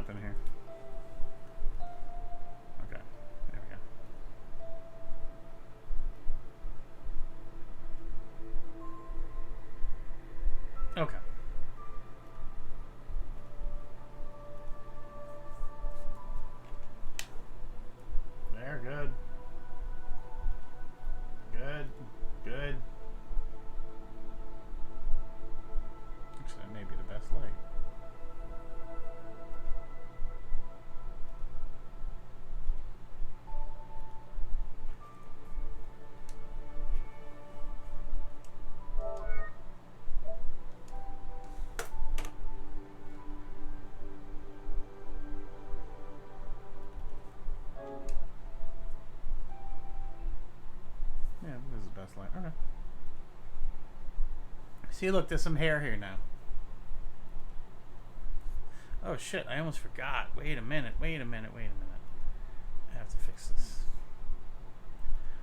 happened here? Okay, there we go. Okay. There, good. Good. Good. Actually, that may be the best light. Yeah, this is the best light. Okay. See, look, there's some hair here now. Oh shit, I almost forgot. Wait a minute. I have to fix this.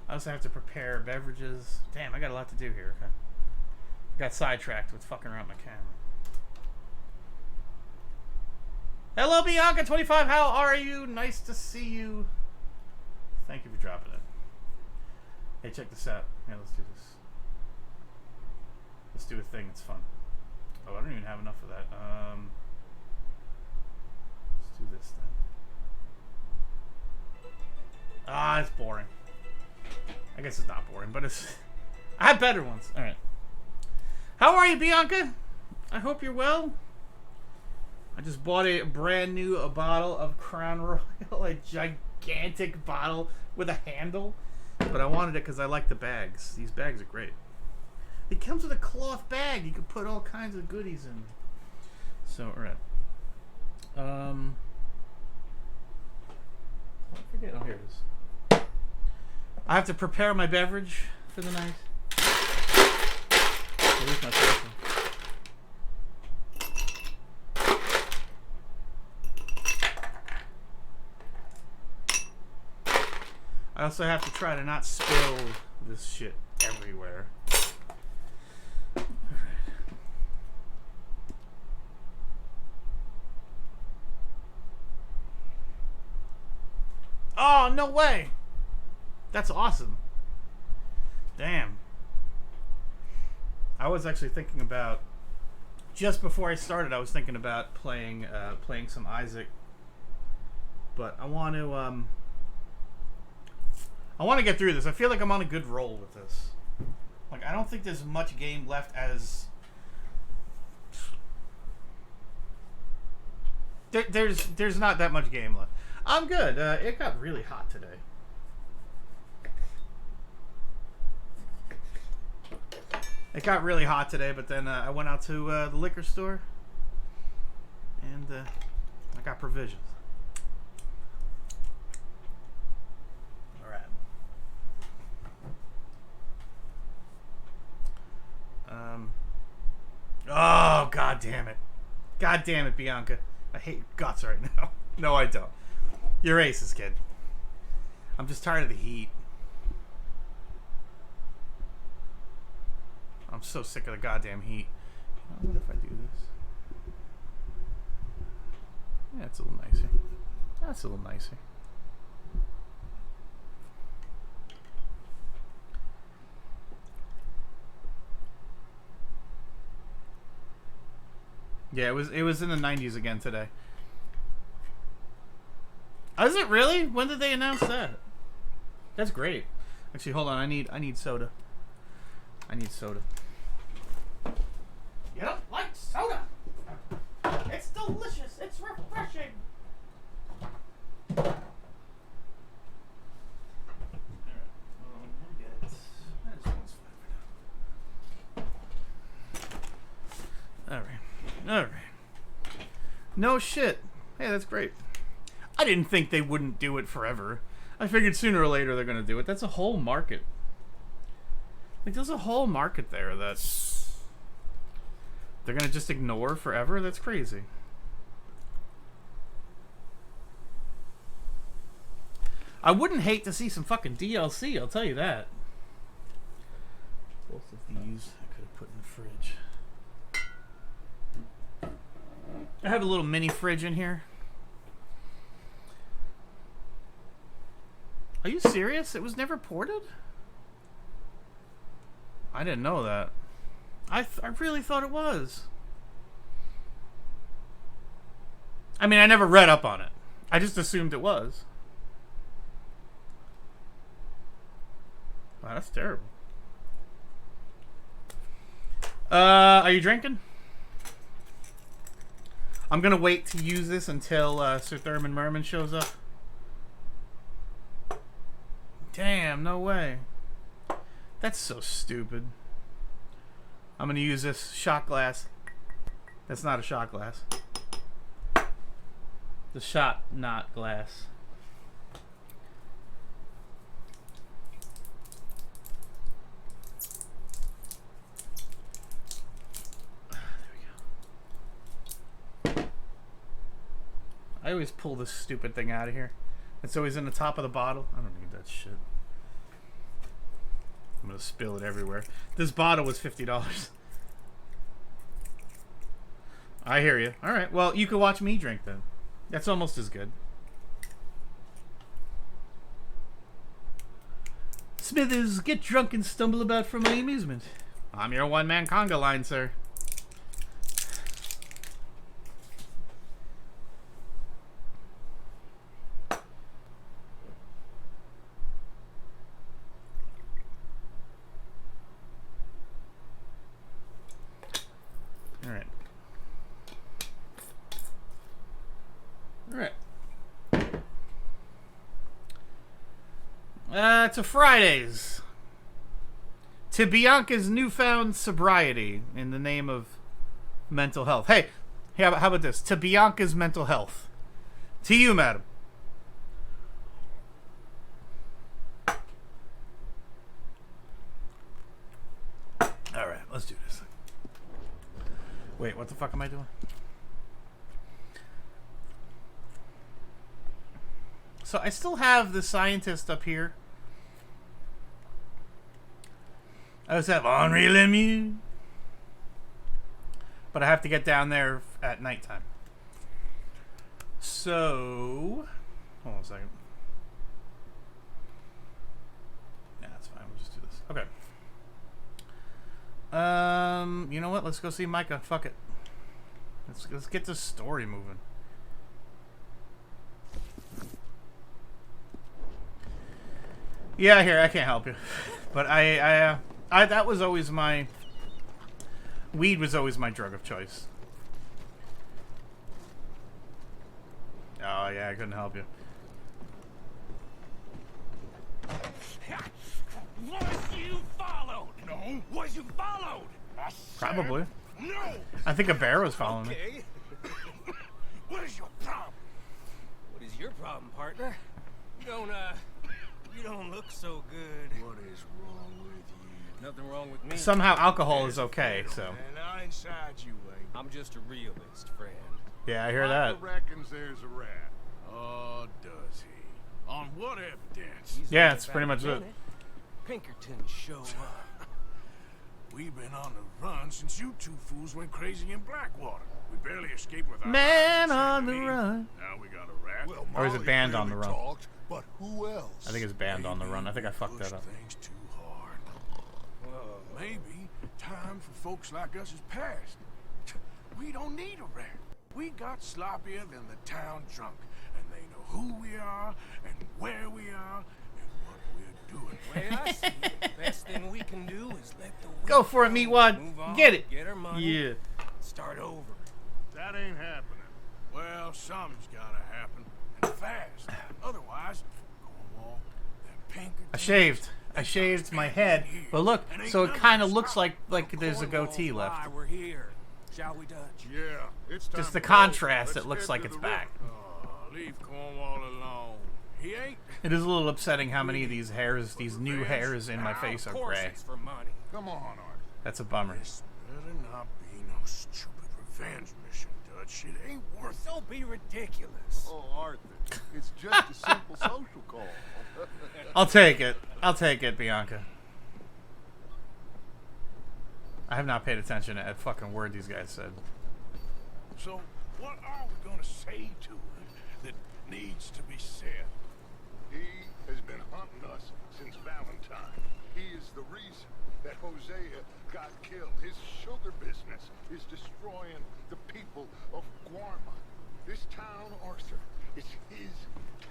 I also have to prepare beverages. Damn, I got a lot to do here. Okay. Got sidetracked with fucking around my camera. Hello, Bianca25. How are you? Nice to see you. Thank you for dropping it. Hey, check this out. Yeah, let's do this. Let's do a thing. It's fun. Oh, I don't even have enough of that. Let's do this then. Ah, it's boring. I guess it's not boring, but it's... I have better ones. All right. How are you, Bianca? I hope you're well. I just bought a brand new bottle of Crown Royal, a gigantic bottle with a handle. But I wanted it because I like the bags. These bags are great. It comes with a cloth bag. You can put all kinds of goodies in. So, all right. I forget. Oh, here it is. I have to prepare my beverage for the night. Where's my person? I also have to try to not spill this shit everywhere. Alright. Oh, no way! That's awesome. Damn. I was actually thinking about, just before I started, I was thinking about playing some Isaac. But I want to get through this. I feel like I'm on a good roll with this. Like, I don't think there's much game left as... There's not that much game left. I'm good. It got really hot today. It got really hot today, but then I went out to the liquor store. And I got provisions. Oh, god damn it. God damn it, Bianca. I hate your guts right now. No, I don't. You're aces, kid. I'm just tired of the heat. I'm so sick of the goddamn heat. I wonder if I do this. Yeah, it's a little nicer. That's a little nicer. Yeah, it was in the 90s again today. Is it really? When did they announce that? That's great. Actually, hold on. I need soda. I need soda. You don't like soda? It's delicious. It's refreshing. Alright. No shit. Hey, that's great. I didn't think they wouldn't do it forever. I figured sooner or later they're going to do it. That's a whole market. Like, there's a whole market there that they're going to just ignore forever? That's crazy. I wouldn't hate to see some fucking DLC, I'll tell you that. Both of these I could have put in the fridge. I have a little mini fridge in here. Are you serious? It was never ported? I didn't know that. I really thought it was. I mean, I never read up on it. I just assumed it was. Wow, that's terrible. Are you drinking? I'm gonna wait to use this until Sir Thurman Merman shows up. Damn, no way. That's so stupid. I'm gonna use this shot glass. That's not a shot glass. The shot, not glass. There we go. I always pull this stupid thing out of here. It's always in the top of the bottle. I don't need that shit. I'm gonna spill it everywhere. This bottle was $50. I hear you. All right. Well, you can watch me drink then. That's almost as good. Smithers, get drunk and stumble about for my amusement. I'm your one-man conga line, sir. To Fridays. To Bianca's newfound sobriety in the name of mental health. Hey, how about this? To Bianca's mental health. To you, madam. Alright, let's do this. Wait, what the fuck am I doing? So I still have the scientist up here. I also have Henri Lemieux. But I have to get down there at nighttime. So... hold on a second. Yeah, that's fine. We'll just do this. Okay. You know what? Let's go see Micah. Fuck it. Let's get this story moving. Yeah, here, I can't help you. But I that was always my... weed was always my drug of choice. Oh, yeah, I couldn't help you. Was you followed? No. Was you followed? Probably. No. I think a bear was following me. What is your problem? What is your problem, partner? You don't look so good. What is wrong with you? Nothing wrong with me. Somehow alcohol is okay, so. And I inside you ain't. I'm just a realist, friend. Yeah, I hear that. Michael reckons there's a rat. Oh, does he? On what evidence? Yeah, it's pretty much it. Pinkerton show up. We've been on the run since you two fools went crazy in Blackwater. We barely escaped with our Man lives, on the Anthony. run. Now we got a rat. Well, Or is it Band on the Run? Talked, but who else? I think it's Band on the Run. I think I fucked that up. Things too hard. Well, maybe time for folks like us is past. We don't need a rat. We got sloppier than the town drunk, and they know who we are and where we are and what we're doing. Well, I see. The best thing we can do is let the Go for it, Meatwad. move on, Get it. Get our money. Yeah. Start over. That ain't happening. Well, something's gotta happen, and fast. Otherwise, Cornwall, that Pinkerton... I shaved my head, but look, so it kind of looks like there's a goatee Cornwall's left. why we're here. Shall we, Dutch? Yeah, it's time Just the to go. contrast, Let's it looks head like to it's the back. river. Oh, leave Cornwall alone. He ain't... It is a little upsetting how many of these hairs, these new hairs in my face are Of course gray. it's for money. Come on, Art. That's a bummer. This better not be no stupid revenge mission, Dutch. It ain't worth it. Don't be ridiculous. Oh, Arthur, it's just a simple social call. I'll take it. I'll take it, Bianca. I have not paid attention to a fucking word these guys said. So, what are we gonna say to him that needs to be said? He has been hunting us since Valentine. He is the reason that Hosea got killed. His sugar business is destroying the people of Guarma. This town, Arthur, is his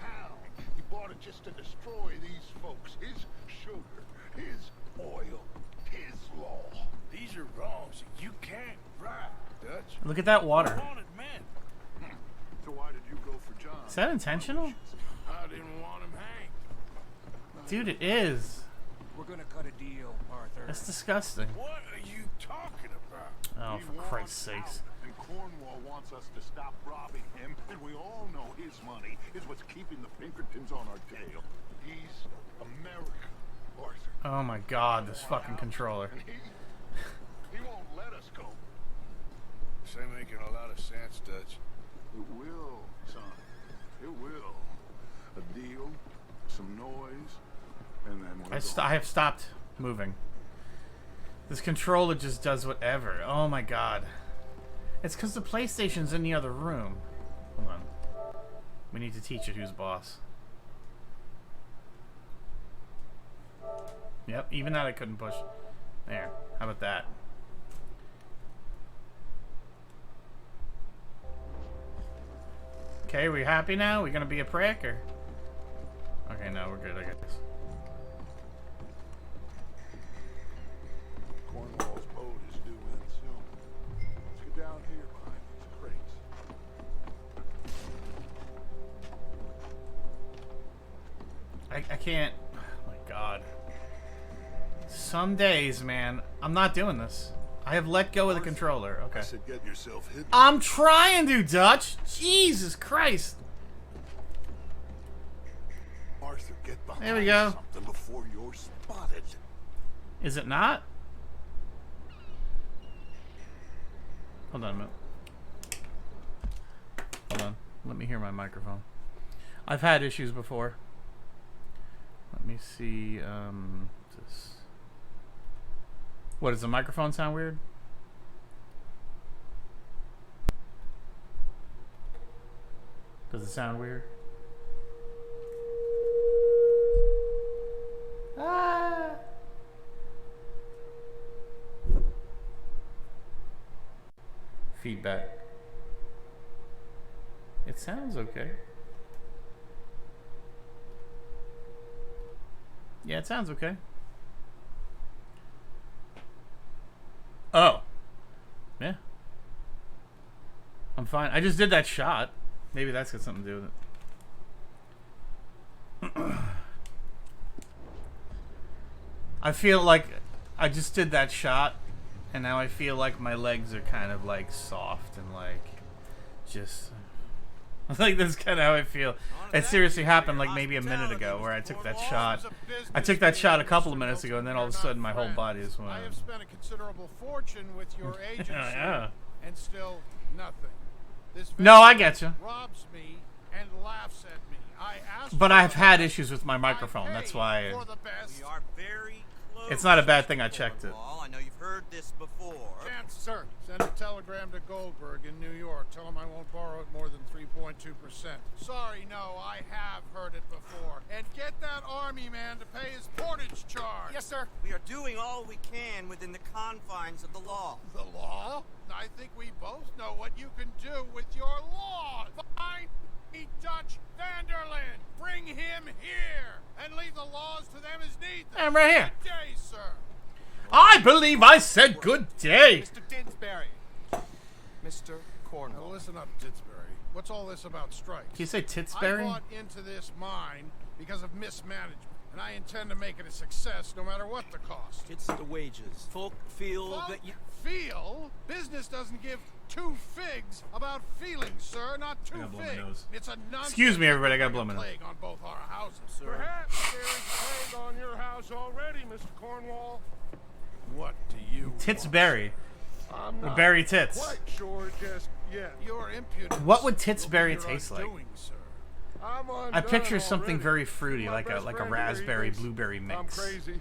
town. He bought it just to destroy these folks. His sugar, his oil, his law. These are wrongs you can't right, Dutch. Look at that water. Wanted man. So why did you go for John? Is that intentional? I didn't want him hanged. Dude, it is. We're gonna cut a deal, Arthur. That's disgusting. What are you talking about? Oh, He for Christ's wants sakes. out, and Cornwall wants us to stop robbing him, and we all know his money is what's keeping the Pinkertons on our tail. He's America, Arthur. Oh my god, this fucking controller. And he won't let us go. This ain't making a lot of sense, Dutch. It will, son. It will. A deal, some noise, and then we're I have stopped moving. This controller just does whatever. Oh my god. It's because the PlayStation's in the other room. Hold on. We need to teach it who's boss. Yep, even that I couldn't push. There. How about that? Okay, we happy now? We gonna be a prick or? Okay, no, we're good, I guess. Cornwall's boat is due in soon. Let's get down here behind these crates. I can't. Oh my god. Some days, man, I'm not doing this. I have let go of the controller. Okay. I said get yourself hidden. I'm trying to, Dutch. Jesus Christ. Arthur, get behind There we go. something before you're spotted. Is it not? Hold on a minute. Hold on. Let me hear my microphone. I've had issues before. Let me see. This. What, does the microphone sound weird? Does it sound weird? Ah! Feedback. It sounds okay. Yeah, it sounds okay. Oh. Yeah. I'm fine. I just did that shot. Maybe that's got something to do with it. I feel like I just did that shot, and now I feel like my legs are kind of like soft and like just like that's kind of how I feel. It seriously happened like maybe a minute ago where I took that shot. I took that shot a couple of minutes ago, and then all of a sudden my whole body is I have spent a considerable fortune with your agency, Yeah. and still nothing. This No, I vendor get you. robs me and laughs at me. I asked But for I've the had best. issues with my microphone. I That's paid why. for the best. We are very close. It's not a bad thing I checked it. Cornwall. I know you've heard this before. Chance, sir. Send a telegram to Goldberg in New York. Tell him I won't borrow it more than 3.2%. Sorry, no, I have heard it before. And get that army man to pay his portage charge. Yes, sir. We are doing all we can within the confines of the law. The law? I think we both know what you can do with your law. Find me Dutch Vanderlyn. Bring him here and leave the laws to them as need them. I'm right here. Good day, sir. I believe I said good day. Mr. Dinsbury. Mr. Now Cornwall. listen up, Titsbury. What's all this about strikes? Can you say I Titsbury? bought into this mine because of mismanagement, and I intend to make it a success no matter what the cost. It's the wages. Folk feel Well, that you... feel? Business doesn't give two figs about feelings, sir. Not two gotta blow my figs. nose. It's a nonsense. Excuse me, everybody, I gotta blow my nose. plague on both our houses, sir. Perhaps there is a plague on your house already, Mr. Cornwall. What do you Titsbury. I'm not Berry tits. quite sure just yet. Your impudence. What would will be Titsbury your taste like? undoing, sir. I'm I undone picture something already. very fruity, My like a best friend here, raspberry he thinks blueberry I'm mix, crazy.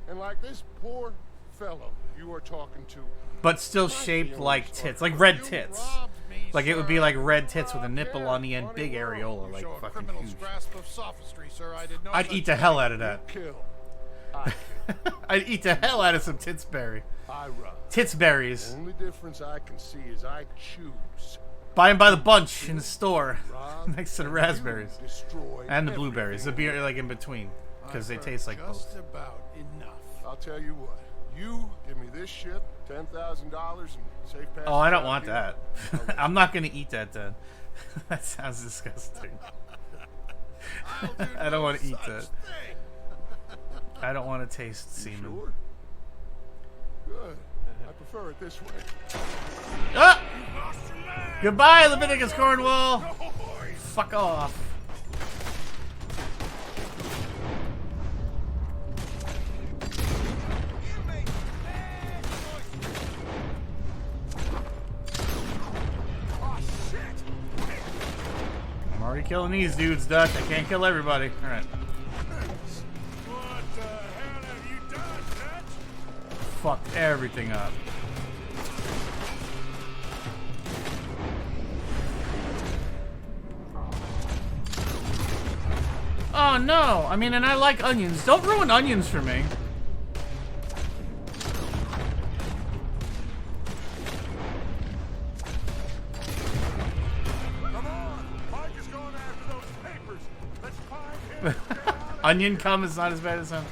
And like this poor fellow you are talking to. but still might be shaped on like this tits, one. like red You tits. robbed me, Like it would be like red tits with a nipple Yeah, on the end, funny big world. areola, You like show a fucking criminal's huge. grasp of sophistry, sir. I did no I'd such eat the thing. hell out of that. Kill. I kill. I'd eat the hell out of some titsberry. I rob. Titsberries. Only difference I can see is I choose. Buy them by the bunch in the store, Rob, next to the and raspberries you destroy and the blueberries. The everything. beer like in between, because they I've taste heard like just both. about enough. I'll tell you what. You give me this ship, $10,000, and safe passage. Oh, I don't out want here. that. I'm not gonna eat that then. That sounds disgusting. I'll do I don't no want to eat such that. thing. I don't want to taste You semen. sure? Good. I prefer it this way. Ah! Goodbye, Leviticus Cornwall. Fuck off. I'm already killing these dudes, Duck. I can't kill everybody. All right. What the hell have you done, Dutch? Fucked everything up. Oh no! I mean, and I like onions. Don't ruin onions for me. Come on! Mike is going after those papers. Let's find him. Onion cum is not as bad as him.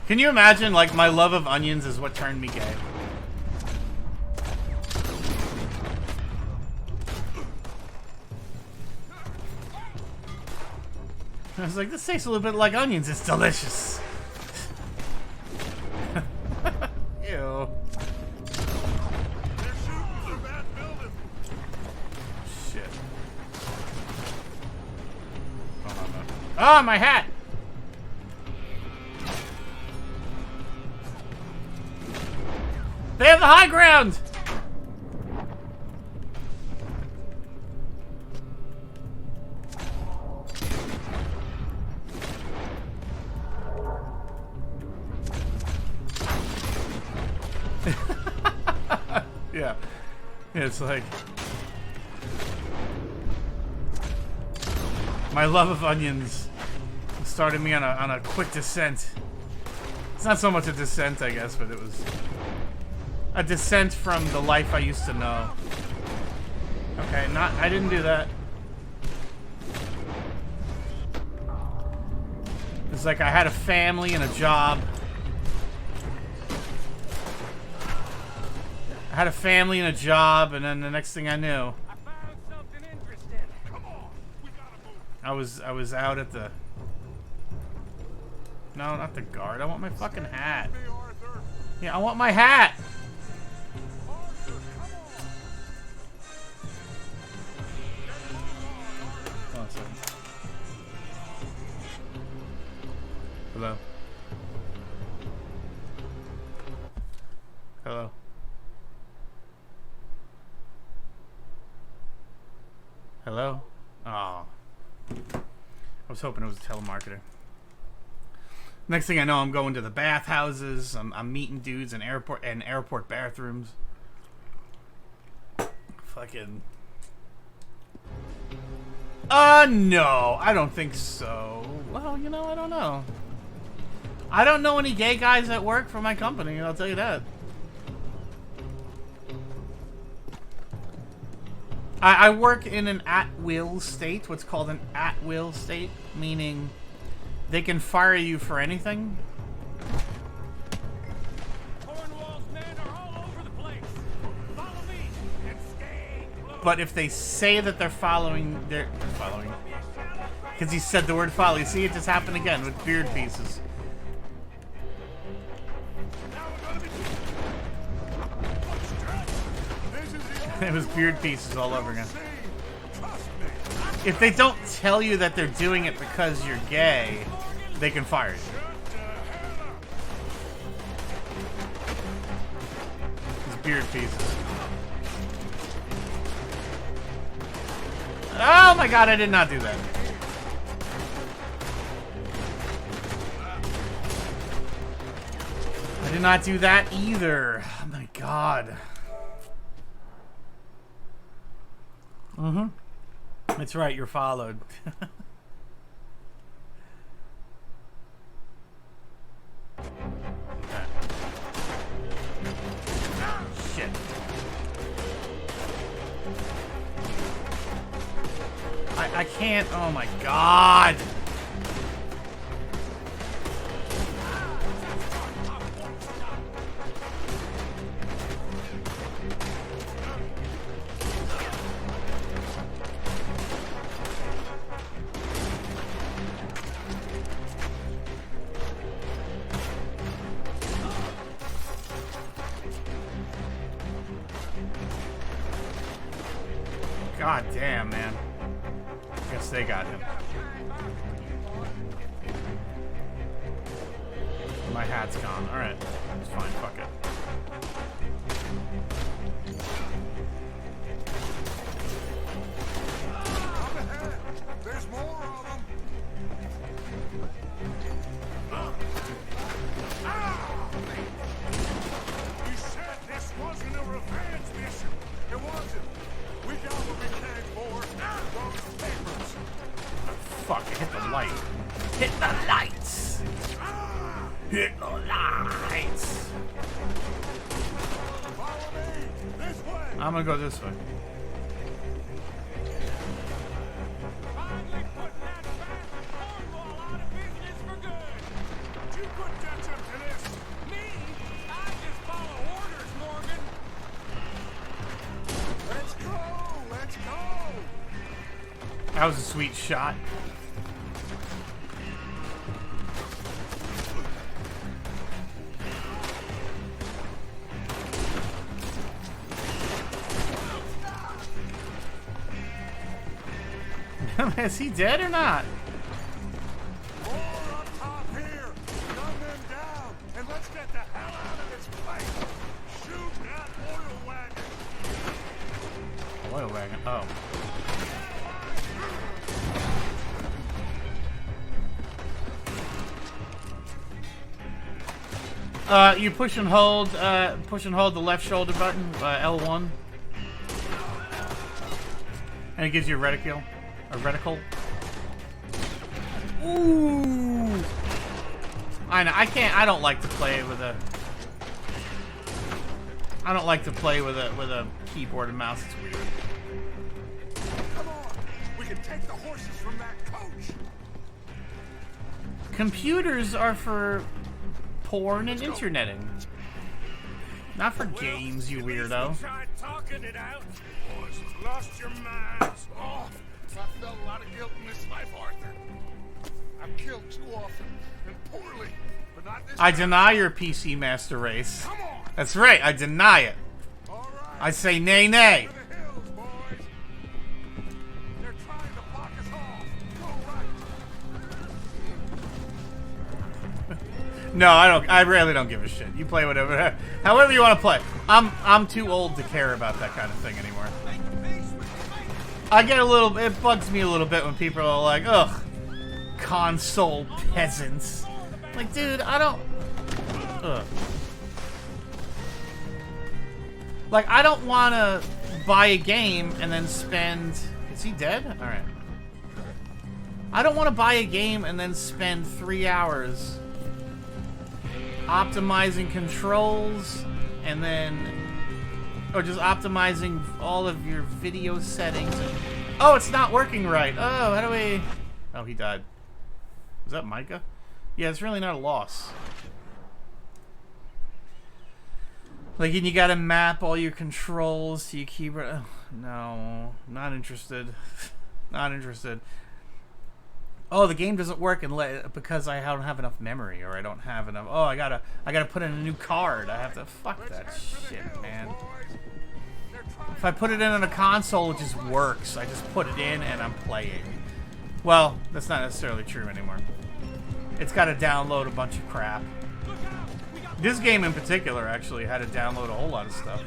Can you imagine, like, my love of onions is what turned me gay? I was like, this tastes a little bit like onions. It's delicious. Ew. They're shooting through that building. Shit. Hold on, man. Ah, my hat! They have the high ground! Yeah. It's like... my love of onions started me on a quick descent. It's not so much a descent, I guess, but it was a descent from the life I used to know. Okay, I didn't do that. It's like I had a family and a job. I had a family and a job, and then the next thing I knew, I found something interesting. Come on. We gotta move. I was out at the... No, not the guard. I want my fucking hat. Hey, Arthur. Yeah, I want my hat. Arthur, come on. Hold on a second. Hello. Hello. Hello? Oh. I was hoping it was a telemarketer. Next thing I know, I'm going to the bathhouses. I'm meeting dudes in airport bathrooms. Fucking... no. I don't think so. Well, you know, I don't know. I don't know any gay guys that work for my company, I'll tell you that. I work in an at-will state, what's called an at-will state, meaning they can fire you for anything. Cornwall's men are all over the place. Follow me and stay close. But if they say that they're following, because he said the word follow. You see, it just happened again with beard pieces. It was beard pieces all over again. If they don't tell you that they're doing it because you're gay, they can fire you. It's beard pieces. Oh my god, I did not do that. I did not do that either. Oh my god. Mm-hmm. That's right, you're followed. Okay. Shit. I can't. Oh my god. God damn, man. Guess they got him. My hat's gone. Alright. It's fine. Fuck it. There's more of them. You said this wasn't a revenge mission. It wasn't. We got what we came for. Those papers. Fuck, I hit the light. Hit the lights! Hit the lights! Follow me. This way. I'm gonna go this way. Finally putting that fat cornwall out of business for good. You put ketchup to this. Me? I just follow orders, Morgan. Let's go. Let's go. That was a sweet shot. Is he dead or not? More up top here. Gun them down. And let's get the hell out of this place. Shoot that oil wagon. Oil wagon. Oh. You push and hold the left shoulder button, L1. And it gives you a reticle. A reticle. Ooh! I know, I don't like to play with a... I don't like to play with a keyboard and mouse, it's weird. Come on. We can take the horses from that coach. Computers are for porn and interneting. Not for games, you weirdo. Tried talking it out. Boys, lost your minds. Oh, I felt a lot of guilt in this life, Arthur. I've killed too often and poorly, but not this I time. deny your PC Master Race. Come on. That's right, I deny it. All right. I say nay nay. To the hills, boys. They're trying to block us off. Go right. No, I really don't give a shit. You play whatever, however you want to play. I'm too old to care about that kind of thing anymore. I get a little, it bugs me a little bit when people are like, ugh, console peasants. Like, dude, I don't, ugh. Like, I don't want to buy a game and then spend, is he dead? All right. I don't want to buy a game and then spend 3 hours optimizing controls and then, or just optimizing all of your video settings. Oh, it's not working right. Oh, how do we... Oh, he died. Was that Micah? Yeah, it's really not a loss. Like, and you gotta map all your controls to your keyboard. Oh, no, not interested. Not interested. Oh, the game doesn't work because I don't have enough memory, or I don't have enough. Oh, I gotta put in a new card. I have to. Fuck that shit, man. If I put it in on a console, it just works. I just put it in and I'm playing. Well, that's not necessarily true anymore. It's got to download a bunch of crap. This game in particular actually had to download a whole lot of stuff.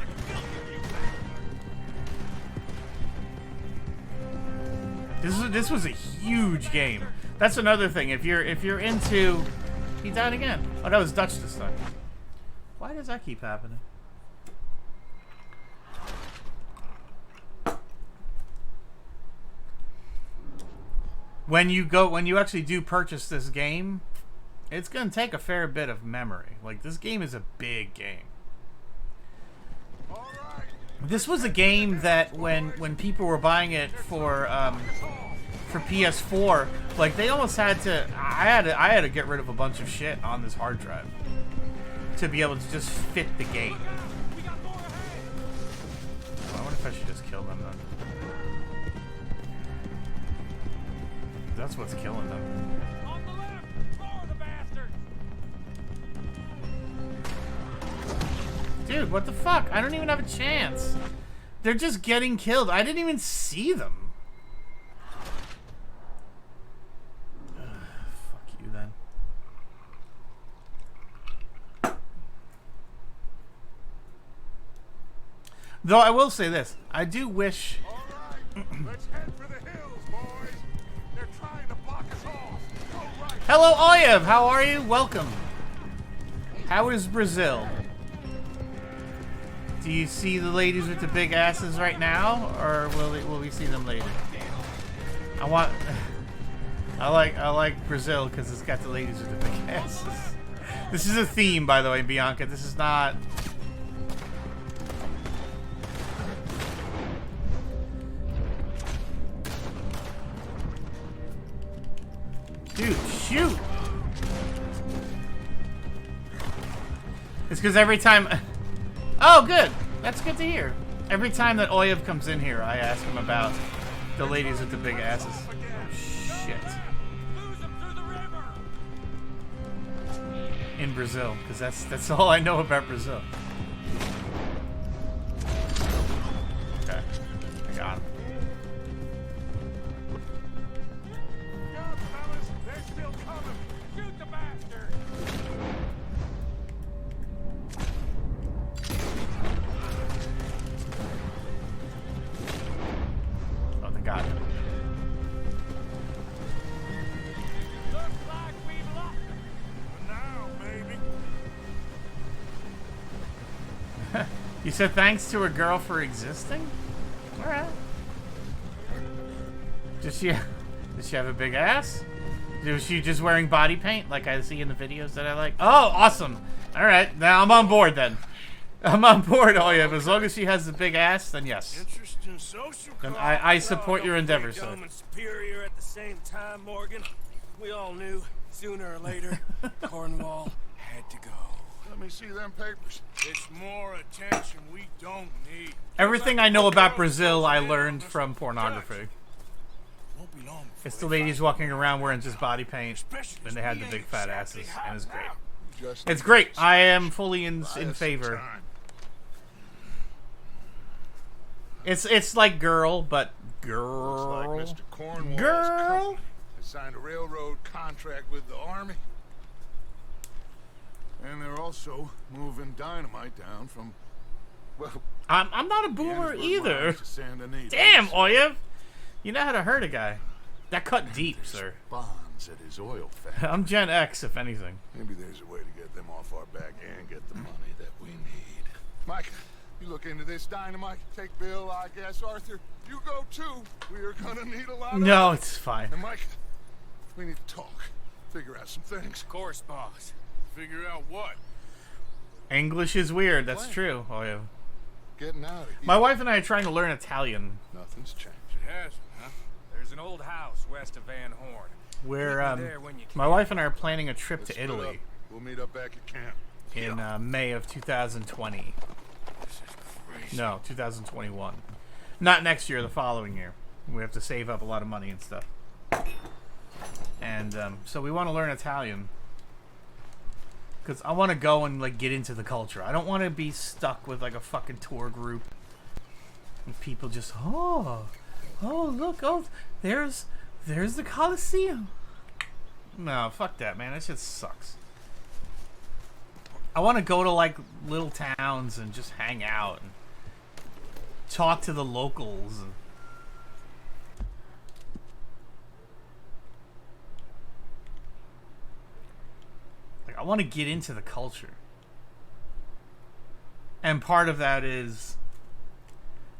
This was a huge game. That's another thing. If you're into, he died again. Oh, that was Dutch this time. Why does that keep happening? when you actually do purchase this game, it's gonna take a fair bit of memory. Like, this game is a big game. This was a game that when people were buying it for PS4, like, they almost had to. I had to get rid of a bunch of shit on this hard drive to be able to just fit the game. I wonder if I should just kill them then. That's what's killing them. On the left! More the bastards! Dude, what the fuck? I don't even have a chance. They're just getting killed. I didn't even see them. Fuck you then. Though I will say this. I do wish... All right, let's head for the hills, boys. They're trying to block us off. Go right. Hello, Oyev. How are you? Welcome. How is Brazil? Do you see the ladies with the big asses right now, or will we see them later? I like Brazil because it's got the ladies with the big asses. This is a theme, by the way, Bianca. This is not. Dude, shoot! It's because every time... Oh, good! That's good to hear. Every time that Oyev comes in here, I ask him about the ladies with the big asses. Oh, shit. Lose them through the river! In Brazil, because that's all I know about Brazil. Okay. I got him. Go, fellas! They're still coming! Shoot the bastard! Oh, they got him. Looks like we've lost them! For now, maybe. You said thanks to a girl for existing? Alright. Does she have a big ass? Was she just wearing body paint like I see in the videos that I like? Oh, awesome. Alright, now I'm on board then. I'm on board, Oyev. As long as she has the big ass, then yes. Interesting social Then call. I support your endeavors, sir. Dumb and superior at the same time, Morgan. We all knew, sooner or later, Cornwall had to go. Let me see them papers. It's more attention we don't need. Everything I know about Brazil, I learned from pornography. Won't be long before It's the they ladies find walking around wearing just body paint, Especially and they had we the big ain't fat exactly asses, hot and it's great. now. Just It's great. I am fully in buy us some favor. time. It's like girl, but Looks girl. like Mr. Cornwall's Girl. company has signed a railroad contract with the army. And they're also moving dynamite down from, well, I'm not a boomer Gettysburg either. Mines to Santa Anita. Damn, Oyev. You know how to hurt a guy. That cut deep, sir. Bonds at his oil factory. I'm Gen X, if anything. Maybe there's a way to get them off our back and get the money that we need. Mike, you look into this dynamite. Take Bill, I guess. Arthur, you go too. We are gonna need a lot of No, it. it's fine. And Mike, we need to talk. Figure out some things. Of course, boss. Figure out what? English is weird. That's true, Oyev. Getting out of here. My wife and I are trying to learn Italian. Nothing's changed. It hasn't, huh? There's an old house west of Van Horn. We're Meet me there when you my can. wife and I are planning a trip Let's to split up. Italy We'll meet up back at camp. in May of 2020. This is crazy. No, 2021. Not next year, the following year. We have to save up a lot of money and stuff. And so we want to learn Italian. Because I want to go and like get into the culture. I don't want to be stuck with like a fucking tour group. And people just, oh look, there's the Colosseum. No, fuck that, man. That shit sucks. I want to go to like little towns and just hang out and talk to the locals. And like, I want to get into the culture. And part of that is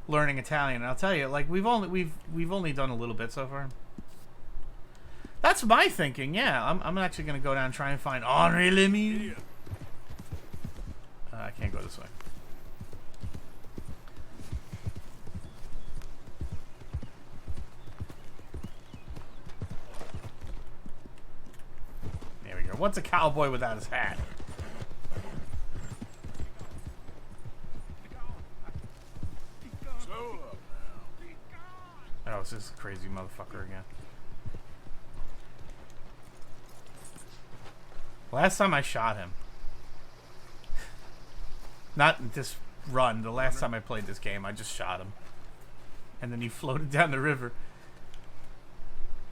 learning Italian. And I'll tell you, like we've only done a little bit so far. That's my thinking, yeah. I'm actually going to go down and try and find Henri Lemy. I can't go this way. There we go. What's a cowboy without his hat? Slow up now. Oh, it's this crazy motherfucker again. Last time I shot him. Not this run. The last time I played this game, I just shot him. And then he floated down the river.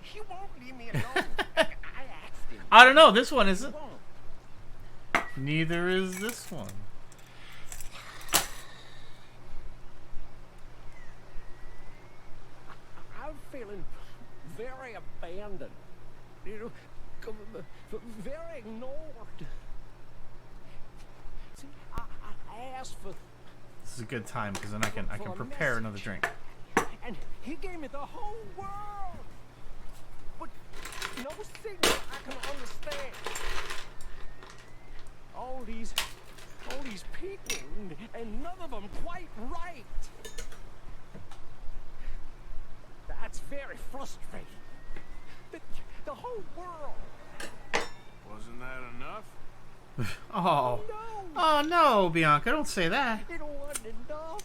He won't leave me alone. I asked him. I don't know. This one isn't. Neither is this one. I'm feeling very abandoned. You know, very ignored. See, I asked for. This is a good time because then I can prepare another drink. And he gave me the whole world. But no signal I can understand. All these people, and none of them quite right. That's very frustrating. The whole world. Wasn't that enough? Oh. No. Oh no, Bianca, don't say that. It wasn't enough.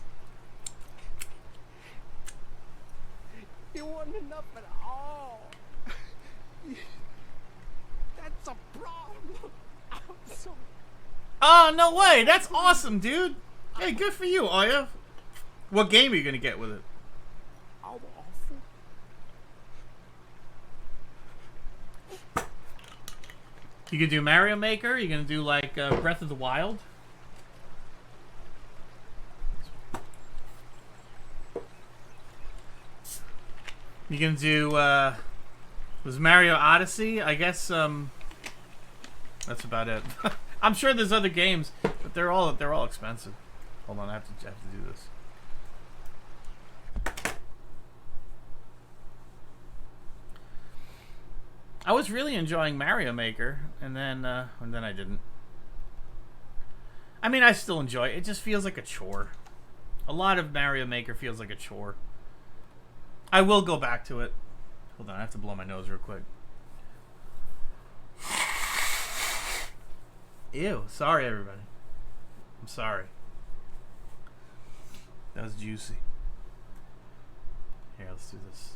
It wasn't enough at all. That's a problem. I'm so. Oh, no way. That's awesome, dude. Hey, good for you, Oya. What game are you going to get with it? Awful. You can do Mario Maker? You going to do, like, Breath of the Wild? You going to do, was Mario Odyssey? I guess, that's about it. I'm sure there's other games, but they're all expensive. Hold on, I have to do this. I was really enjoying Mario Maker, and then I didn't. I mean, I still enjoy it. It just feels like a chore. A lot of Mario Maker feels like a chore. I will go back to it. Hold on, I have to blow my nose real quick. Ew, sorry everybody. I'm sorry. That was juicy. Here, let's do this.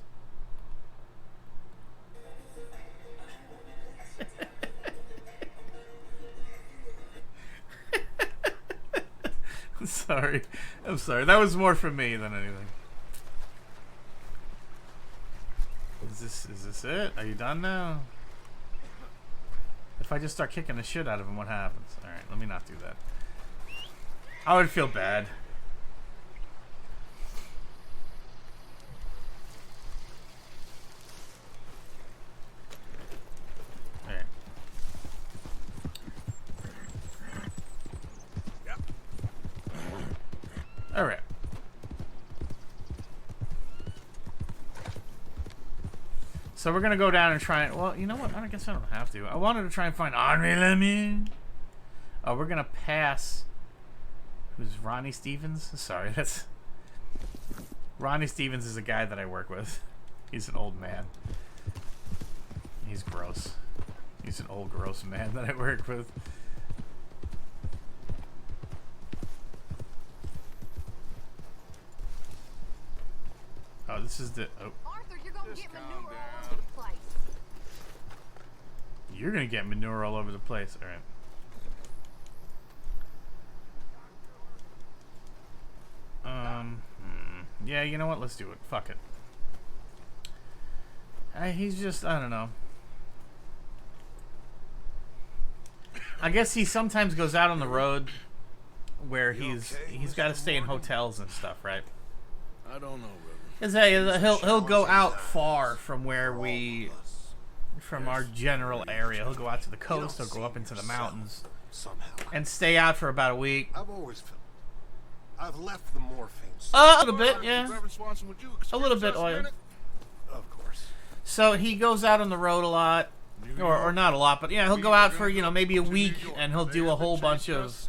I'm sorry. I'm sorry. That was more for me than anything. Is this it? Are you done now? If I just start kicking the shit out of him, what happens? Alright, let me not do that. I would feel bad. Alright. Alright. So we're gonna go down and try it. Well, you know what? I guess I don't have to. I wanted to try and find Henri Lemy. Oh, we're gonna pass. Who's Ronnie Stevens? Sorry, that's Ronnie Stevens is a guy that I work with. He's an old man. He's gross. He's an old gross man that I work with. Oh, this is the. Oh. Arthur, you're gonna Just get calm manure all down. over the place. You're gonna get manure all over the place. All right. Yeah, you know what? Let's do it. Fuck it. He's just, I don't know. I guess he sometimes goes out on the road where he's got to stay in hotels and stuff, right? I don't know, Reverend. Cause hey, he'll go out far from where from our general area. He'll go out to the coast. He'll go up into the mountains and stay out for about a week. I've always felt I've left the morphine. A little bit, yeah. Reverend Swanson, would you A little excuse bit, us a Oil. minute? Of course. So he goes out on the road a lot, or not a lot, but yeah, he'll go out for, you know, maybe a week, and he'll do a whole bunch of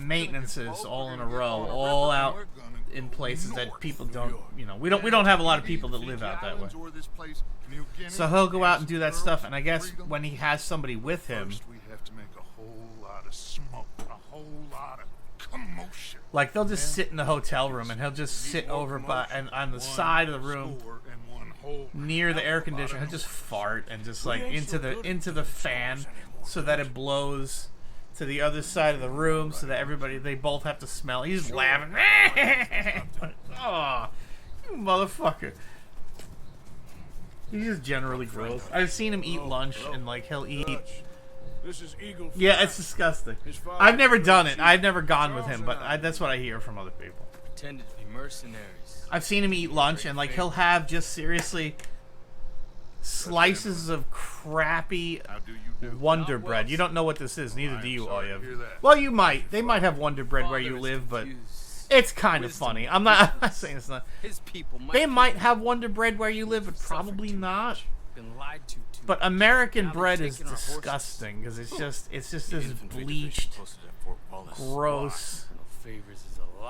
maintenances all in a row, all out in places that people don't, you know, we don't have a lot of people that live out that way. So he'll go out and do that stuff, and I guess when he has somebody with him, We have to make a whole lot of smoke, a whole lot of commotion. like they'll just sit in the hotel room, and he'll just sit over by and on the side of the room near the air conditioner. He'll just fart and just like into the fan, so that it blows to the other side of the room, so that they both have to smell. He's laughing. Oh, you motherfucker. He's just generally gross. I've seen him eat lunch, and like he'll eat. This is Eagle. Yeah, it's disgusting. I've never done it. I've never gone with him, but that's what I hear from other people. Pretended to be mercenaries. I've seen him eat lunch, and like he'll have just seriously slices of crappy Wonder Bread. You don't know what this is, neither do you, Oyev. Well, you might. They might have Wonder Bread where you live, but it's kind of funny. I'm not saying it's not. His people They might have Wonder Bread where you live, but probably not. been lied to. But American bread is disgusting because it's just this bleached, gross.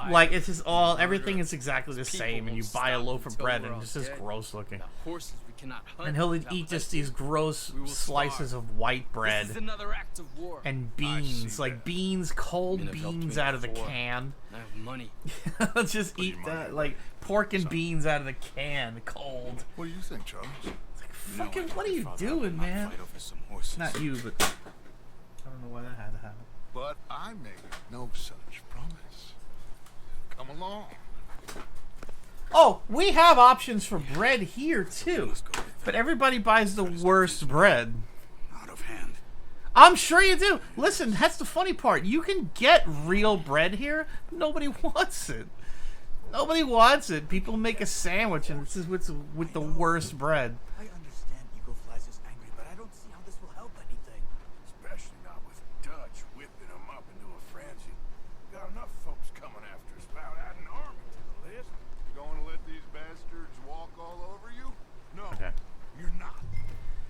Like it's just everything is exactly the same, and you buy a loaf of bread and it's just gross looking. And he'll eat just these gross slices of white bread and beans, like beans, cold beans out of the can. I have money. Let's just eat that, like pork and beans out of the can, cold. What do you think, Charles? Fucking, what are you doing, man? Not you, but I don't know why that had to happen. But I make no such promise. Come along. Oh, we have options for bread here too, but everybody buys the worst bread. Out of hand. I'm sure you do. Listen, that's the funny part. You can get real bread here, but nobody wants it. Nobody wants it. People make a sandwich, and this is with the worst bread. I understand Eagle Flies is angry, but I don't see how this will help anything. Especially not with Dutch whipping them up into a frenzy. Got enough folks coming after us about adding an army to the list. You going to let these bastards walk all over you? No, Okay. you're not.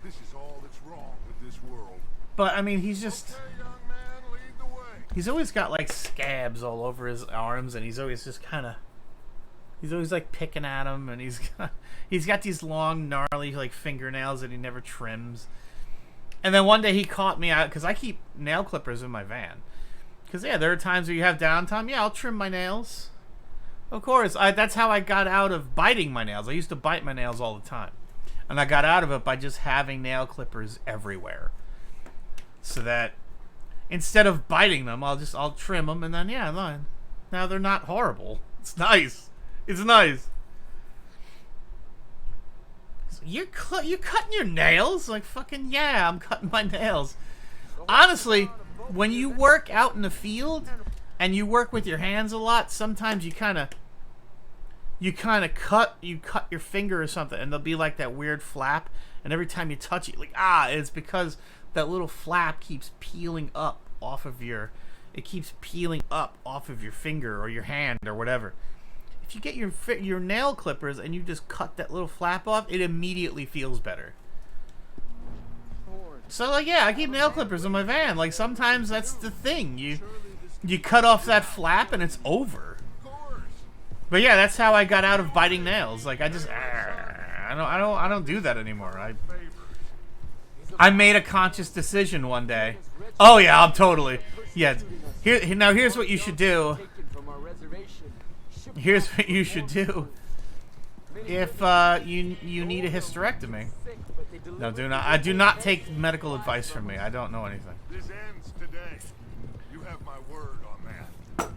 This is all that's wrong with this world. But I mean, he's just. Okay, young man, lead the way. He's always got like scabs all over his arms, and he's always just kind of. He's always like picking at them, and he's got these long, gnarly like fingernails that he never trims. And then one day he caught me out because I keep nail clippers in my van. Because yeah, there are times where you have downtime. Yeah, I'll trim my nails. Of course, that's how I got out of biting my nails. I used to bite my nails all the time, and I got out of it by just having nail clippers everywhere. So that instead of biting them, I'll trim them, and then yeah, now they're not horrible. It's nice. It's nice. So you cutting your nails? Like fucking yeah, I'm cutting my nails. Honestly, when you work out in the field and you work with your hands a lot, sometimes you kind of cut your finger or something, and there'll be like that weird flap, and every time you touch it, like it's because that little flap keeps peeling up off of your finger or your hand or whatever. If you get your nail clippers and you just cut that little flap off, it immediately feels better. So like yeah, I keep nail clippers in my van. Like sometimes that's the thing. You cut off that flap and it's over. But yeah, that's how I got out of biting nails. Like I just I don't do that anymore. I made a conscious decision one day. Oh yeah, I'm totally. Yeah. Here's what you should do. Here's what you should do. If you need a hysterectomy. No, I do not take medical advice from me. I don't know anything. This ends today. You have my word on that.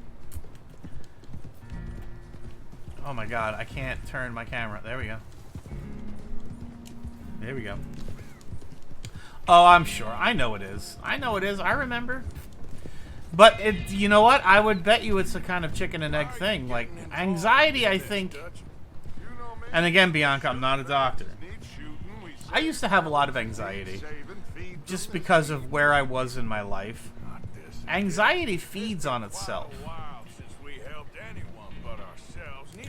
Oh my god, I can't turn my camera. There we go. There we go. Oh, I'm sure. I know it is. I remember. But you know what? I would bet you it's a kind of chicken and egg thing. Like anxiety, I think. And again, Bianca, I'm not a doctor. I used to have a lot of anxiety just because of where I was in my life. Anxiety feeds on itself.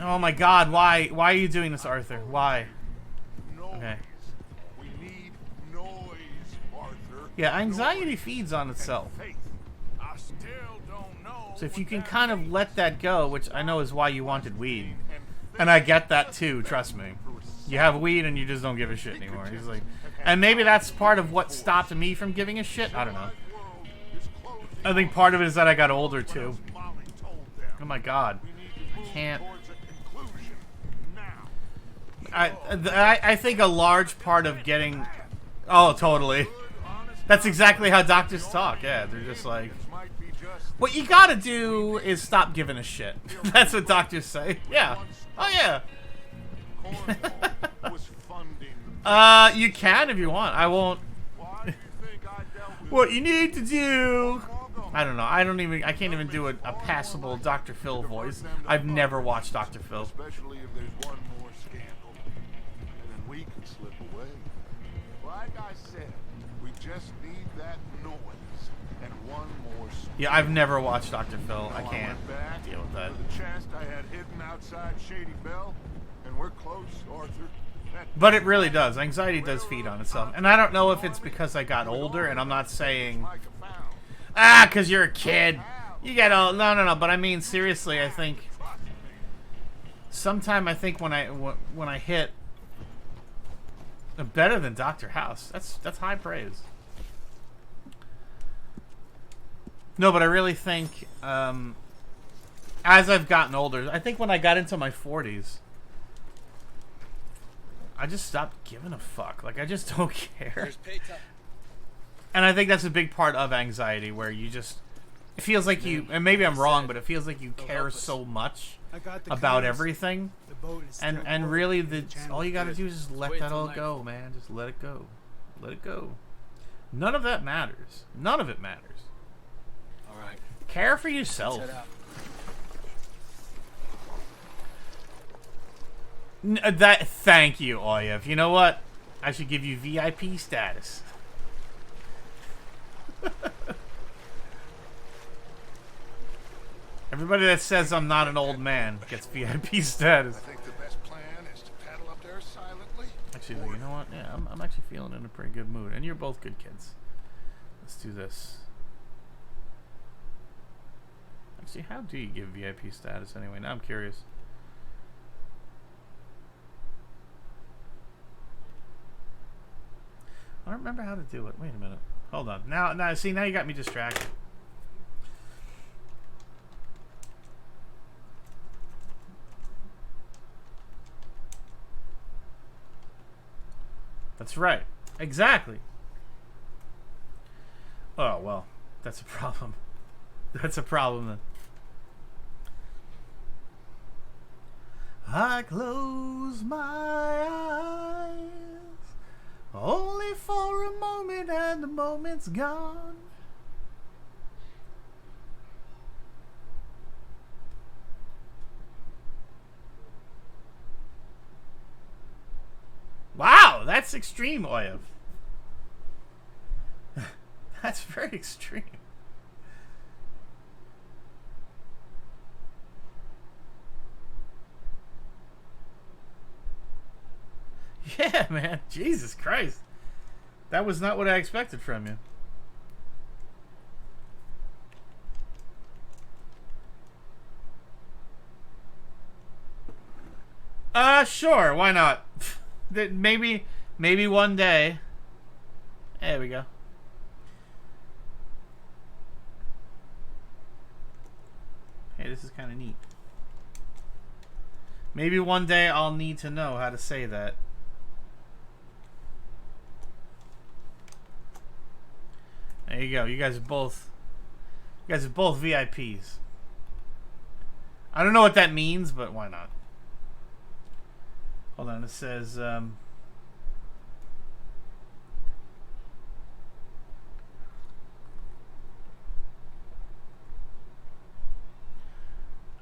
Oh my god, why are you doing this, Arthur? Why? Okay. We need noise, Arthur. Yeah, anxiety feeds on itself. Faith. I still don't know. So if you what can that kind of means. let that go, which I know is why you wanted weed. And I get that too, trust me. You have weed and you just don't give a shit anymore. He's like, and maybe that's part of what stopped me from giving a shit. I don't know. I think part of it is that I got older too. Oh my god. I can't. I think a large part of getting... Oh, totally. That's exactly how doctors talk. Yeah, they're just like... What you gotta do is stop giving a shit. That's what doctors say. Yeah. Oh, yeah. You can if you want. I won't... What you need to do... I don't know. I can't even do a passable Dr. Phil voice. I've never watched Dr. Phil. Especially if there's one more scandal. And then we can slip away. Like I said, we just need that noise and one more spark. Yeah, I've never watched Dr. Phil. I can't went back deal with that. to the chest I had hidden outside Shady Bell, and we're close, Arthur. But it really does. Anxiety does feed on itself. And I don't know if it's because I got older, and I'm not saying... because you're a kid. You get old. No. But I mean, seriously, I think... Sometime I think when I hit... Better than Dr. House. That's high praise. No, but I really think... as I've gotten older... I think when I got into my 40s... I just stopped giving a fuck. Like, I just don't care. And I think that's a big part of anxiety, where you just... It feels like you... And maybe I'm wrong, but it feels like you care so much about everything. And really, all you gotta do is just let that all go, man. Just let it go. Let it go. None of that matters. None of it matters. Alright. Care for yourself. Thank you, Oyev. You know what? I should give you VIP status. Everybody that says I'm not an old man gets VIP status. I think the best plan is to paddle up there silently. Actually, you know what? Yeah, I'm actually feeling in a pretty good mood. And you're both good kids. Let's do this. Actually, how do you give VIP status anyway? Now I'm curious. I don't remember how to do it. Wait a minute. Hold on. Now, see, now you got me distracted. That's right. Exactly. Oh, well. That's a problem. That's a problem then. I close my eyes only for a moment, and the moment's gone. Wow, that's extreme, Oyev. That's very extreme. Yeah, man. Jesus Christ. That was not what I expected from you. Sure. Why not? Maybe one day. There we go. Hey, this is kind of neat. Maybe one day I'll need to know how to say that. There you go. You guys are both VIPs. I don't know what that means, but why not? Hold on. It says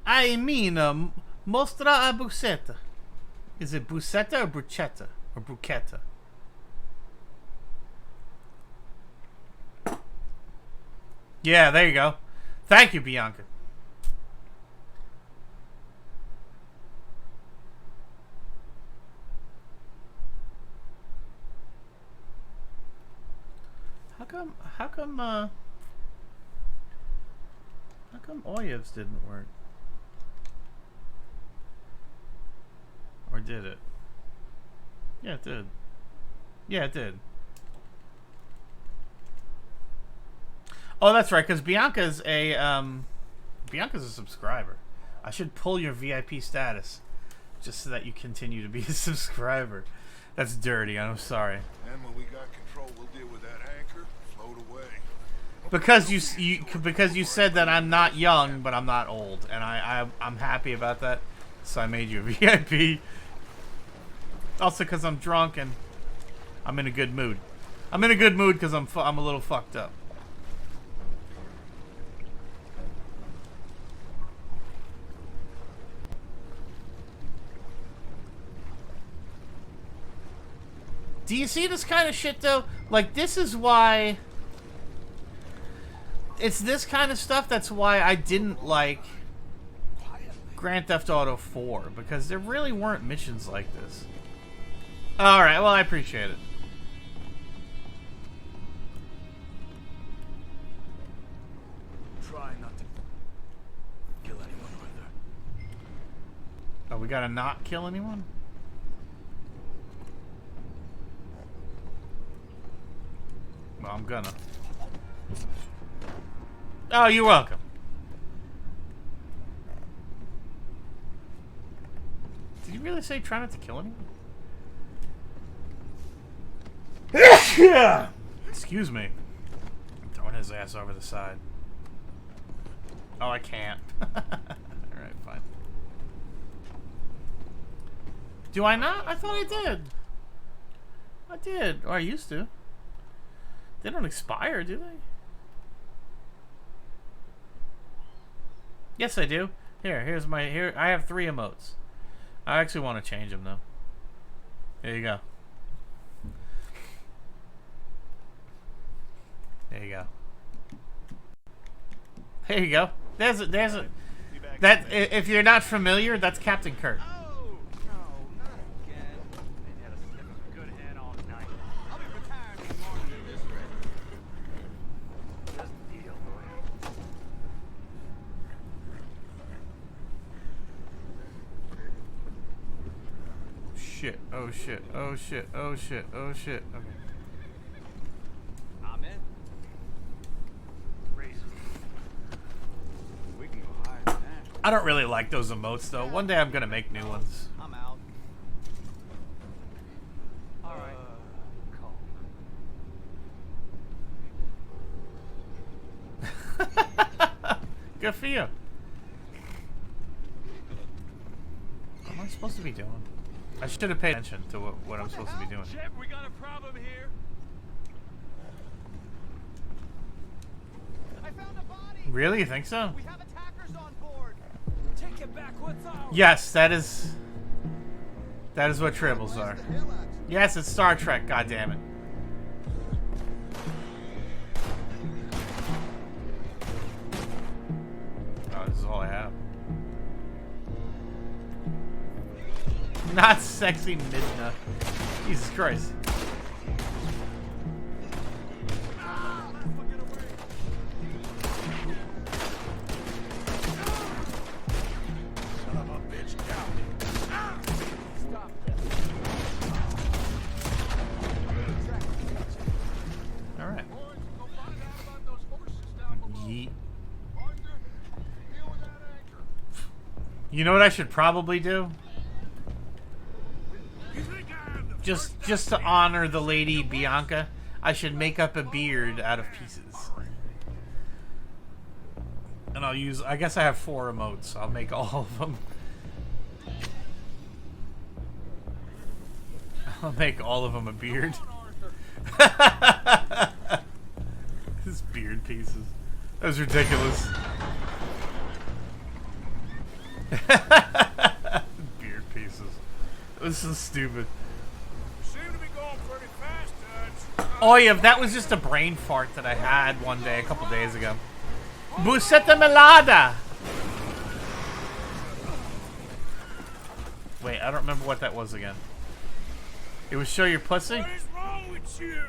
I mean, mostra a buceta. Is it buceta or bruschetta? Or bruschetta? Yeah, there you go. Thank you, Bianca. come Oyev's didn't work? Or did it? Yeah, it did. Yeah, it did. Oh, that's right, because Bianca's a subscriber. I should pull your VIP status just so that you continue to be a subscriber. That's dirty. I'm sorry. And when we got control, we'll deal with that anchor, float away. Because you said that I'm not young, but I'm not old, and I'm happy about that. So I made you a VIP. Also, because I'm drunk and I'm in a good mood. I'm in a good mood because I'm a little fucked up. Do you see this kind of shit, though? Like, this is why... It's this kind of stuff that's why I didn't like Grand Theft Auto 4. Because there really weren't missions like this. Alright, well, I appreciate it. Try not to kill anyone with her. Oh, we gotta not kill anyone? Well, I'm gonna. Oh, you're welcome. Did you really say try not to kill anyone? Yeah. Excuse me. I'm throwing his ass over the side. Oh, I can't. Alright, fine. Do I not? I thought I did. I did. Or I used to. They don't expire, do they? Yes, I do. Here's my... I have 3 emotes. I actually want to change them, though. There you go. There you go. There you go. There's a... That, if you're not familiar, that's Captain Kirk. Shit. Oh shit. Oh shit. Oh shit. Oh shit. Okay. I'm in. Race. We can go higher than that. I don't really like those emotes though. One day I'm gonna make new ones. I'm out. All right. Cool. Good for you. What am I supposed to be doing? I should have paid attention to what I'm supposed to be doing. Shep, we got a problem here. I found a body. Really? You think so? We have attackers on board. Take it back. What's ours? Yes, that is what tribbles are. Yes, it's Star Trek. God damn it. Oh, this is all I have. Not sexy Midna. Jesus Christ. Alright. Yeet. You know what I should probably do? Just to honor the lady Bianca, I should make up a beard out of pieces. And I'll use, I guess I have 4 emotes, so I'll make all of them. I'll make all of them a beard. His beard pieces. That was ridiculous. Beard pieces. That was so stupid. Oh yeah, that was just a brain fart that I had one day, a couple days ago. Buceta melada! Wait, I don't remember what that was again. It was show your pussy? What is wrong with you?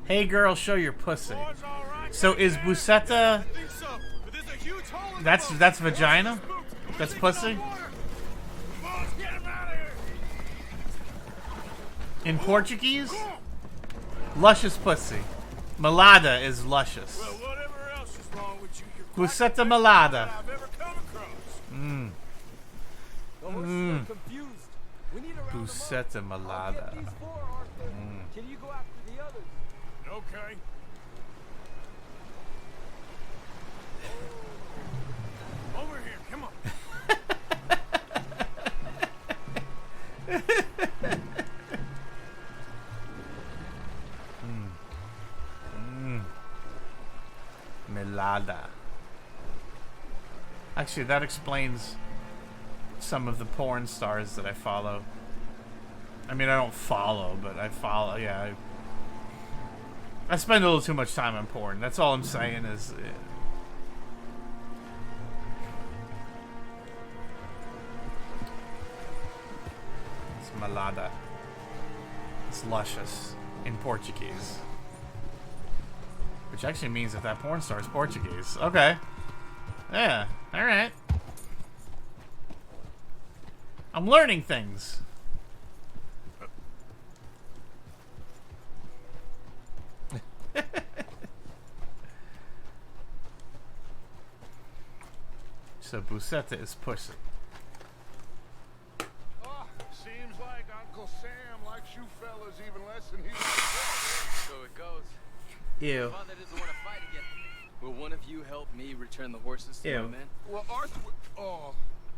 Hey girl, show your pussy. Floor's all right. So is Busetta... I think so, but there's a huge hole in the That's boat. vagina? We're That's leaking pussy? on water. Boss, get him out of here. In Portuguese? Luscious pussy. Malada is luscious. Well, whatever else is wrong with you, you're quite Busetta the best malada. that I've ever come across. Mmm. The horses Mm. are confused. We need to round them up. Busetta I'll malada. get these four, Arthur. Can you go after the others? Okay. Over here, come on. Melada. Actually, that explains some of the porn stars that I follow. I mean, I don't follow, but I follow. Yeah, I spend a little too much time on porn. That's all I'm saying is. It's malada. It's luscious in Portuguese. Which actually means that that porn star is Portuguese. Okay. Yeah. Alright. I'm learning things. So Busetta is pussy. Oh, seems like Uncle Sam likes you fellas even less than he likes us. So it goes. Ew. Father doesn't want to fight again. Will one of you help me return the horses to Ew. my men? Well,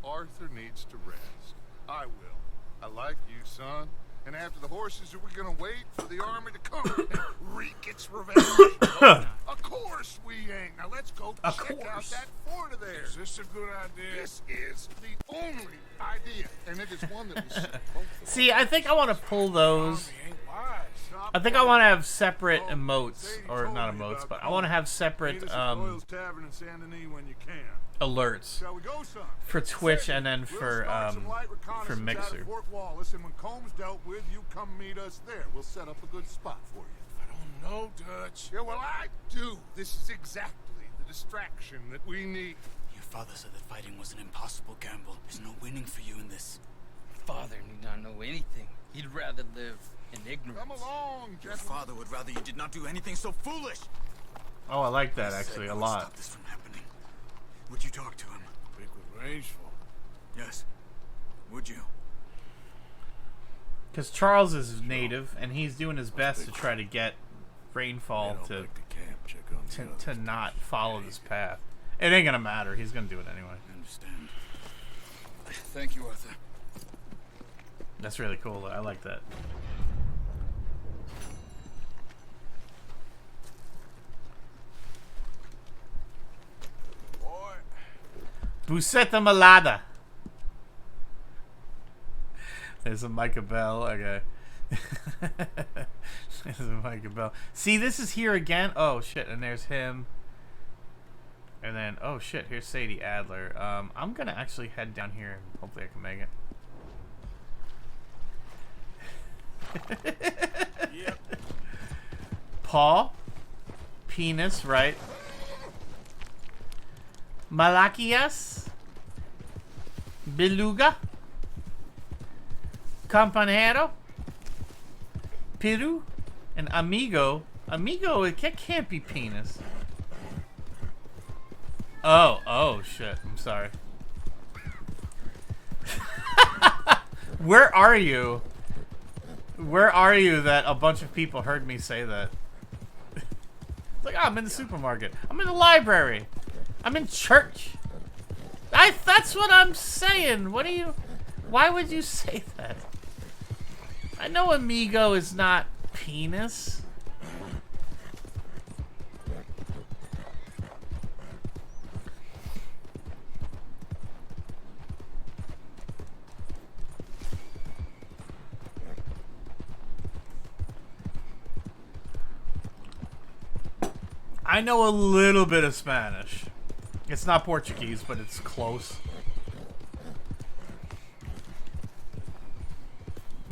Arthur needs to rest. I will. I like you, son. And after the horses, are we gonna wait for the army to come and wreak its revenge? Of course we ain't. Now let's go check out that fort of theirs. Is this a good idea? This is the only idea, and it is one that was. See, I think I want to pull those. He ain't wise. I think I want to have separate emotes, or not emotes, but I want to have separate Doyle's Tavern in Saint Denis when you can. alerts Shall we go, son? for Twitch and then We'll for start some light for reconnaissance out Mixer. at Fort Wallace, and when Combs dealt with, you come meet us there. We'll set up a good spot for you. I don't know, Dutch. Yeah, well, I do. This is exactly the distraction that we need. Your father said that fighting was an impossible gamble. There's no winning for you in this. Father need not know anything. He'd rather live in ignorance. Come along, Your gentlemen. father would rather you did not do anything so foolish. Oh, I like that I said actually I a would lot. Stop this from happening. Would you talk to him? Think we're rangeful. Yes. Would you? Because Charles is native, and he's doing his best to try to get Rainfall Head on to back to camp, check on the others. to not follow this path. It ain't gonna matter. He's gonna do it anyway. I understand. Thank you, Arthur. That's really cool. I like that. Boy, Busetta Malada. There's a Micah Bell. Okay. There's a Micah Bell. See, this is here again. Oh, shit. And there's him. And then, oh, shit. Here's Sadie Adler. I'm going to actually head down here and hopefully I can make it. Yep. Paw. Penis, right? Malakias. Beluga. Campanero. Peru. And Amigo. Amigo, it can't be penis. Oh, shit. I'm sorry. Where are you? Where are you that a bunch of people heard me say that? It's like, oh, I'm in the supermarket. I'm in the library. I'm in church. That's what I'm saying. What do you... Why would you say that? I know amigo is not penis. I know a little bit of Spanish. It's not Portuguese, but it's close.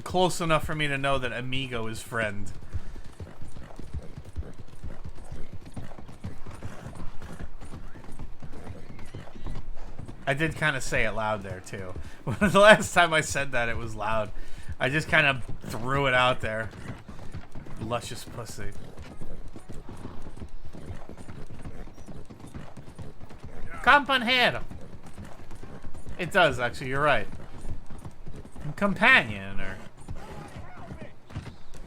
Close enough for me to know that amigo is friend. I did kind of say it loud there, too. The last time I said that, it was loud. I just kind of threw it out there. Luscious pussy. Compañero. It does, actually. You're right. Companion, or...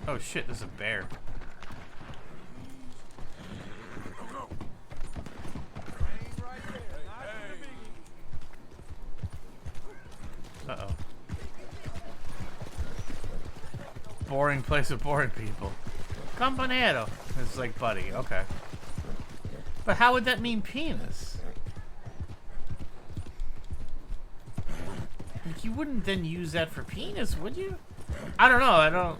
Oh, shit. There's a bear. Uh-oh. Boring place of boring people. Compañero. It's like buddy. Okay. But how would that mean penis? Like, you wouldn't then use that for penis, would you? I don't know.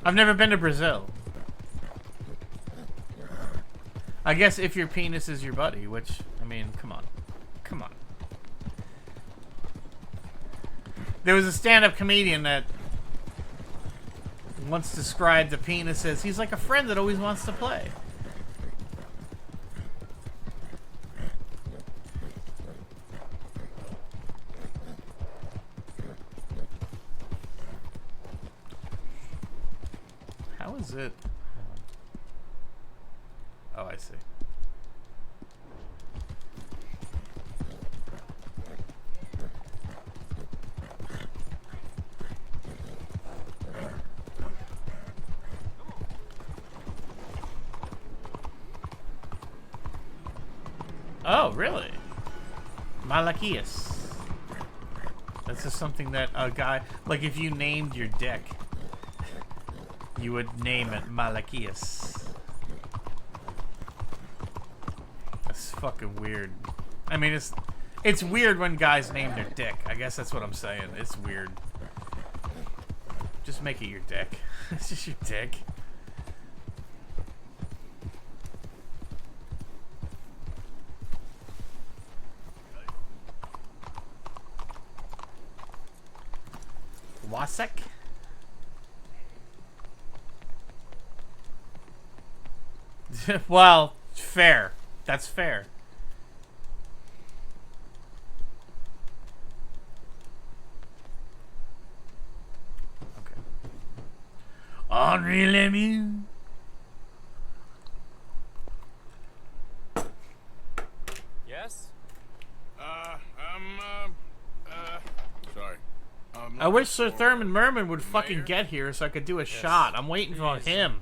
I've never been to Brazil. I guess if your penis is your buddy, which, I mean, come on. Come on. There was a stand-up comedian that once described the penis as he's like a friend that always wants to play. How is it? Oh, I see. Oh, really? Malachias. That's just something that a guy... Like, if you named your dick, you would name it Malachias. That's fucking weird. I mean, it's weird when guys name their dick. I guess that's what I'm saying. It's weird. Just make it your dick. It's just your dick. Wasek? Well, fair. That's fair. Okay. Henri Lemieux. Yes? Sorry. I wish Sir Thurman Merman would fucking get here so I could do a shot. I'm waiting for him.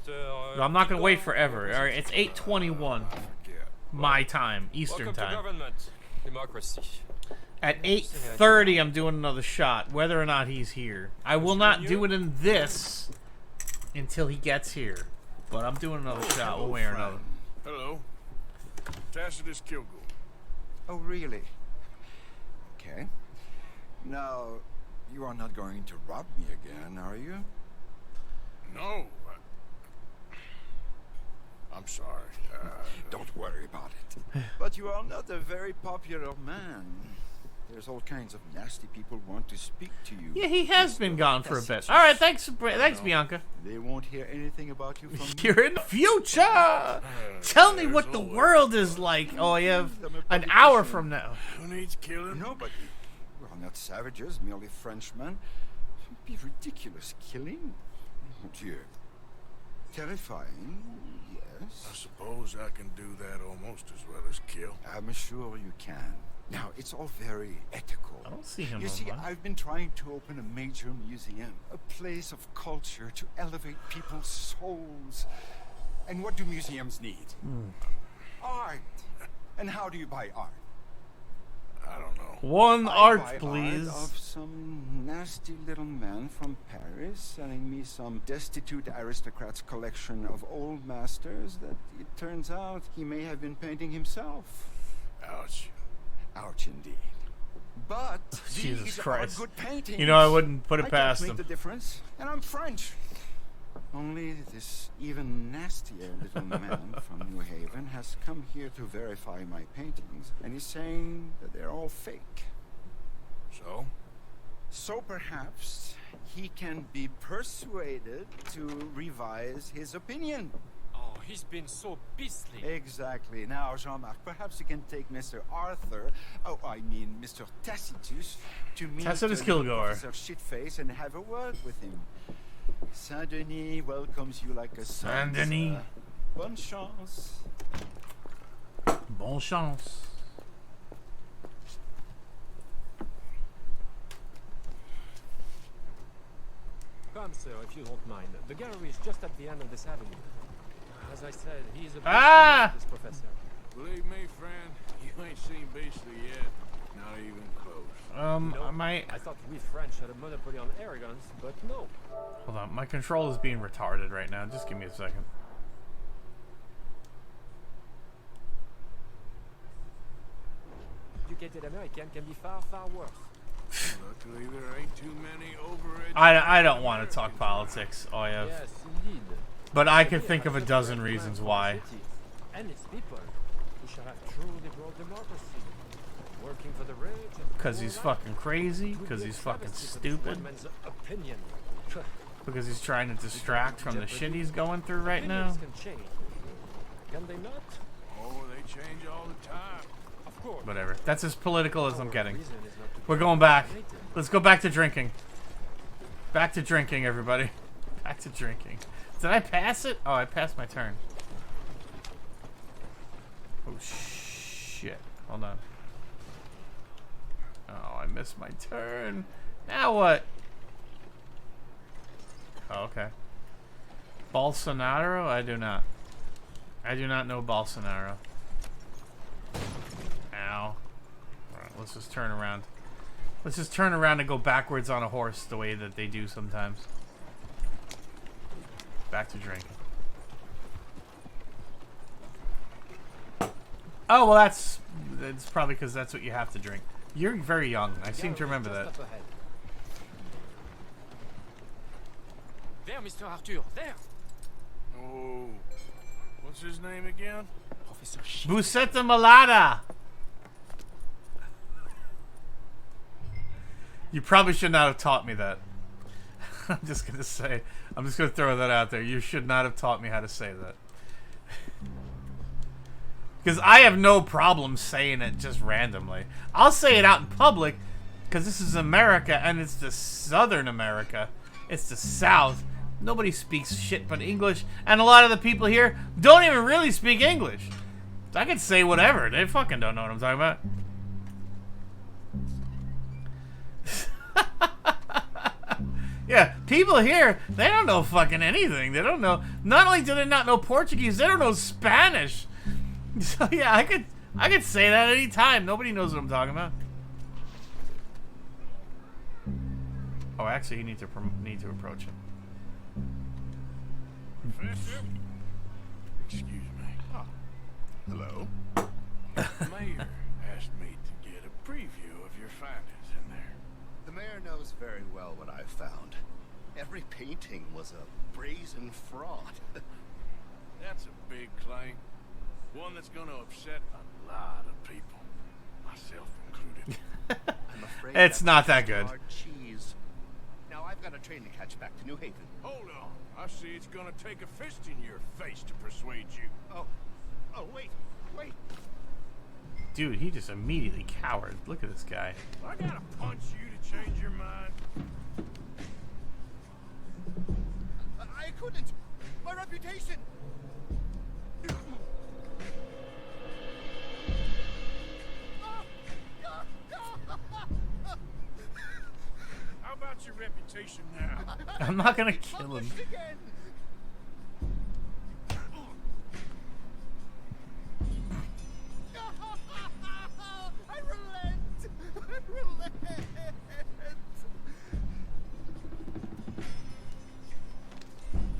No, I'm not gonna wait forever. All right, it's 8:21 my time, Eastern time. Democracy. At 8:30, I'm doing another shot, whether or not he's here. I will not do it in this until he gets here, but I'm doing another shot one way or another. Hello. Tacitus Kilgore. Oh, really? Okay. Now, you are not going to rob me again, are you? No. I'm sorry. Don't worry about it. But you are not a very popular man. There's all kinds of nasty people who want to speak to you. Yeah, he has been gone for a bit. All right, thanks, Bianca. They won't hear anything about you from me. You're in the future. Tell me what the world is like. Oh, I have an hour from now. Who needs killing? Nobody. We are not savages, merely Frenchmen. It would be ridiculous killing. Oh dear. Terrifying, yes. I suppose I can do that almost as well as kill. I'm sure you can. Now, it's all very ethical. I don't see him You see, online. I've been trying to open a major museum, a place of culture to elevate people's souls. And what do museums need? Art. And how do you buy art? I don't know. One I art, buy please. Art of some nasty little man from Paris selling me some destitute aristocrat's collection of old masters that it turns out he may have been painting himself. Ouch. Ouch indeed. But Jesus these Christ. are good paintings. You know, I wouldn't put it I past can't him. make the difference, and I'm French. Only this even nastier little man from New Haven has come here to verify my paintings, and he's saying that they're all fake. So? So perhaps he can be persuaded to revise his opinion. Oh, he's been so beastly. Exactly. Now, Jean-Marc, perhaps you can take Mr. Arthur, oh, I mean Mr. Tacitus, to meet Tacitus Kilgore. Professor Shitface and have a word with him. Saint-Denis welcomes you like a son. Saint-Denis. Bonne chance. Bon chance. Come, sir, if you don't mind. The gallery is just at the end of this avenue. As I said, he is a this professor. Believe me, friend, you ain't seen Beastly yet. Not even close. I thought we French had a monopoly on arrogance, but no. Hold on, my control is being retarded right now. Just give me a second. Educated American can be far, far worse. Luckily, there ain't too many over-educated I don't want to talk politics, Oyev. Yes, indeed. But I can think of a dozen reasons why. And its people, who shall have truly brought democracy, working for the rich. Because he's fucking crazy. Because he's fucking stupid. Because he's trying to distract from the shit he's going through right now. Can they not? Oh, they change all the time. Of course. Whatever. That's as political as I'm getting. We're going back. Let's go back to drinking. Back to drinking, everybody. Back to drinking. Did I pass it? Oh, I passed my turn. Oh, shit. Hold on. Oh, I missed my turn. Now what? Oh, okay. Bolsonaro? I do not. I do not know Bolsonaro. Ow. Alright, let's just turn around. Let's just turn around and go backwards on a horse the way that they do sometimes. Back to drinking. Oh, well, it's probably because that's what you have to drink. You're very young. I seem to remember that. There, Mr. Arthur, there. Oh, what's his name again? Professor Busetta Malata. You probably should not have taught me that. I'm just gonna say. I'm just gonna throw that out there. You should not have taught me how to say that. Because I have no problem saying it just randomly. I'll say it out in public because this is America and it's the Southern America. It's the South. Nobody speaks shit but English, and a lot of the people here don't even really speak English. I can say whatever. They fucking don't know what I'm talking about. Yeah, people here, they don't know fucking anything. They don't know. Not only do they not know Portuguese, they don't know Spanish. So yeah, I could say that any time. Nobody knows what I'm talking about. Oh, actually, you need to approach him. Professor? Excuse me. Oh, hello. The mayor asked me to get a preview of your findings in there. The mayor knows very well what I've found. Every painting was a brazen fraud. That's a big claim. One that's going to upset a lot of people, myself included. I'm afraid it's not that good. Hard cheese. Now I've got a train to catch back to New Haven. Hold on. I see it's going to take a fist in your face to persuade you. Oh, wait. Dude, he just immediately cowered. Look at this guy. I gotta punch you to change your mind. I couldn't. My reputation. How about your reputation now? I'm not gonna kill him. Again. I relent.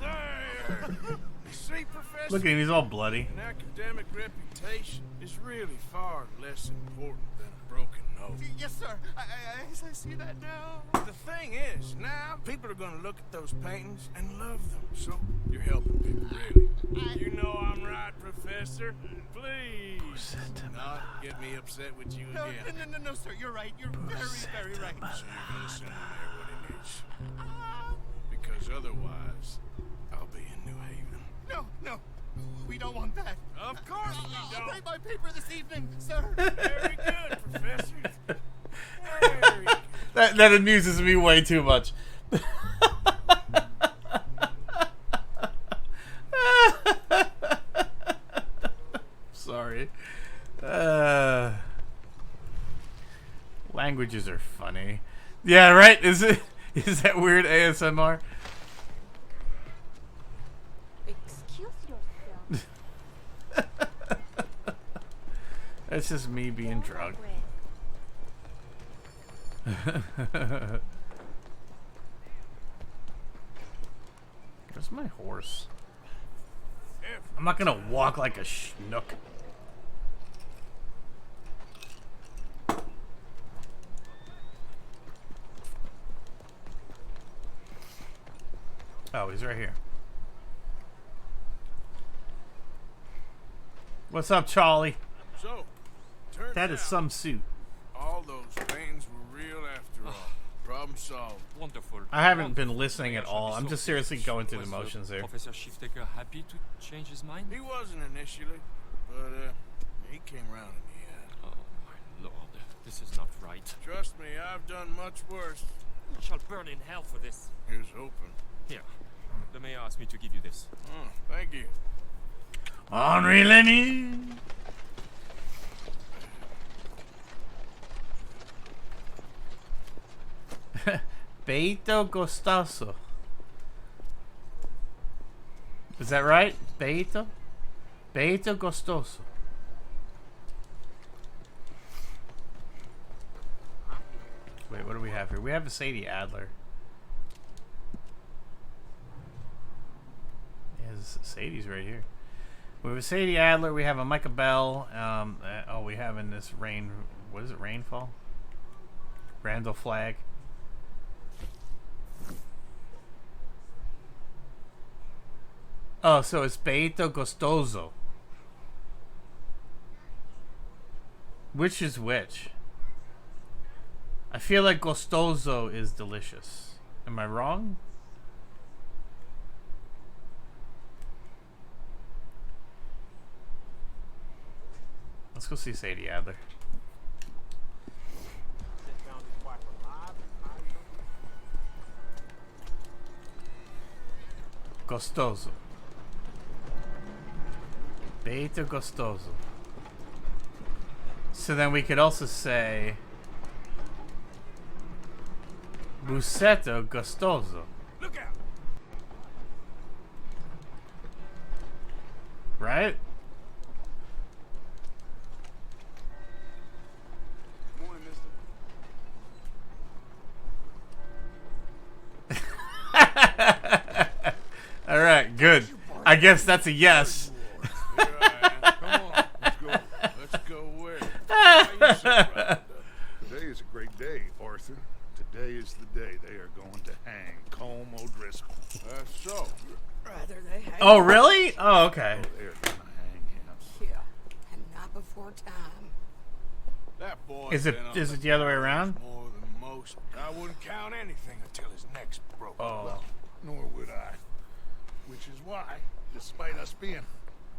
There! See, Professor? Look at him, he's all bloody. An academic reputation is really far less important than a broken nose. Yes, sir. I see that now. The thing is, now people are going to look at those paintings and love them. So you're helping people, really. You know I'm right, Professor. Please not get me upset with you again. No, sir. You're right. You're very, very right. So you're going to send the mayor what he needs. Because otherwise, I'll be in New Haven. No. We don't want that. Of course we I'll don't. pay my paper this evening, sir. Very good, Professor. Very good. That amuses me way too much. Sorry. Languages are funny. Yeah, right? Is that weird ASMR? Excuse yourself. That's just me being drunk. Where's my horse? I'm not gonna walk like a schnook. Oh, he's right here. What's up, Charlie? So, turns That is out some suit. all those pains were real after all. Problem solved. Wonderful. I haven't been listening at all. I'm just seriously going through the Was, motions here. Professor Shiftaker happy to change his mind? He wasn't initially, but he came around in the end. Oh my lord, this is not right. Trust me, I've done much worse. You shall burn in hell for this. Here's hoping. Here, the mayor asked me to give you this. Oh, thank you. Henri Lenny. Beito Gostoso. Is that right? Beito? Beito Gostoso. Wait, what do we have here? We have a Sadie Adler. Yeah, Sadie's right here. We have a Sadie Adler. We have a Micah Bell. Oh, we have in this rain. What is it? Rainfall? Randall Flagg. Oh, so it's Beito Gostoso. Which is which? I feel like Gostoso is delicious. Am I wrong? Let's go see Sadie Adler. Gostoso. Beito Gostoso. So then we could also say Busetto Gostoso. Look out! Right? Morning, mister. Alright, good. I guess that's a yes. Here I am. Come on, let's go. Let's go where? Why you so proud? Today is a great day, Arthur. Today is the day they are going to hang Colm O'Driscoll. That's so. Rather they hang. Oh, really? Oh, okay. Oh, they're going to hang him. Yeah, and not before time. That boy. Is it the other way around? More than most. I wouldn't count anything until his neck's broke. Oh. Well, Nor would I. Which is why, despite us being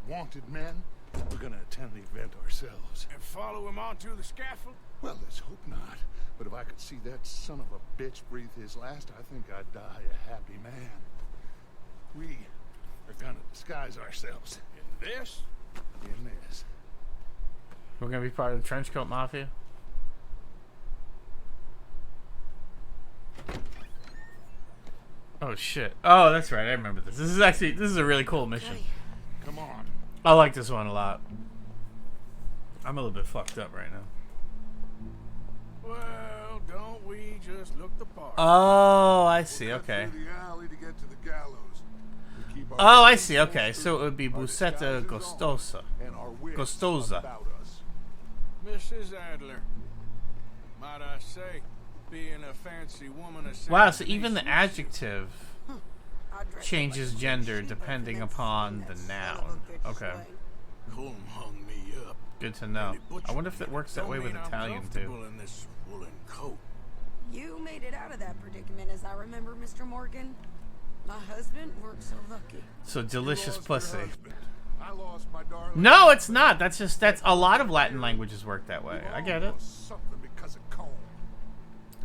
wanted men, we're going to attend the event ourselves. and follow him onto the scaffold. Well, let's hope not. But if I could see that son of a bitch breathe his last, I think I'd die a happy man. We are going to disguise ourselves In this? in this. We're gonna be part of the Trenchcoat Mafia? Oh shit. Oh, that's right, I remember this. This is a really cool mission. Come on. I like this one a lot. I'm a little bit fucked up right now. Well, don't we just look the part? Oh, I see, okay. Through the alley to get to the gallows. We keep our Oh, I faces see, okay. on So it would be our Busetta disguises on, Gostosa. and our wits Gostosa. about us. Mrs. Adler. Might I say, being a fancy woman of Wow, so even the assassination- adjective I'd dress changes like a gender sheep depending over that upon the son of a noun. bitch Okay. swing. Colm hung me up. Good to know. and he butchered I wonder if me. it works that Don't way with mean I'm Italian too. comfortable in this woolen coat. You made it out of that predicament, as I remember, Mr. Morgan. My husband weren't so lucky. So delicious You lost your pussy. husband. I lost my darling. No, it's not. That's a lot of Latin languages work that way. I get it. Something because of Colm.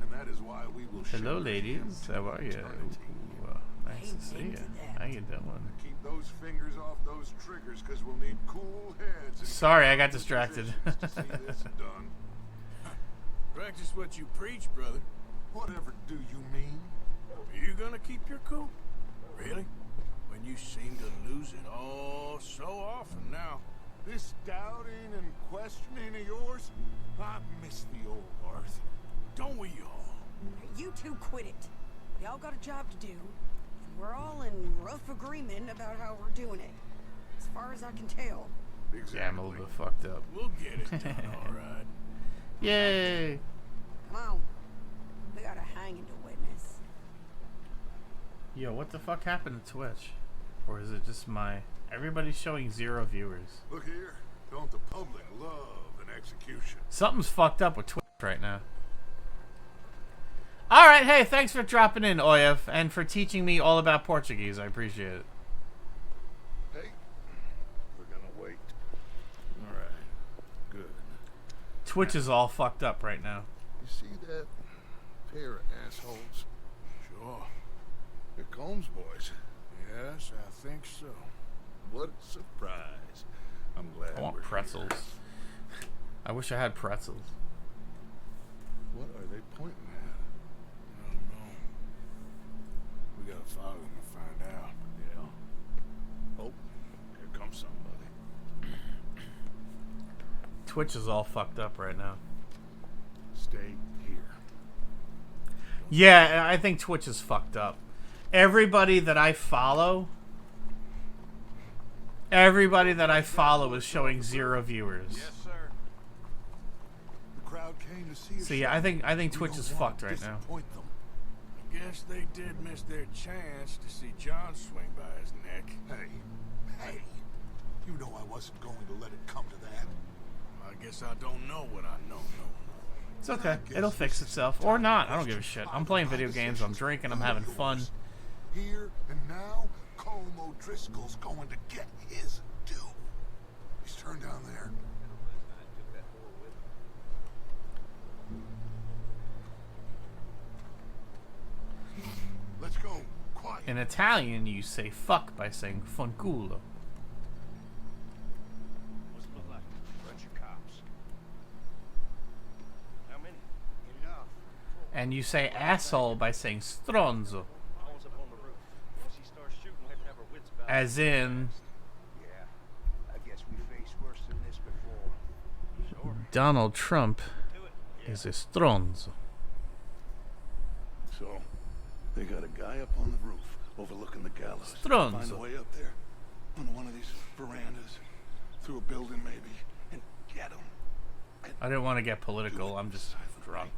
And that is why we will Hello, ladies. How are you? Ooh, nice to see you. How you doing? Keep those fingers off those triggers, because we'll need cool heads. And Sorry, I got distracted. to see this done. Practice what you preach, brother. Whatever do you mean? Are you gonna keep your cool? Really? When you seem to lose it all so often now. This doubting and questioning of yours, I miss the old Arthur. Don't we all? You two quit it. We all got a job to do, and we're all in rough agreement about how we're doing it. As far as I can tell. Exactly. Yeah, I'm a little bit fucked up. We'll get it done, all right. Yay! Come on. We got a hanging to witness. Yo, what the fuck happened to Twitch? Or is it just my... Everybody's showing 0 viewers. Look here. Don't the public love an execution? Something's fucked up with Twitch right now. Alright, hey, thanks for dropping in, Oyev, and for teaching me all about Portuguese. I appreciate it. Hey, we're gonna wait. All right. Good. Twitch is all fucked up right now. You see that pair of assholes? Sure. They're Combs boys. Yes, I think so. What a surprise. I'm glad I want we're pretzels. here. I wish I had pretzels. What are they pointing at? I don't know. We gotta follow them to find out. Yeah. Oh, here comes somebody. Twitch is all fucked up right now. Stay here. Yeah, I think Twitch is fucked up. Everybody that I follow is showing 0 viewers. Yes, sir. The crowd came to see us. So yeah, I think Twitch is fucked right now. Disappoint them. I guess they did miss their chance to see John swing by his neck. Hey, you know I wasn't going to let it come to that. I guess I don't know what I know. It's okay. It'll fix itself. Or not. I don't give a shit. I'm playing video games, I'm drinking, I'm having fun. Here and now, Colm O'Driscoll's going to get his due. He's turned down there. Let's go. Quiet. In Italian, you say fuck by saying fanculo. What's it look like? Bunch of cops. How many? Enough. And you say asshole by saying stronzo. Phone's up on the roof. Once he starts shooting, we have to have our wits about As in... Yeah. I guess we faced worse than this before. Sure. Donald Trump Yeah. is a stronzo. So, they got a guy up on the roof overlooking the gallows. Stronzo. Find a way up there on one of these verandas, through a building maybe, and get him. I didn't want to get political. I'm just drunk.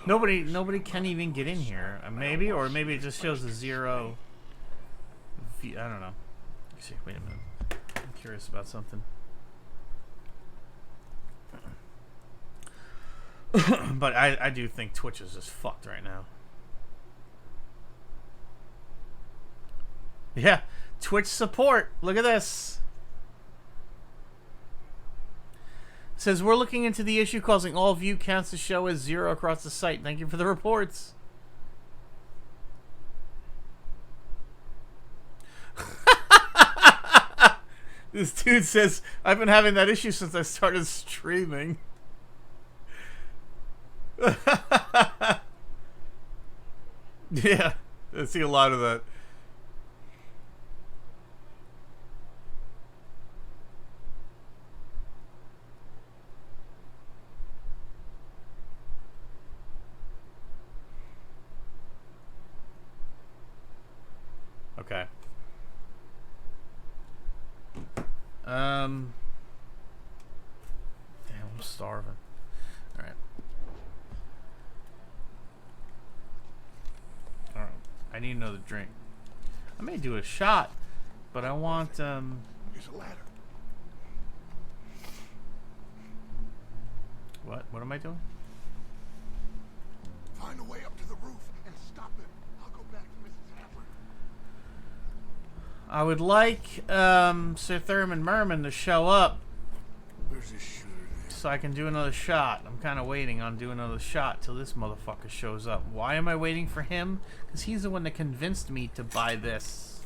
Nobody can even get in here. Maybe, or maybe it just shows a 0. I don't know. Actually, wait a minute. I'm curious about something. But I do think Twitch is just fucked right now. Yeah, Twitch support. Look at this. It says we're looking into the issue causing all view counts to show as 0 across the site. Thank you for the reports. This dude says I've been having that issue since I started streaming. Yeah, I see a lot of that. Okay. Damn, I'm starving. Alright. Alright. I need another drink. I may do a shot, but I want, Here's a ladder. What? What am I doing? Find a way up to the roof and stop him. I'll go back to Mrs. Happer. I would like Sir Thurman Merman to show up. Where's this shooter there? So I can do another shot. I'm kind of waiting on doing another shot till this motherfucker shows up. Why am I waiting for him? Because he's the one that convinced me to buy this.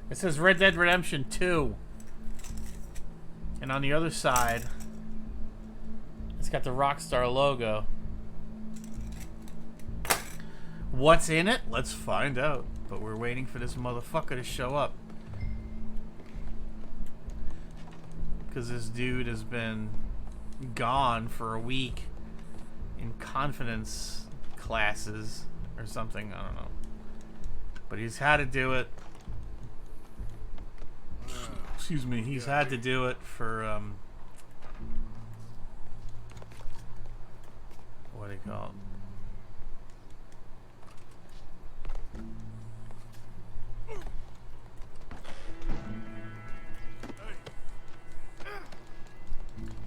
It says Red Dead Redemption 2. And on the other side, it's got the Rockstar logo. What's in it? Let's find out. But we're waiting for this motherfucker to show up. Because this dude has been gone for a week in confidence classes or something. I don't know. But he's had to do it. Excuse me. He's had to do it for, what do you call it?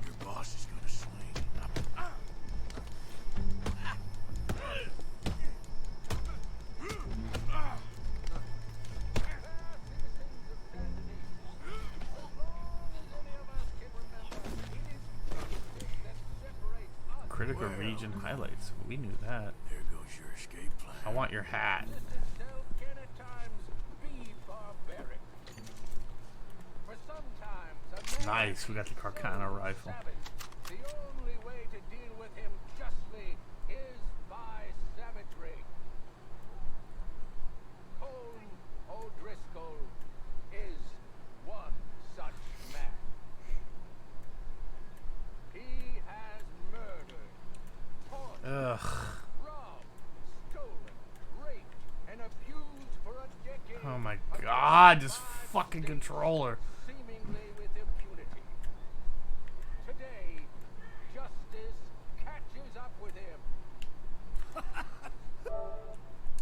Your boss is gonna swing. Critical region highlights. We knew that. There goes your escape plan. I want your hat. Nice. We got the Carcano rifle. The only way to deal with him justly is by savagery. Colm O'Driscoll is one such man. He has murdered, tortured, robbed, stolen, raped, and abused for a decade. Oh my god, this fucking controller. Seemingly with impunity. Today, justice catches up with him.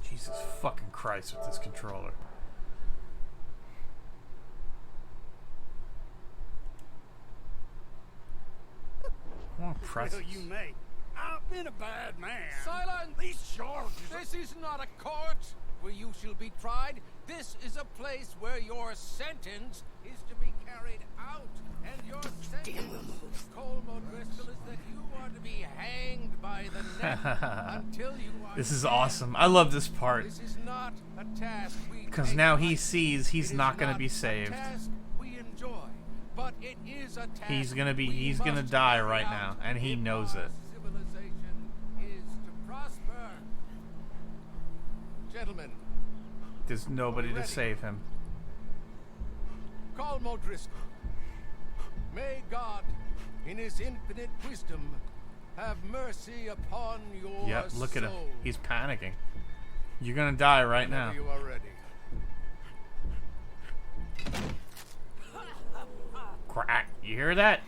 Jesus fucking Christ with this controller. Oh, press. Well, you may. I've been a bad man. Silence! These charges. This is not a court where you shall be tried. This is a place where your sentence is to be carried out. And your sentence, Colm O'Driscoll, is that you are to be hanged by the neck until you are This is dead. awesome. I love this part. This is not a task we Because take now lightly. he sees he's It is not going to not be a saved. task we enjoy, but it is a task He's going to be, we he's going to must die carry right out now. And he if knows our it. Civilization is to prosper. Gentlemen, There's nobody to Ready. save him. Colm O'Driscoll. May God, in his infinite wisdom, have mercy upon your Yep, look at him. soul. He's panicking. You're going to die right now. Whenever you are ready. Crack. You hear that?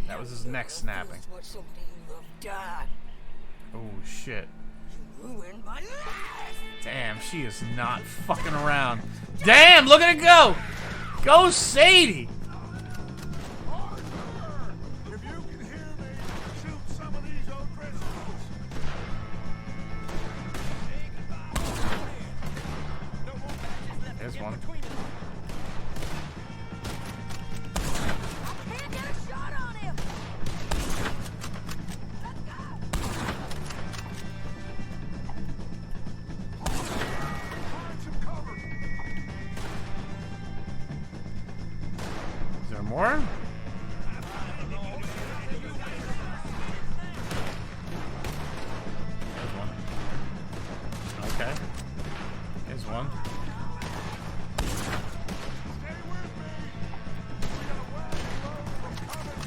That was his neck snapping. Oh, shit. Ruined my life. Damn, she is not fucking around. Damn, look at it go! Go, Sadie! If you can hear me, shoot some of these O'Driscolls. There's one. Can't get a shot on him. Find some cover. Is there more? There's one. Okay. There's one. Stay with me. We got a wagon load from coming.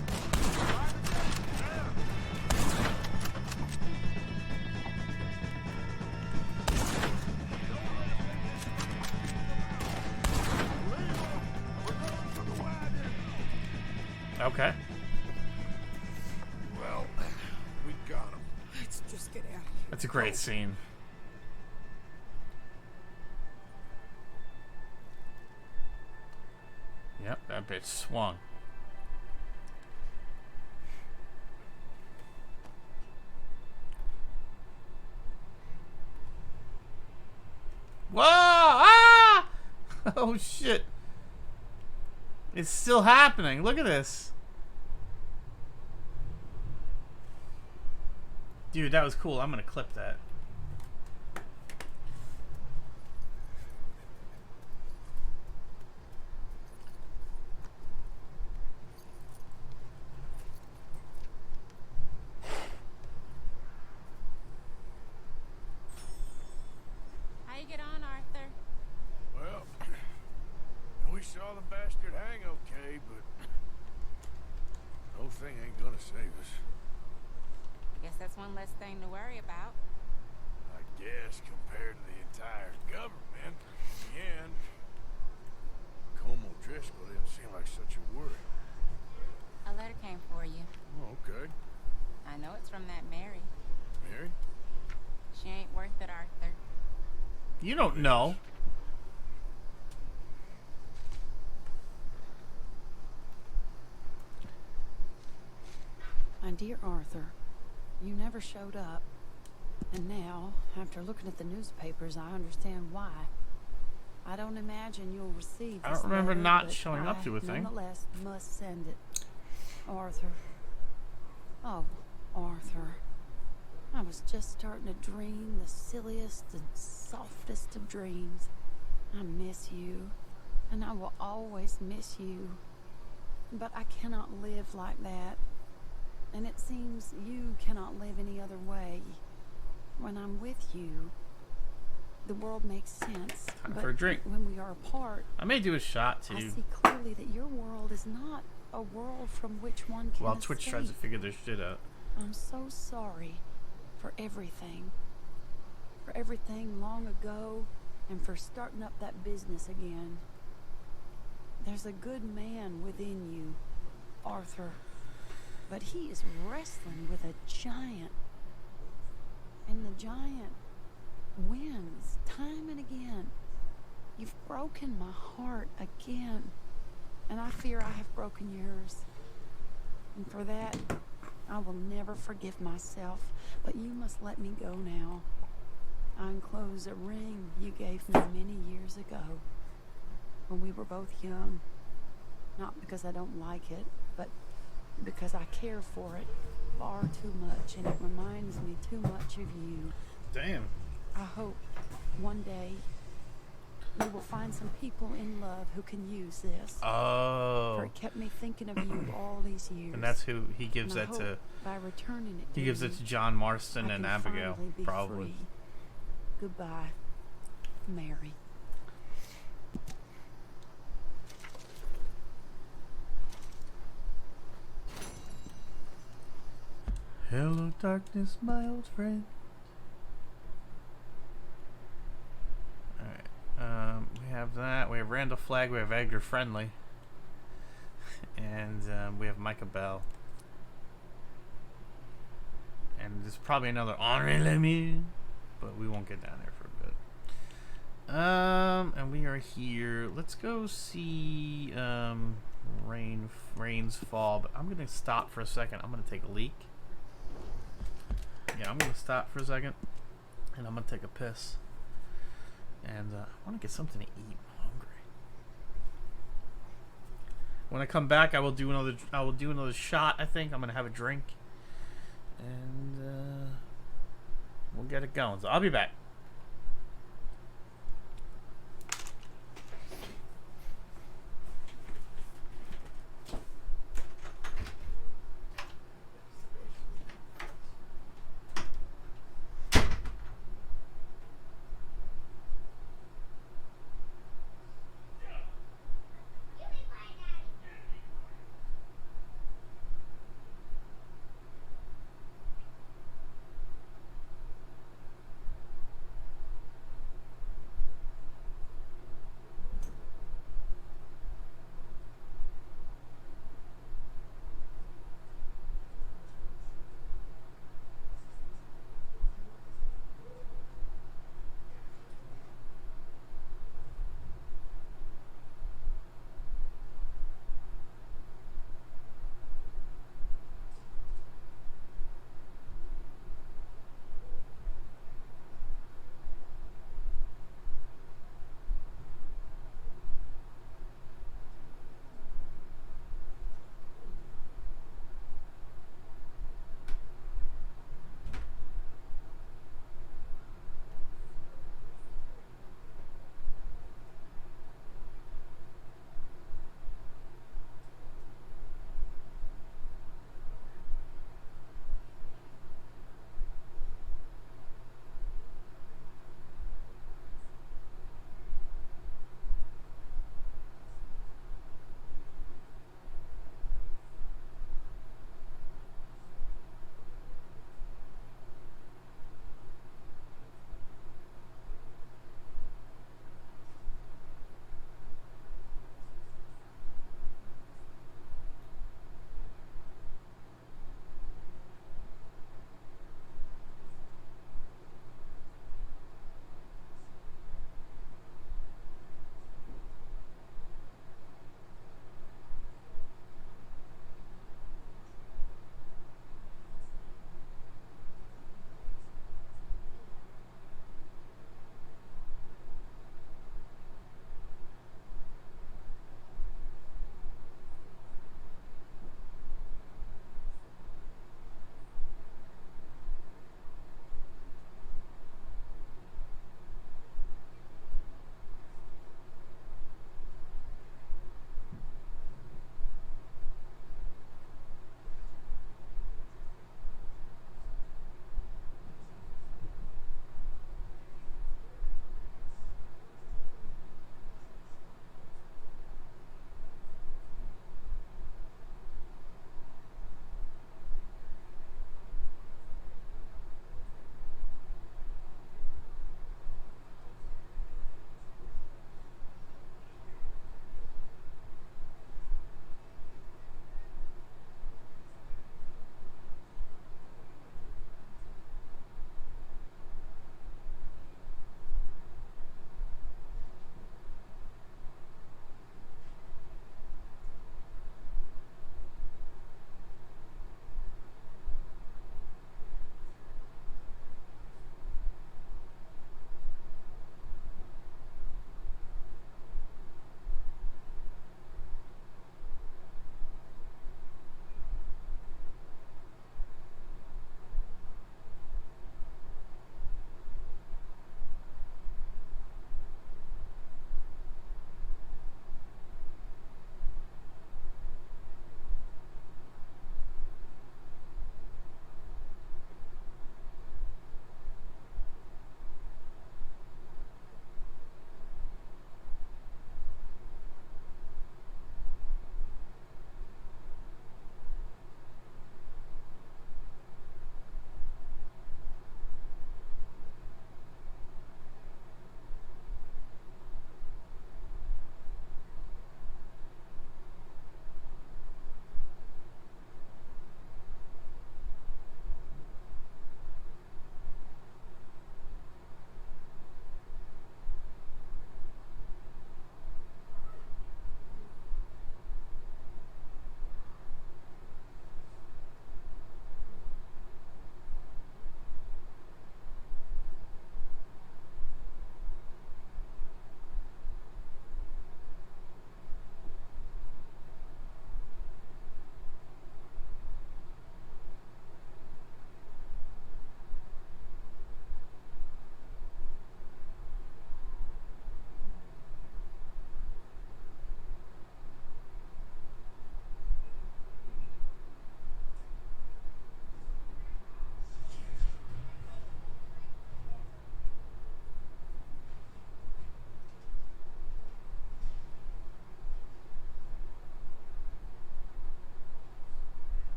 Okay. Well, we got him. Let's just get out of here. That's a great scene. Yep, that bitch swung. Oh shit. It's still happening. Look at this. Dude, that was cool. I'm gonna clip that. How you get on, Arthur? Well, we saw the bastard hang okay, but the whole thing ain't gonna save us. Guess that's one less thing to worry about. I guess compared to the entire government, in the end, Como Driscoll didn't seem like such a worry. A letter came for you. Oh, okay. I know it's from that Mary. Mary? She ain't worth it, Arthur. You don't know. My dear Arthur, you never showed up. And now, after looking at the newspapers, I understand why. I don't imagine you'll receive this I don't remember letter, not but showing up to a thing. Nonetheless, must send it. Arthur. Oh, Arthur. I was just starting to dream the silliest and softest of dreams. I miss you, and I will always miss you. But I cannot live like that. And it seems you cannot live any other way. When I'm with you, the world makes sense. Time but for a drink. when we are apart, I may do a shot I too. see clearly that your world is not a world from which one can While Twitch tries to escape. figure their shit out. I'm so sorry for everything. For everything long ago, and for starting up that business again. There's a good man within you, Arthur. But he is wrestling with a giant. And the giant wins time and again. You've broken my heart again. And I fear I have broken yours. And for that, I will never forgive myself. But you must let me go now. I enclose a ring you gave me many years ago, when we were both young. Not because I don't like it, but because I care for it far too much, and it reminds me too much of you. Damn. I hope one day you will find some people in love who can use this. Oh. For it kept me thinking of you all these years. And that's who he gives And I that to. hope by returning it He to gives you, it to John Marston I and can Abigail, finally be probably. free. Goodbye, Mary. Hello, darkness, my old friend. Alright, we have that. We have Randall Flagg. We have Edgar Friendly. And we have Micah Bell. And there's probably another Henri Lemieux. But we won't get down there for a bit. And we are here. Let's go see Rain's Fall. But I'm going to stop for a second. I'm going to take a leak. Yeah, I'm going to stop for a second. And I'm going to take a piss. And I want to get something to eat. I'm hungry. When I come back, I will do another shot, I think. I'm going to have a drink. And we'll get it going. So I'll be back.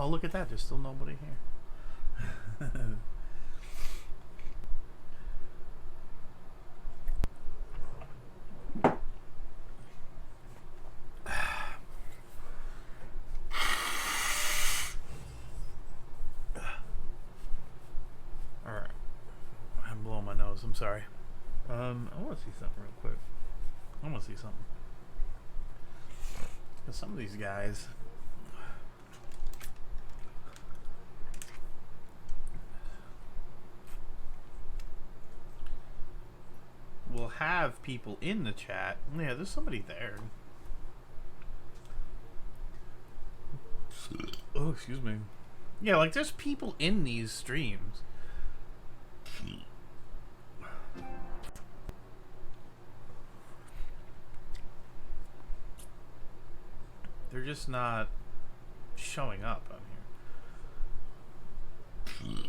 Oh, look at that. There's still nobody here. Alright. I'm blowing my nose. I'm sorry. I want to see something real quick. I want to see something. Because some of these guys... will have people in the chat. Yeah, there's somebody there. Oh, excuse me. Yeah, like there's people in these streams. They're just not showing up on here.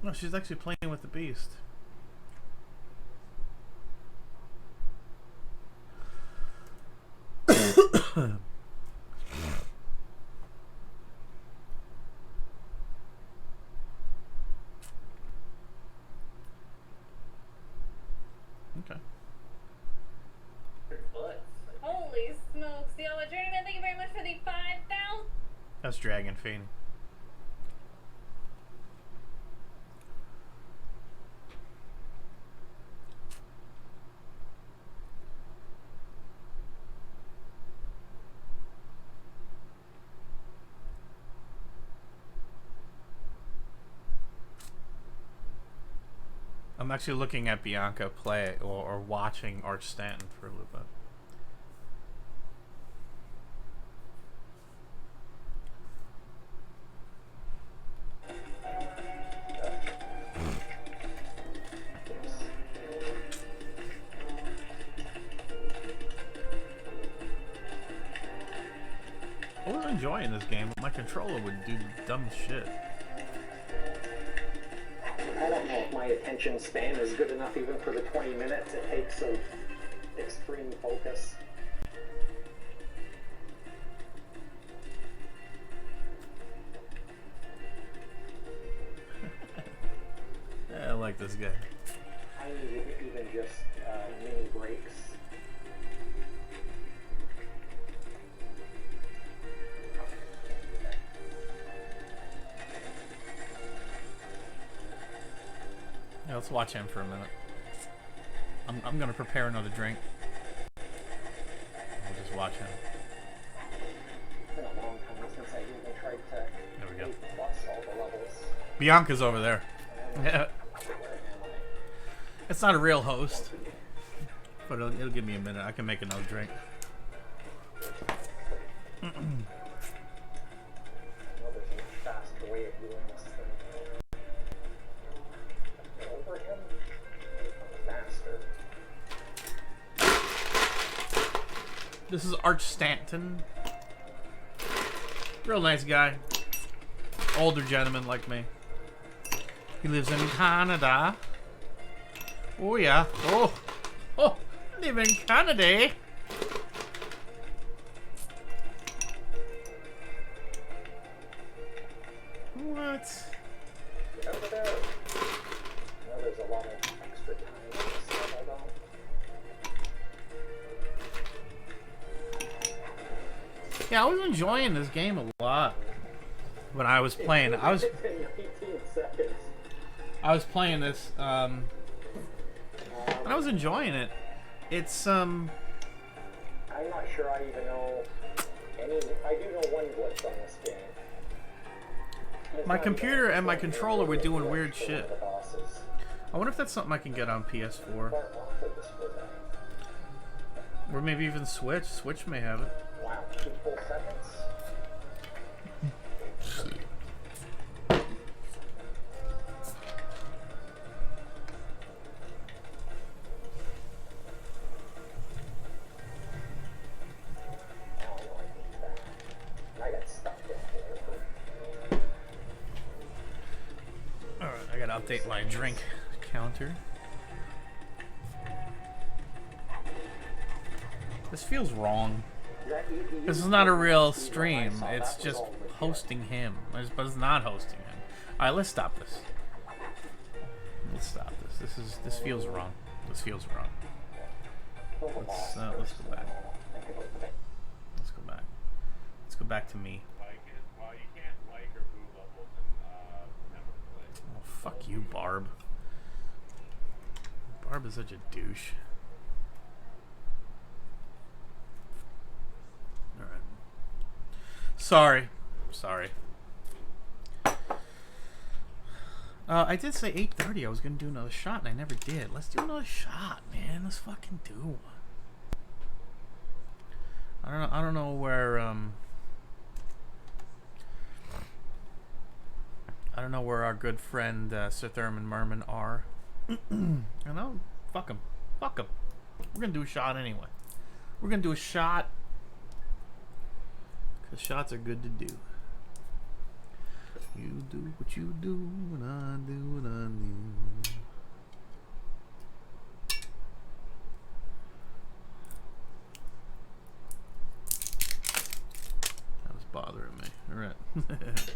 No, she's actually playing with the beast. Okay. Holy smokes, y'all are journeyman. Thank you very much for the 5,000. That's Dragon Fiend. I'm actually looking at Bianca play or watching Arch Stanton for a little bit. I was enjoying this game, but my controller would do dumb shit. I don't know if my attention span is good enough even for the 20 minutes it takes of extreme focus. Yeah, I like this guy. I need even just mini breaks. Yeah, let's watch him for a minute. I'm gonna prepare another drink. We'll just watch him. It's been a long time since I even tried to There we go. plus all the levels. Bianca's over there. Yeah. It's not a real host, but it'll give me a minute. I can make another drink. I know there's a much faster way of doing this thing. Get over him. Faster. This is Arch Stanton. Real nice guy. Older gentleman like me. He lives in Canada. Oh yeah. Oh, live in Canada. What? Get over there. I know there's a lot of extra time in this level though. Yeah, I was enjoying this game a lot when I was playing. I was 18 seconds. I was playing this, and I was enjoying it. It's, I'm not sure I even know any. I do know one glitch on this game. my computer and my controller were doing weird shit. The bosses. I wonder if that's something I can get on PS4. Or maybe even Switch. Switch may have it. Wow, 2 full seconds. Alright, I gotta update my drink counter. This feels wrong. This is not a real stream. It's just hosting him. But it's not hosting him. Alright, let's stop this. Let's stop this. This feels wrong. This feels wrong. Let's go back. Let's go back. Let's go back to me. Oh, fuck you, Barb. Barb is such a douche. Alright. Sorry. Sorry. I did say 8:30 I was gonna do another shot and I never did. Let's do another shot, man. Let's fucking do one. I don't know where I don't know where our good friend Sir Thurman Merman are. I know. Fuck him. Fuck him. We're gonna do a shot anyway. We're gonna do a shot because shots are good to do. You do what you do, and I do what I do. That was bothering me. All right. All right.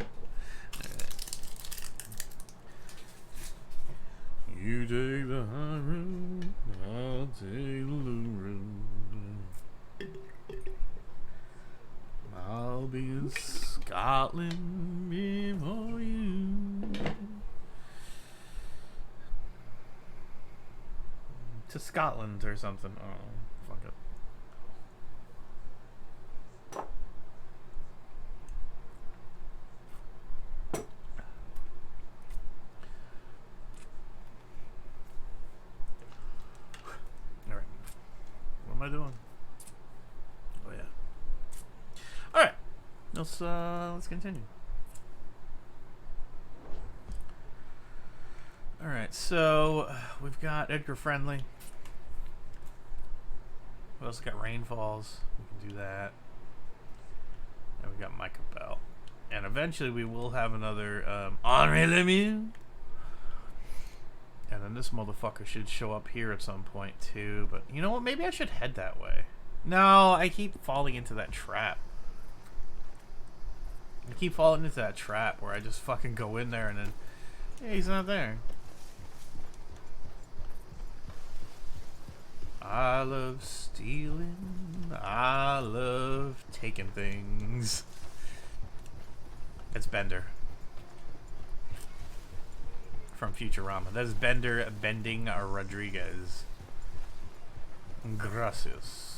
You take the high road, I'll take the low road. I'll be in Scotland before you. To Scotland or something. Oh, fuck it. Alright. What am I doing? Oh yeah. Alright. Let's continue. Alright, so we've got Edgar Friendly. We also got Rainfalls. We can do that. And we got Micah Bell. And eventually we will have another Henri Lemieux. And then this motherfucker should show up here at some point too. But you know what? Maybe I should head that way. No, I keep falling into that trap. I keep falling into that trap where I just fucking go in there and then, hey, he's not there. I love stealing. I love taking things. It's Bender. From Futurama. That is Bender bending Rodriguez. Gracias.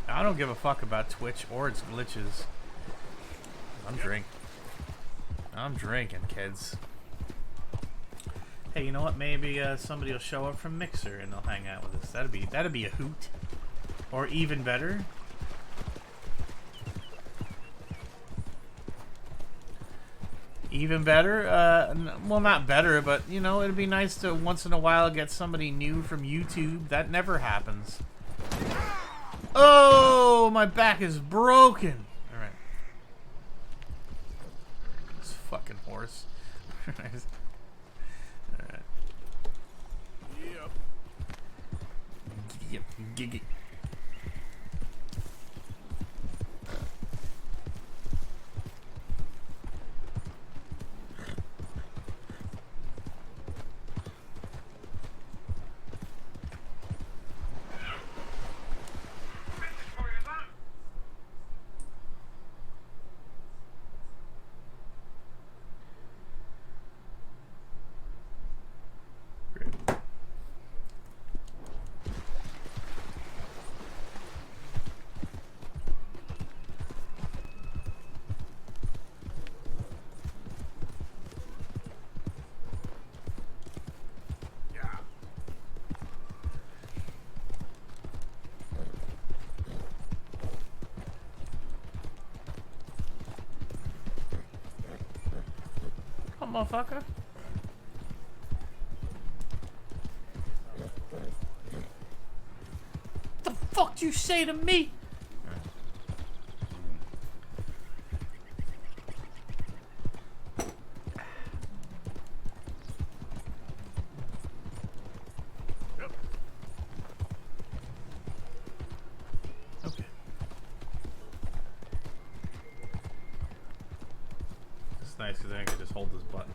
I don't give a fuck about Twitch or its glitches. I'm drinking, kids. Hey, you know what? Maybe somebody will show up from Mixer and they'll hang out with us. That'd be a hoot. Or even better. Even better? Well, not better, but you know, it'd be nice to once in a while get somebody new from YouTube. That never happens. Oh, my back is broken. All right. This fucking horse. All right. Yep. Yep. Giggy. Motherfucker. What the fuck do you say to me? nice because then I can just hold this button.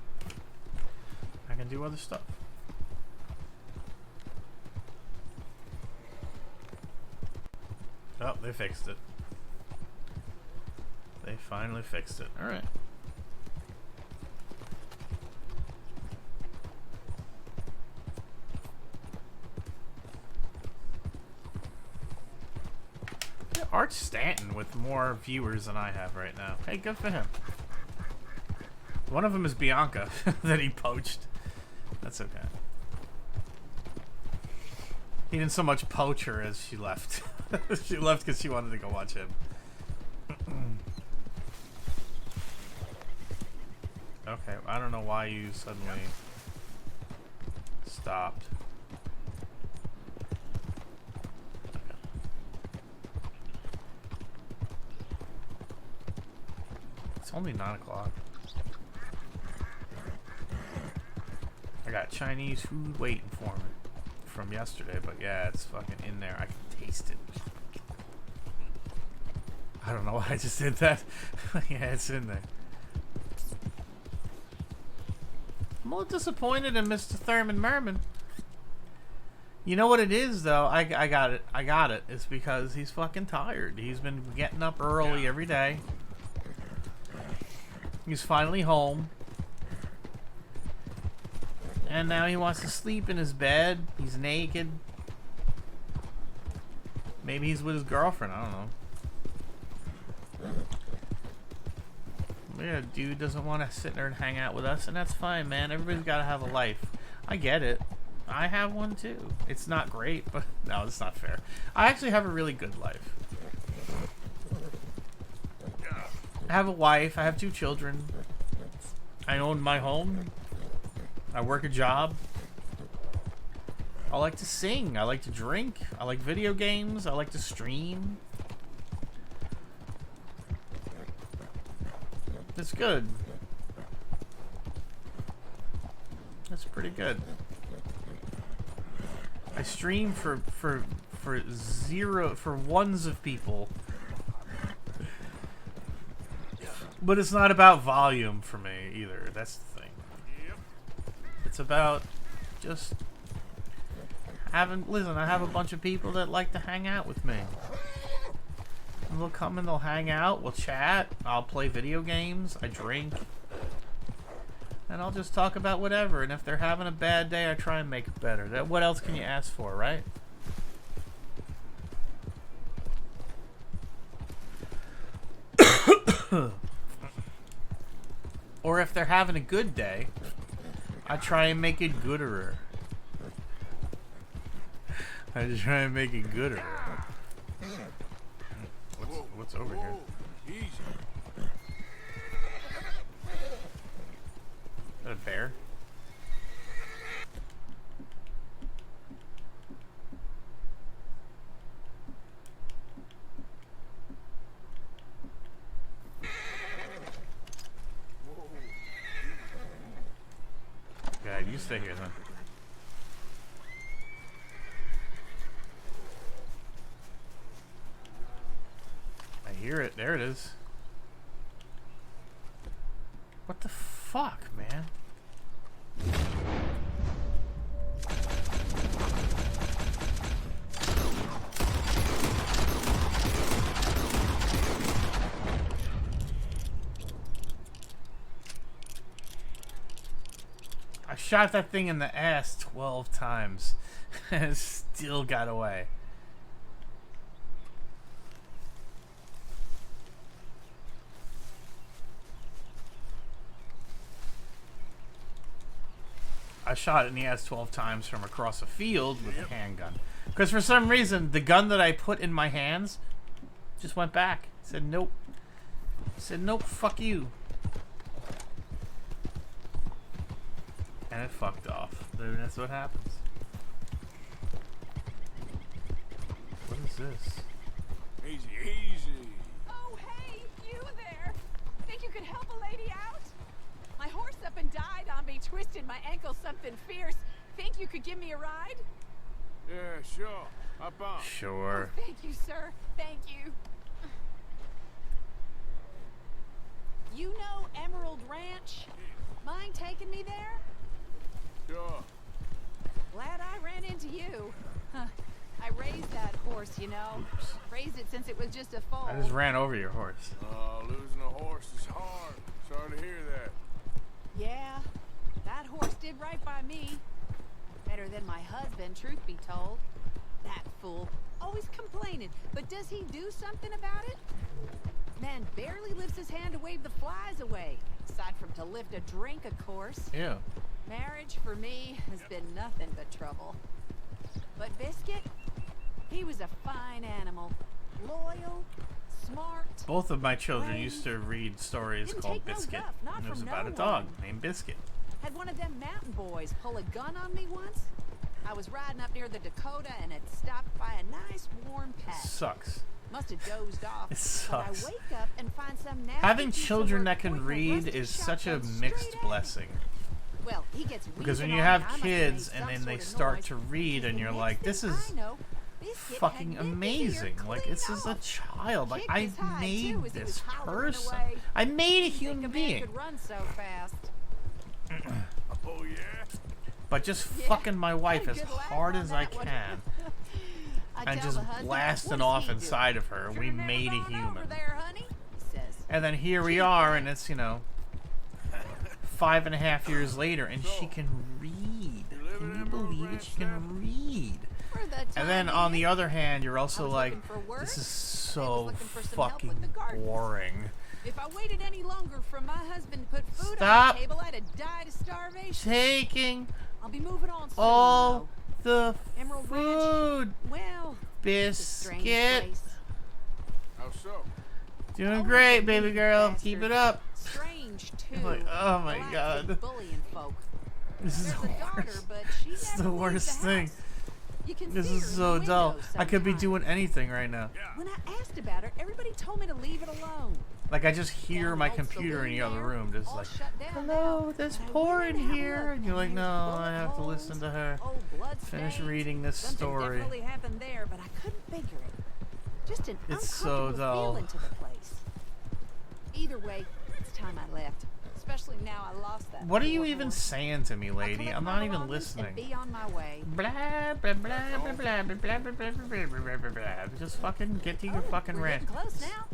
I can do other stuff. Oh, they fixed it. They finally fixed it. Alright. Art Stanton with more viewers than I have right now. Hey, good for him. One of them is Bianca that he poached. That's okay. He didn't so much poach her as she left. She left because she wanted to go watch him. Okay, I don't know why you suddenly stopped. It's only 9 o'clock. I got Chinese food waiting for me from yesterday, but yeah, it's fucking in there. I can taste it. I don't know why I just did that. Yeah, it's in there. I'm a little disappointed in Mr. Thurman Merman. You know what it is, though? I got it. I got it. It's because he's fucking tired. He's been getting up early every day. He's finally home. And now he wants to sleep in his bed. He's naked. Maybe he's with his girlfriend. I don't know. Yeah, dude doesn't want to sit there and hang out with us, and that's fine, man. Everybody's got to have a life. I get it. I have one too. It's not great, but no, it's not fair. I actually have a really good life. I have a wife. I have 2 children. I own my home. I work a job. I like to sing. I like to drink. I like video games. I like to stream. It's good. That's pretty good. I stream for ones of people. But it's not about volume for me either. That's the thing. It's about just having... Listen, I have a bunch of people that like to hang out with me. And they'll come and they'll hang out, we'll chat, I'll play video games, I drink. And I'll just talk about whatever. And if they're having a bad day, I try and make it better. What else can you ask for, right? Or if they're having a good day, I try and make it gooder. I just try and make it gooder. What's over here? Easy. Is that a bear? God, you stay here then. I hear it. There it is. What the fuck, man? I shot that thing in the ass 12 times and it still got away. I shot it in the ass 12 times from across a field with a handgun. Because for some reason, the gun that I put in my hands just went back. Said nope. Said nope, fuck you. And it fucked off. That's what happens. What is this? Easy, easy. Oh, hey, you there. Think you could help a lady out? My horse up and died on me, twisted my ankle something fierce. Think you could give me a ride? Yeah, sure. Up on. Sure. Oh, thank you, sir. Thank you. You know Emerald Ranch? taking me there? Sure. Glad I ran into you. Huh. I raised that horse, you know. Raised it since it was just a foal. I just ran over your horse. Losing a horse is hard. Sorry to hear that. Yeah, that horse did right by me. Better than my husband, truth be told. That fool. Always complaining. But does he do something about it? Man barely lifts his hand to wave the flies away. Aside from to lift a drink, of course. Yeah. Marriage, for me, has been nothing but trouble. But Biscuit, he was a fine animal. Loyal, smart. Both of my children used to read stories called Biscuit. And it was about a dog named Biscuit. Had one of them mountain boys pull a gun on me once. I was riding up near the Dakota and had stopped by a nice warm patch. Sucks. Must have dozed off. It sucks. But I wake up and find some nasty Having piece of children work that can point a read rusty is such a shotgun mixed straight at me. blessing. Well, he gets Because when wheezing you on have me, I must kids made and some then they sort of start noise. to read and The you're next like, thing this is I know, Biscuit fucking had nipped me amazing. here Like, clean this is a off. child. Like, Kicked I his hide, made too, as he this was hollering person. away. I made a Didn't think human man being. could run so fast. Oh, yeah? But just Yeah, fucking my wife had a as good laugh hard on as I that one. can. I And tell just the husband, blasting "What is off he doing? inside of her. We Should've never made a gone over human. there, honey," he says. And then here we Gee, are, thanks. and it's, 5.5 years later, and she can read. Can you believe it? She can read. For the And then time on the being, other hand, you're also was like, looking for work. this is I was so looking for some help with fucking the gardens. boring. If I waited any longer for my husband to put food Stop on the table, I'd have died of starvation. Taking I'll be moving on soon, all though. the Emerald food. Ranch, well, it's a strange Biscuit. place. How so? Doing Oh, great, you baby girl. bastard. Keep it up. Strange too. Like, oh my Relaxing, God. bullying folk. This is There's the a daughter, worst. but she This is never the leaves worst the thing. house. You can This see her is in so the dull. window I could be sometimes. doing anything right now. When I asked about her, everybody told me to leave it alone. Like, I just hear Down my the old computer in the saloon other there, room, just all like, shut down hello, now. there's But I poor went in and had a here. look, And you're like, and no, there's I have to bullet listen to her. holes, old blood Finish stains. reading this Something story. definitely happened there, but I couldn't figure it. Just an It's so uncomfortable dull. feeling to the place. Either way, it's time I left. Especially now I lost that. What are you poor even horse. saying to me, I'll lady? collect I'm my not even belongings and listening. be on my way. Blah, blah, blah, blah, blah, blah, blah, blah, blah, blah, blah, blah, blah. Just fucking get to your fucking We're rant. getting close now.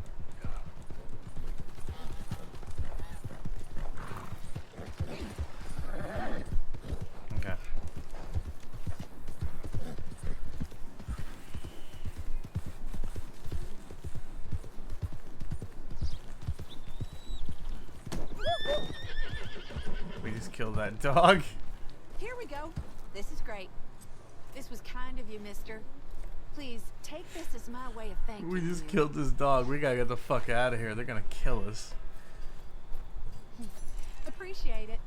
Okay. We just killed that dog. Here we go. This is great. This was kind of you, mister. Please, take this as my way of thanking We just you. killed this dog. We gotta get the fuck out of here. They're gonna kill us. Appreciate it.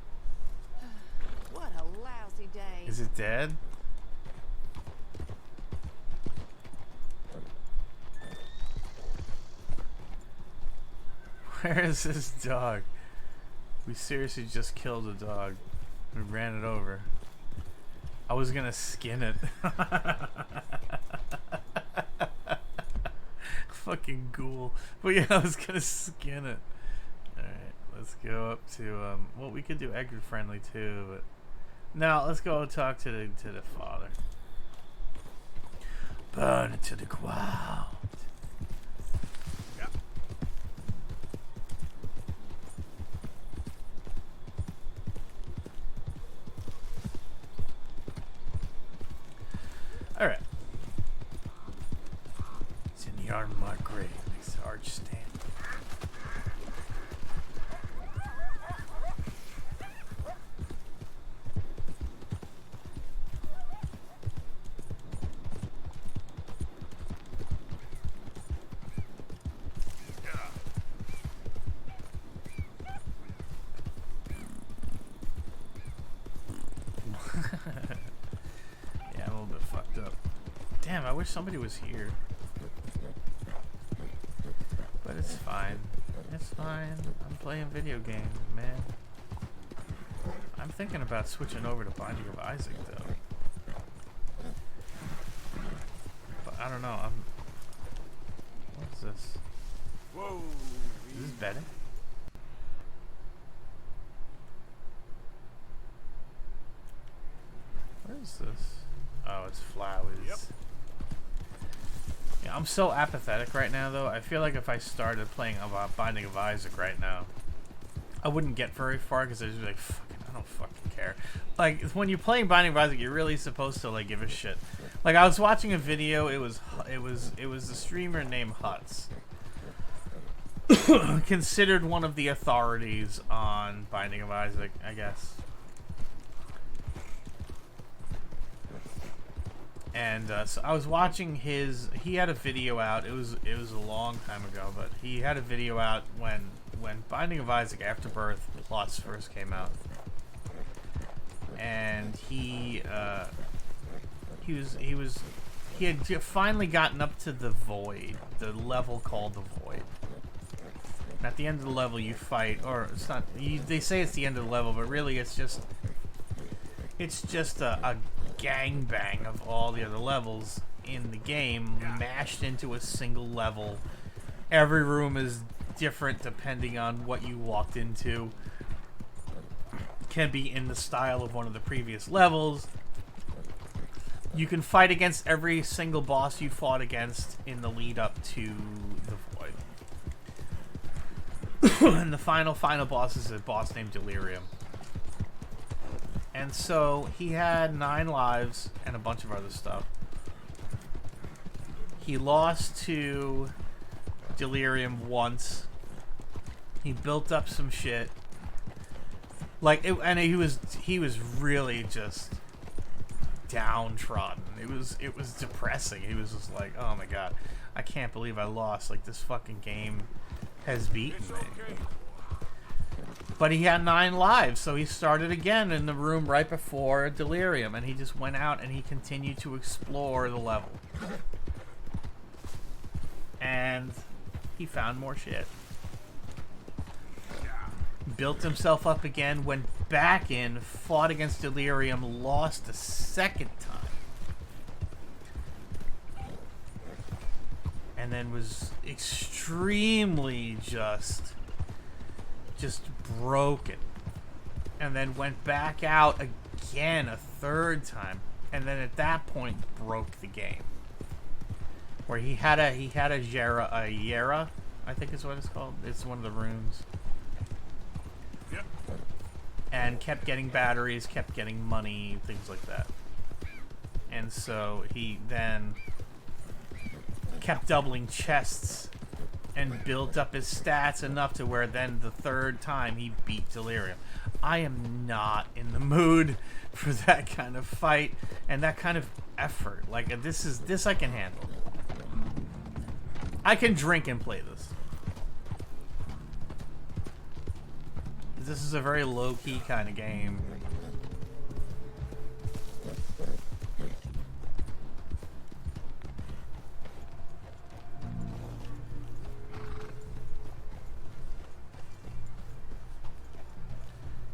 What a lousy day. Is it dead? Where is this dog? We seriously just killed a dog. We ran it over. I was gonna skin it. Fucking ghoul. But yeah, I was gonna skin it. Alright, let's go up to well, we could do Edgar friendly too, but no, let's go talk to the father. Burn it to the ground. Alright. It's in the unmarked grave next to the arch stand. Yeah, I'm a little bit fucked up. Damn, I wish somebody was here. But it's fine. It's fine. I'm playing video games, man. I'm thinking about switching over to Binding of Isaac, though. But I don't know. What's this? Whoa. Is this better? What's this? Oh, it's flowers. Yep. Yeah, I'm so apathetic right now, though. I feel like if I started playing Binding of Isaac right now, I wouldn't get very far because I'd just be like, fucking, I don't fucking care. Like, when you're playing Binding of Isaac, you're really supposed to, like, give a shit. Like, I was watching a video, it was a streamer named Huts. Considered one of the authorities on Binding of Isaac, I guess. And so I was watching his. He had a video out. It was a long time ago, but he had a video out when Binding of Isaac Afterbirth Plus first came out, and he had finally gotten up to the Void, the level called the Void. And at the end of the level, you fight, or it's not. They say it's the end of the level, but really it's just a gangbang of all the other levels in the game mashed into a single level. Every room is different depending on what you walked into. Can be in the style of one of the previous levels. You can fight against every single boss you fought against in the lead up to the Void. And the final boss is a boss named Delirium. And so he had 9 lives and a bunch of other stuff. He lost to Delirium once. He built up some shit. And he was really just downtrodden. It was depressing. He was just like, oh my god, I can't believe I lost. Like, this fucking game has beaten me. But he had 9 lives, so he started again in the room right before Delirium, and he just went out and he continued to explore the level. And he found more shit. Built himself up again, went back in, fought against Delirium, lost a second time. And then was extremely just broken, and then went back out again a third time, and then at that point broke the game. Where he had a Yera, I think is what it's called. It's one of the runes. Yep. And kept getting batteries, kept getting money, things like that. And so he then kept doubling chests and built up his stats enough to where then the third time he beat Delirium. I am not in the mood for that kind of fight and that kind of effort. Like, this I can handle. I can drink and play this. This is a very low-key kind of game.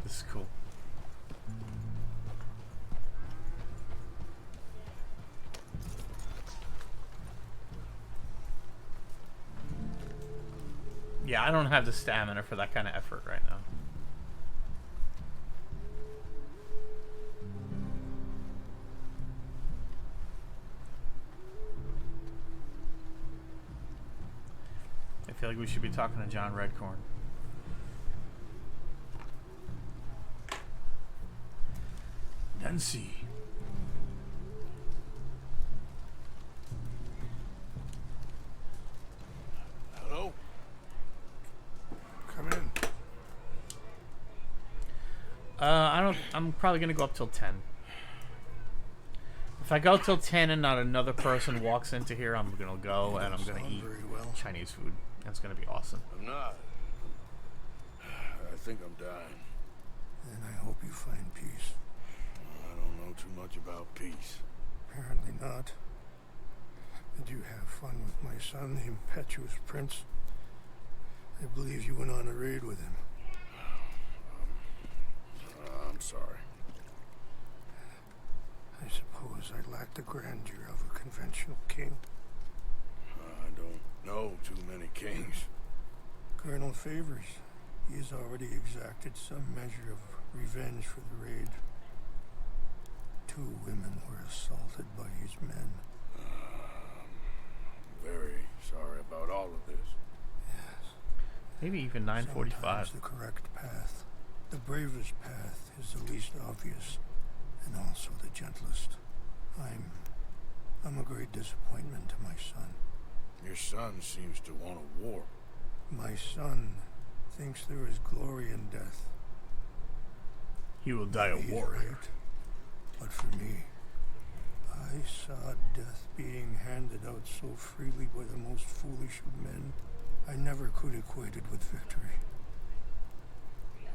This is cool. Yeah, I don't have the stamina for that kind of effort right now. I feel like we should be talking to John Redcorn. Nancy. Hello? Come in. I'm probably gonna go up till 10. If I go till 10 and not another person walks into here, I'm gonna go and I'm gonna eat Chinese food. That's gonna be awesome. I'm not. I think I'm dying. And I hope you find peace. I don't know too much about peace. Apparently not. Did you have fun with my son, the impetuous prince? I believe you went on a raid with him. I'm sorry. I suppose I lack the grandeur of a conventional king. I don't know too many kings. Colonel Favors. He has already exacted some measure of revenge for the raid. 2 women were assaulted by his men. Very sorry about all of this. Yes. Maybe even 9:45. Sometimes the correct path, the bravest path, is the least obvious, and also the gentlest. I'm a great disappointment to my son. Your son seems to want a war. My son thinks there is glory in death. He will die a warrior. Right. But for me, I saw death being handed out so freely by the most foolish of men, I never could equate it with victory.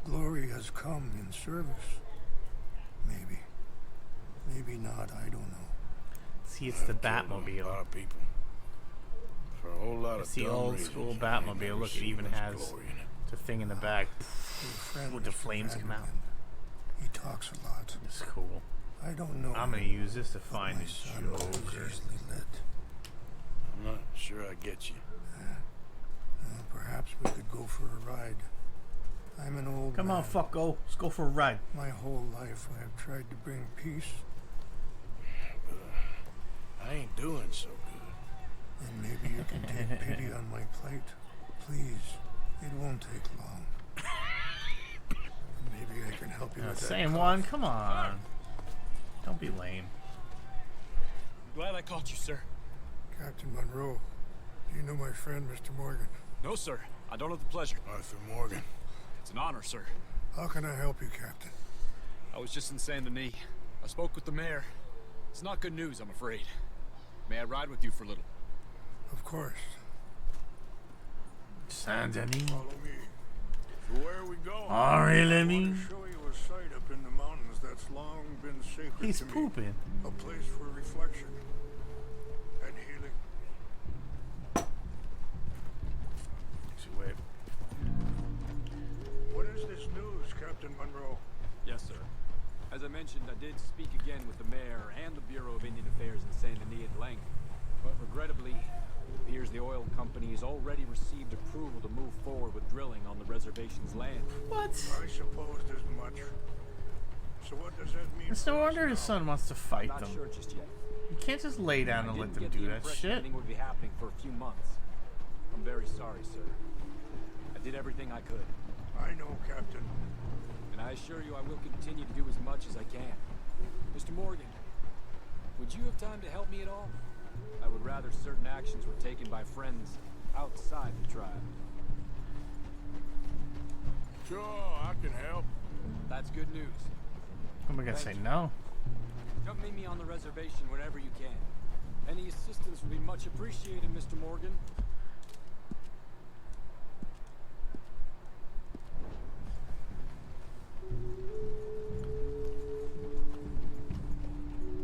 Glory has come in service. Maybe. Maybe not, I don't know. See, it's the Batmobile. A lot of people. For a whole lot It's of the dumb old reasons. school I ain't Batmobile. never Look, it seen even much has glory in it. the thing in the back with the flames come out. He talks a lot. It's cool. I don't know. I'm gonna use this to find my his son was Joker. easily lit. I'm not sure I get you. Perhaps we could go for a ride. I'm an old Come man. on, fucko. Let's go for a ride. My whole life I have tried to bring peace. But I ain't doing so good. And maybe you can take pity on my plight. Please, it won't take long. Maybe I can help you with that. Same one. Come on. Don't be lame. Glad I caught you, sir. Captain Monroe, do you know my friend, Mr. Morgan? No, sir. I don't have the pleasure. Arthur Morgan. It's an honor, sir. How can I help you, Captain? I was just in Saint Denis. I spoke with the mayor. It's not good news, I'm afraid. May I ride with you for a little? Of course. Saint Denis. Follow me. So where are we going? Oh, really? I want to show you a sight up in the mountains that's long been sacred He's to me. pooping. A place for reflection and healing. Wait. What is this news, Captain Monroe? Yes, sir. As I mentioned, I did speak again with the mayor and the Bureau of Indian Affairs in Saint Denis at length. But regrettably, it appears the oil company has already received approval to move forward with drilling on the reservation's land. What? I supposed as much. So what does that mean? It's no wonder his son wants to fight I'm not them. sure just yet. You can't just lay down and let them do that shit. Anything would be happening for a few months. I'm very sorry, sir. I did everything I could. I know, Captain. And I assure you I will continue to do as much as I can. Mr. Morgan, would you have time to help me at all? I would rather certain actions were taken by friends outside the tribe. Sure, I can help. That's good news. I'm gonna say no. Come meet me on the reservation whenever you can. Any assistance would be much appreciated, Mr. Morgan.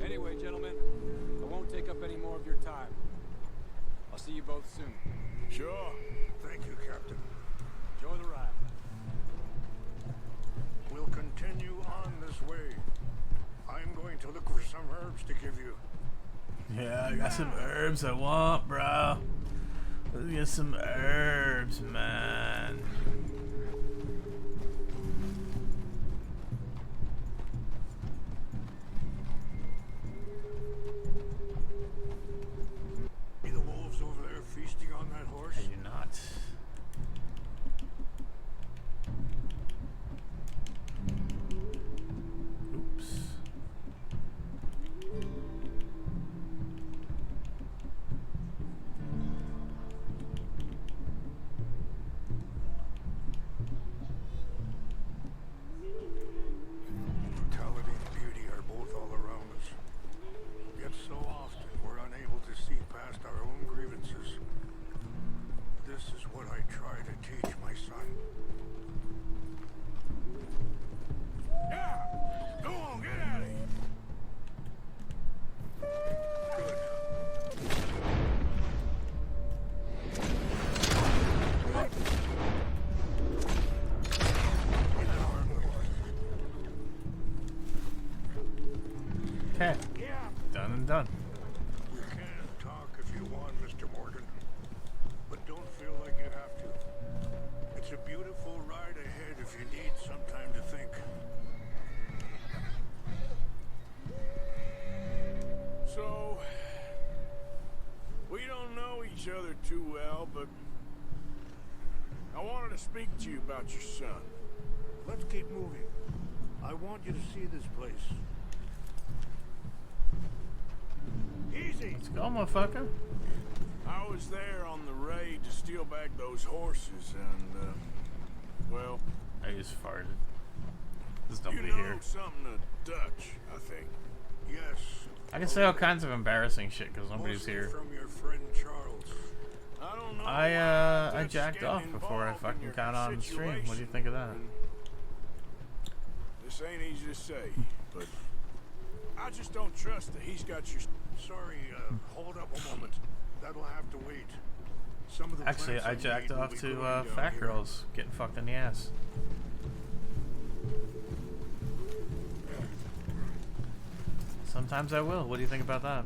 Anyway, gentlemen, I won't take up any more of your time. I'll see you both soon. Sure. Thank you, Captain. Enjoy the ride. We'll continue on this way. I'm going to look for some herbs to give you. Yeah, I got some herbs I want, bro. Let's get some herbs, man. See the wolves over there feasting on that horse? I do not. Oops. Brutality and beauty are both all around us. Yet so often we're unable to see past our own grievances. This is what I try to teach my son. Yeah! Go on, get out of here! Okay. Done and done. You can talk if you want, Mr. Morgan, but don't feel like you have to. It's a beautiful ride ahead if you need some time to think. So, we don't know each other too well, but I wanted to speak to you about your son. Let's keep moving. I want you to see this place. Easy. Let's go, motherfucker. I was there on the raid to steal back those horses, and, well... I just farted. There's You nobody know here. something of Dutch, I think. Yes. I can say all kinds of embarrassing shit because nobody's Mostly here. from your friend Charles. I don't know I jacked off before I fucking got on stream. What do you think of that? This ain't easy to say, but I just don't trust that he's got your... Sorry, hold up a moment. That'll have to wait. Some of the Actually, plants I jacked made will off be to growing down fat here. girls getting fucked in the ass. Sometimes I will. What do you think about that?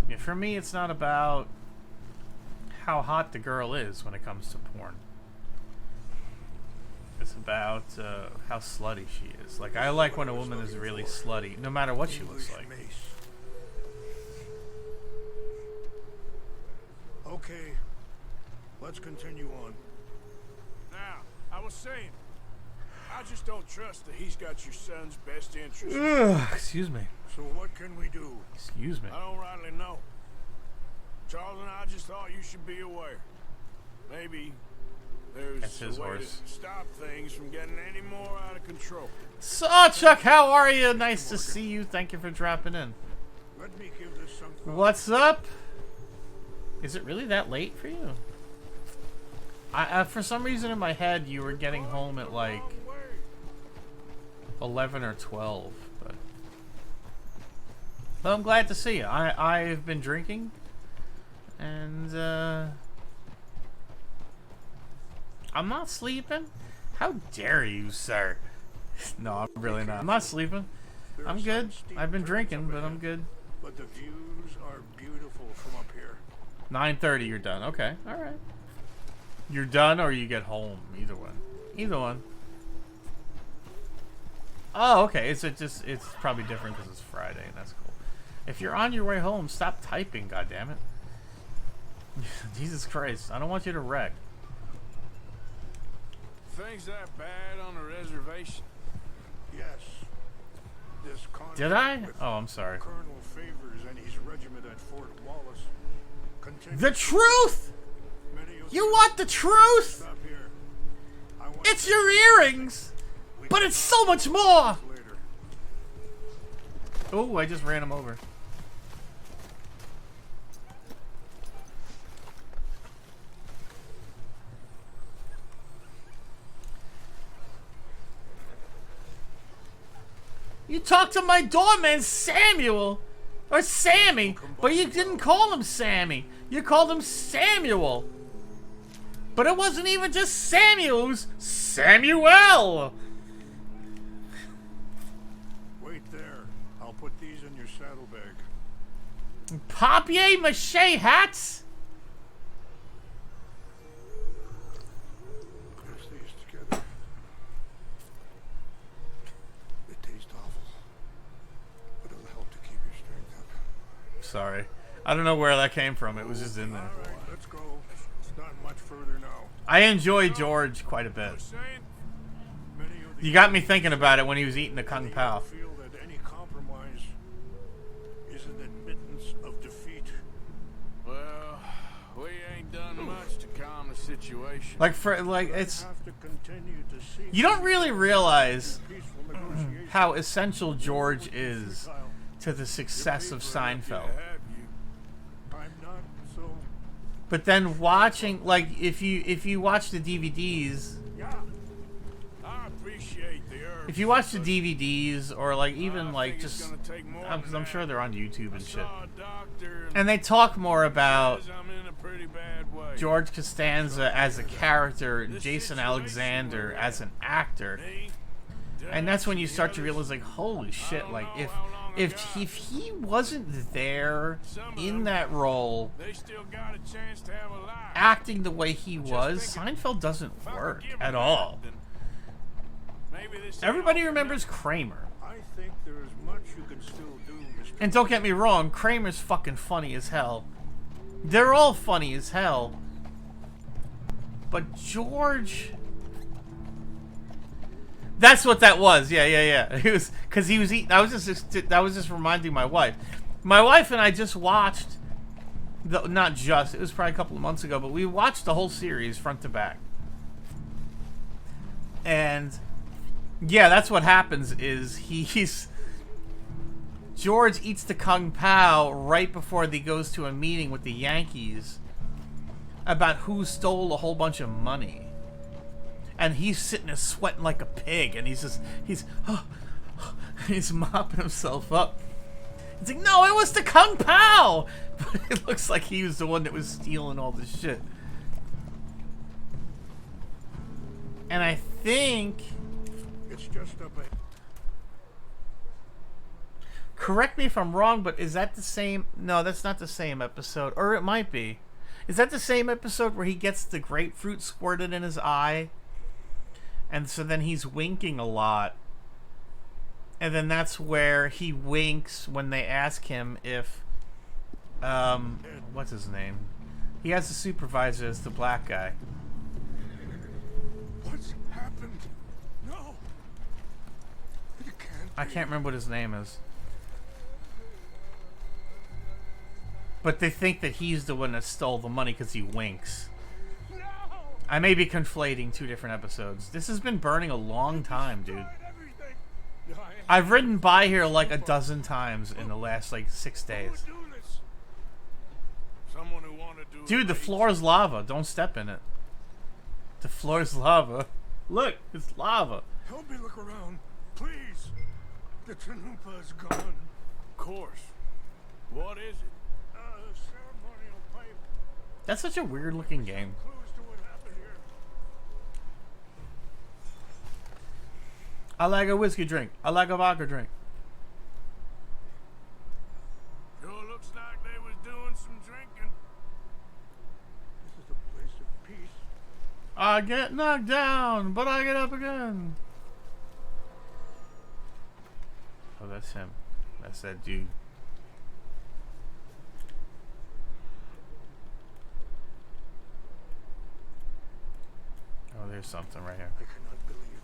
Yeah, for me, it's not about how hot the girl is when it comes to porn. It's about how slutty she is. Like, I like when a woman is really slutty, no matter what she looks like. Okay, let's continue on. Now, I was saying, I just don't trust that he's got your son's best interest. Ugh, excuse me. So what can we do? Excuse me. I don't rightly know. Charles and I just thought you should be aware. Maybe there's That's his a way horse. to stop things from getting any more out of control. So, Chuck, how are you? Nice to see you. Thank you for dropping in. Let me give this some thought. What's up? Is it really that late for you? For some reason in my head, you were getting home at like 11 or 12. But I'm glad to see you. I've been drinking, and I'm not sleeping. How dare you, sir? No, I'm really not. I'm not sleeping. I'm good. I've been drinking, but I'm good. But the views are beautiful from up here. 9:30, you're done. Okay, all right. You're done, or you get home. Either one. Either one. Oh, okay. It's probably different because it's Friday, and that's cool. If you're on your way home, stop typing. Goddammit. Jesus Christ! I don't want you to wreck. Things that bad on the reservation? Yes. This Did I? conflict with Oh, I'm sorry. Colonel Favors and his regiment at Fort Wallace continues. The truth! You want the truth? Stop here. It's your earrings! But it's so much more! Oh, I just ran him over. You talked to my doorman, Samuel! Or Sammy, but you didn't call him Sammy. You called him Samuel. But it wasn't even just Samuel, it was Samuel! Wait there. I'll put these in your saddlebag. Papier-mâché hats? Press these together. It tastes awful, but it'll help to keep your strength up. Sorry. I don't know where that came from. It was just in there. All right, let's go. It's not much further now. I enjoy George quite a bit. You got me thinking about it when he was eating the Kung Pao. Feel that any compromise is an admittance of defeat. Well, we ain't done much to calm the situation. It's you don't really realize how essential George is to the success of Seinfeld. But then watching, like, if you watch the DVDs, I appreciate the urge. if you watch the DVDs or like even like just, because I'm sure they're on YouTube and shit, and they talk more about George Costanza as a character, Jason Alexander as an actor, and that's when you start to realize, like, holy shit, like if he wasn't there in that role, acting the way he was, Seinfeld doesn't work at all. Everybody remembers Kramer. I think there is much you can still do, Mr. And don't get me wrong, Kramer's fucking funny as hell. They're all funny as hell. But George... That's what that was. Yeah. He was, because he was eating. I was just reminding my wife. My wife and I just watched it was probably a couple of months ago, but we watched the whole series front to back. And yeah, that's what happens is George eats the Kung Pao right before he goes to a meeting with the Yankees about who stole a whole bunch of money. And he's sitting there sweating like a pig, and he's mopping himself up. He's like, no, it was the Kung Pao! But it looks like he was the one that was stealing all this shit. And I think... It's just a bit. Correct me if I'm wrong, but is that the same... No, that's not the same episode. Or it might be. Is that the same episode where he gets the grapefruit squirted in his eye? And so then he's winking a lot. And then that's where he winks when they ask him if... what's his name? He has the supervisor as the black guy. What's happened? No. You can't. I can't remember what his name is. But they think that he's the one that stole the money because he winks. No. I may be conflating two different episodes. This has been burning a long time, dude. I've ridden by here like a dozen times in the last like 6 days. Someone who wanted to. Dude, the floor is lava. Don't step in it. The floor is lava. Look, it's lava. Help me look around, please. The Tanupa is gone. Of course. What is it? Ceremonial pipe. That's such a weird looking game. Clues to what happened here. I like a whiskey drink. I like a vodka drink. Sure looks like they was doing some drinking. This is a place of peace. I get knocked down, but I get up again. Oh, that's him. That's that dude. Oh, there's something right here. I cannot believe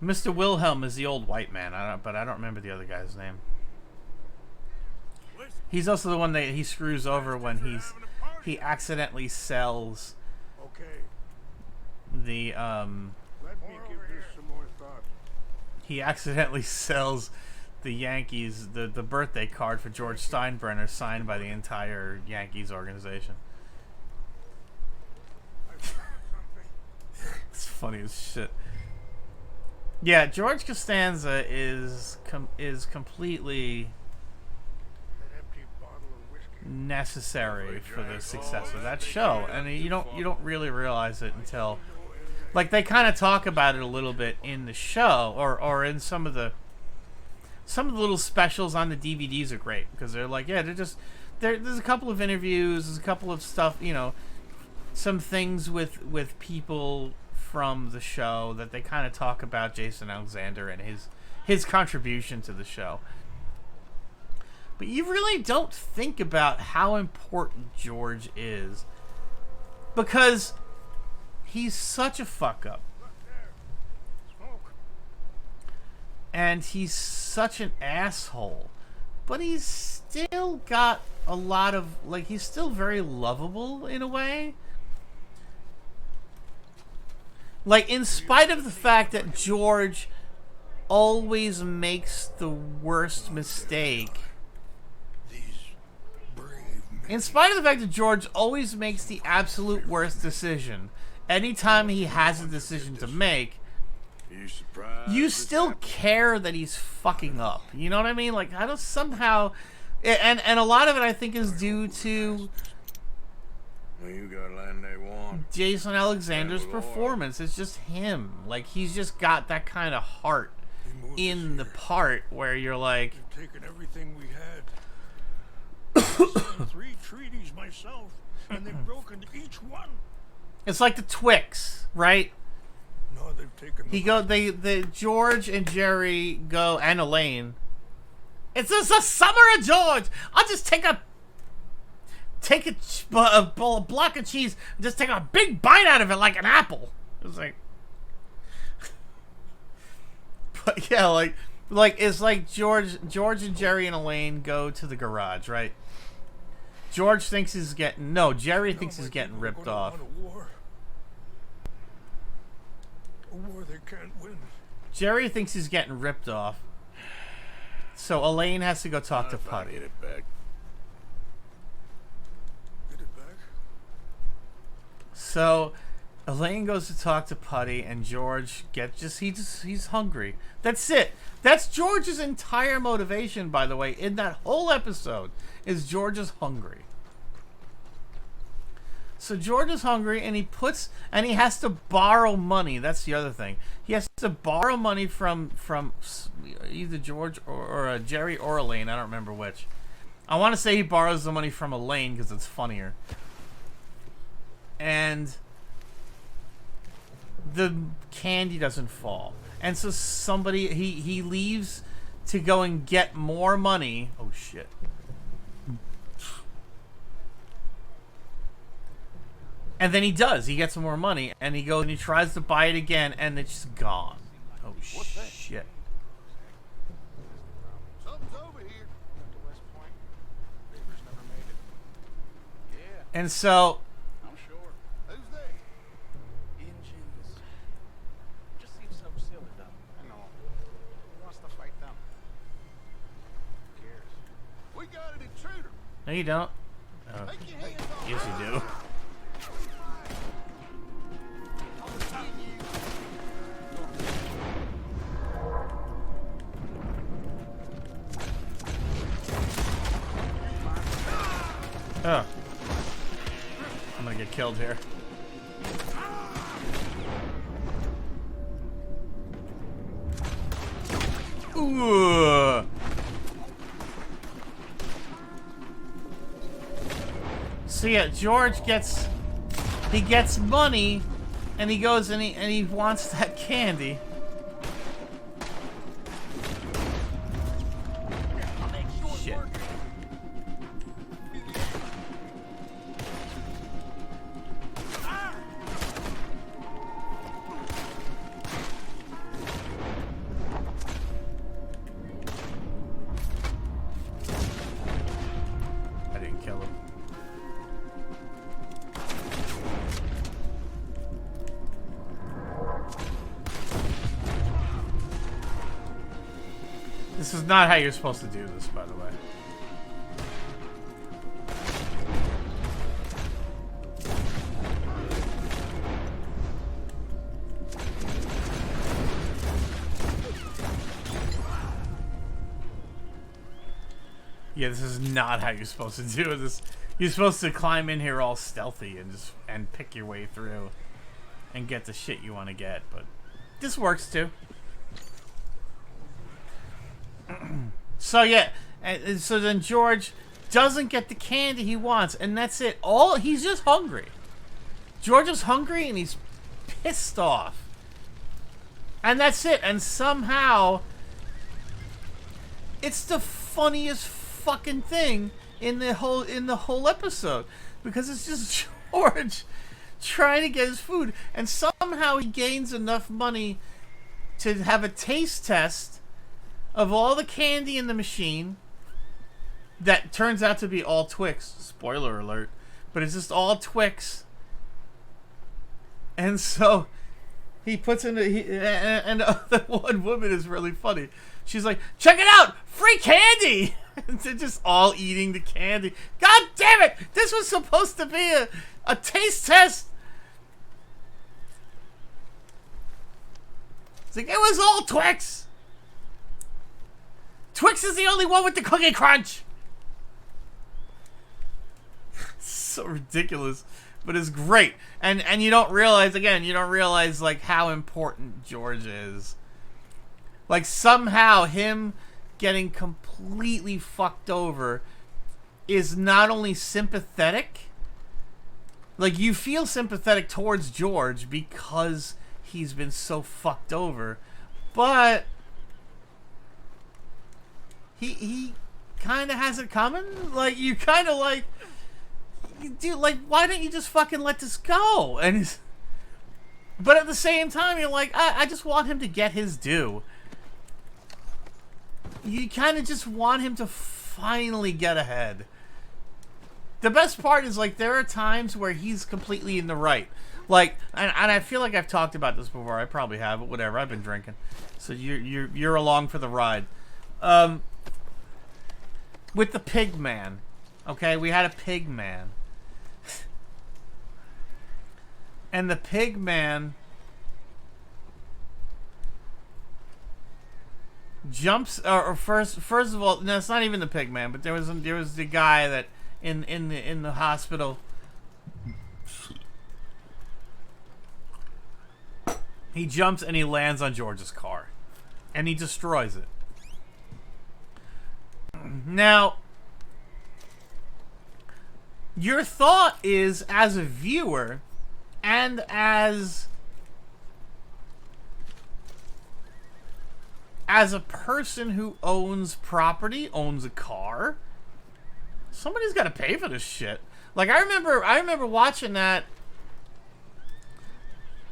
this. Mr. Wilhelm is the old white man, but I don't remember the other guy's name. He's also the one that he screws over when he accidentally sells the Let me give this some more thought. he accidentally sells the Yankees the birthday card for George Steinbrenner signed by the entire Yankees organization. It's funny as shit. Yeah, George Costanza is completely necessary for the success of that show, and you don't really realize it until, like, they kind of talk about it a little bit in the show, or in some of the little specials on the DVDs are great because they're like, yeah, there's a couple of interviews, there's a couple of stuff, you know, some things with people from the show that they kind of talk about Jason Alexander and his contribution to the show. But you really don't think about how important George is because he's such a fuck up. And he's such an asshole. But he's still got a lot of, like, he's still very lovable in a way. Like, in spite of the fact that George always makes the worst mistake. In spite of the fact that George always makes the absolute worst decision, anytime he has a decision to make, you still care that he's fucking up. You know what I mean? Like, I don't somehow... And a lot of it, I think, is due to You got land they want. Jason Alexander's performance. It's just him. Like, he's just got that kind of heart in the part where you're like... They've taken everything we had. I've 3 treaties myself, and they've broken each one. It's like the Twix, right? No. Now they've taken George and Jerry go, and Elaine. It's just the summer of George. I'll just take a block of cheese and just take a big bite out of it like an apple. It was like, but yeah, like it's like George and Jerry and Elaine go to the garage, right? George thinks he's getting Jerry thinks he's getting ripped off. A war they can't win. Jerry thinks he's getting ripped off. So Elaine has to go talk to Putty. Get it back. Get it back? So Elaine goes to talk to Putty, and George he's hungry. That's it. That's George's entire motivation, by the way, in that whole episode, is George is hungry. So George is hungry, and he has to borrow money. That's the other thing. He has to borrow money from either George or Jerry or Elaine. I don't remember which. I want to say he borrows the money from Elaine because it's funnier. And the candy doesn't fall. And so he leaves to go and get more money. Oh, shit. And then he does. He gets more money, and he goes and he tries to buy it again, and it's just gone. Oh, shit. Something's over here. At the West Point. Neighbors never made it. Yeah. And so... I'm sure. Who's they? Engines. Just seems so silly, though. I know. Who wants to fight them? Who cares? We got an intruder. No, you don't. Yes, you do. Oh. I'm gonna get killed here. Ooh. So yeah, George gets money, and he goes and he wants that candy. Shit. I didn't kill him. This is not how you're supposed to do this, by the way. Yeah, this is not how you're supposed to do this. You're supposed to climb in here all stealthy and pick your way through and get the shit you want to get, but this works too. So yeah, and so then George doesn't get the candy he wants, and that's it. He's just hungry. George is hungry and he's pissed off. And that's it. And somehow it's the funniest fucking thing in the whole episode, because it's just George trying to get his food, and somehow he gains enough money to have a taste test of all the candy in the machine that turns out to be all Twix. Spoiler alert. But it's just all Twix. And so he puts in and the one woman is really funny. She's like, check it out! Free candy! And they're just all eating the candy. God damn it! This was supposed to be a taste test! It's like, it was all Twix! Twix is the only one with the cookie crunch! So ridiculous, but it's great. And you don't realize, like, how important George is. Like, somehow him getting completely fucked over is not only sympathetic, like, you feel sympathetic towards George because he's been so fucked over. But he kind of has it coming. Like, you kind of like, dude, like, why don't you just fucking let this go? And but at the same time, you're like, I just want him to get his due. You kind of just want him to finally get ahead. The best part is, like, there are times where he's completely in the right. Like, and I feel like I've talked about this before. I probably have, but whatever. I've been drinking, so you're along for the ride. With the pig man, okay, we had a pig man, and the pig man jumps. Or first of all, no, it's not even the pig man, but there was the guy that in the hospital. He jumps and he lands on George's car, and he destroys it. Now, your thought is, as a viewer, and as a person who owns property, owns a car, somebody's got to pay for this shit. Like, I remember watching that.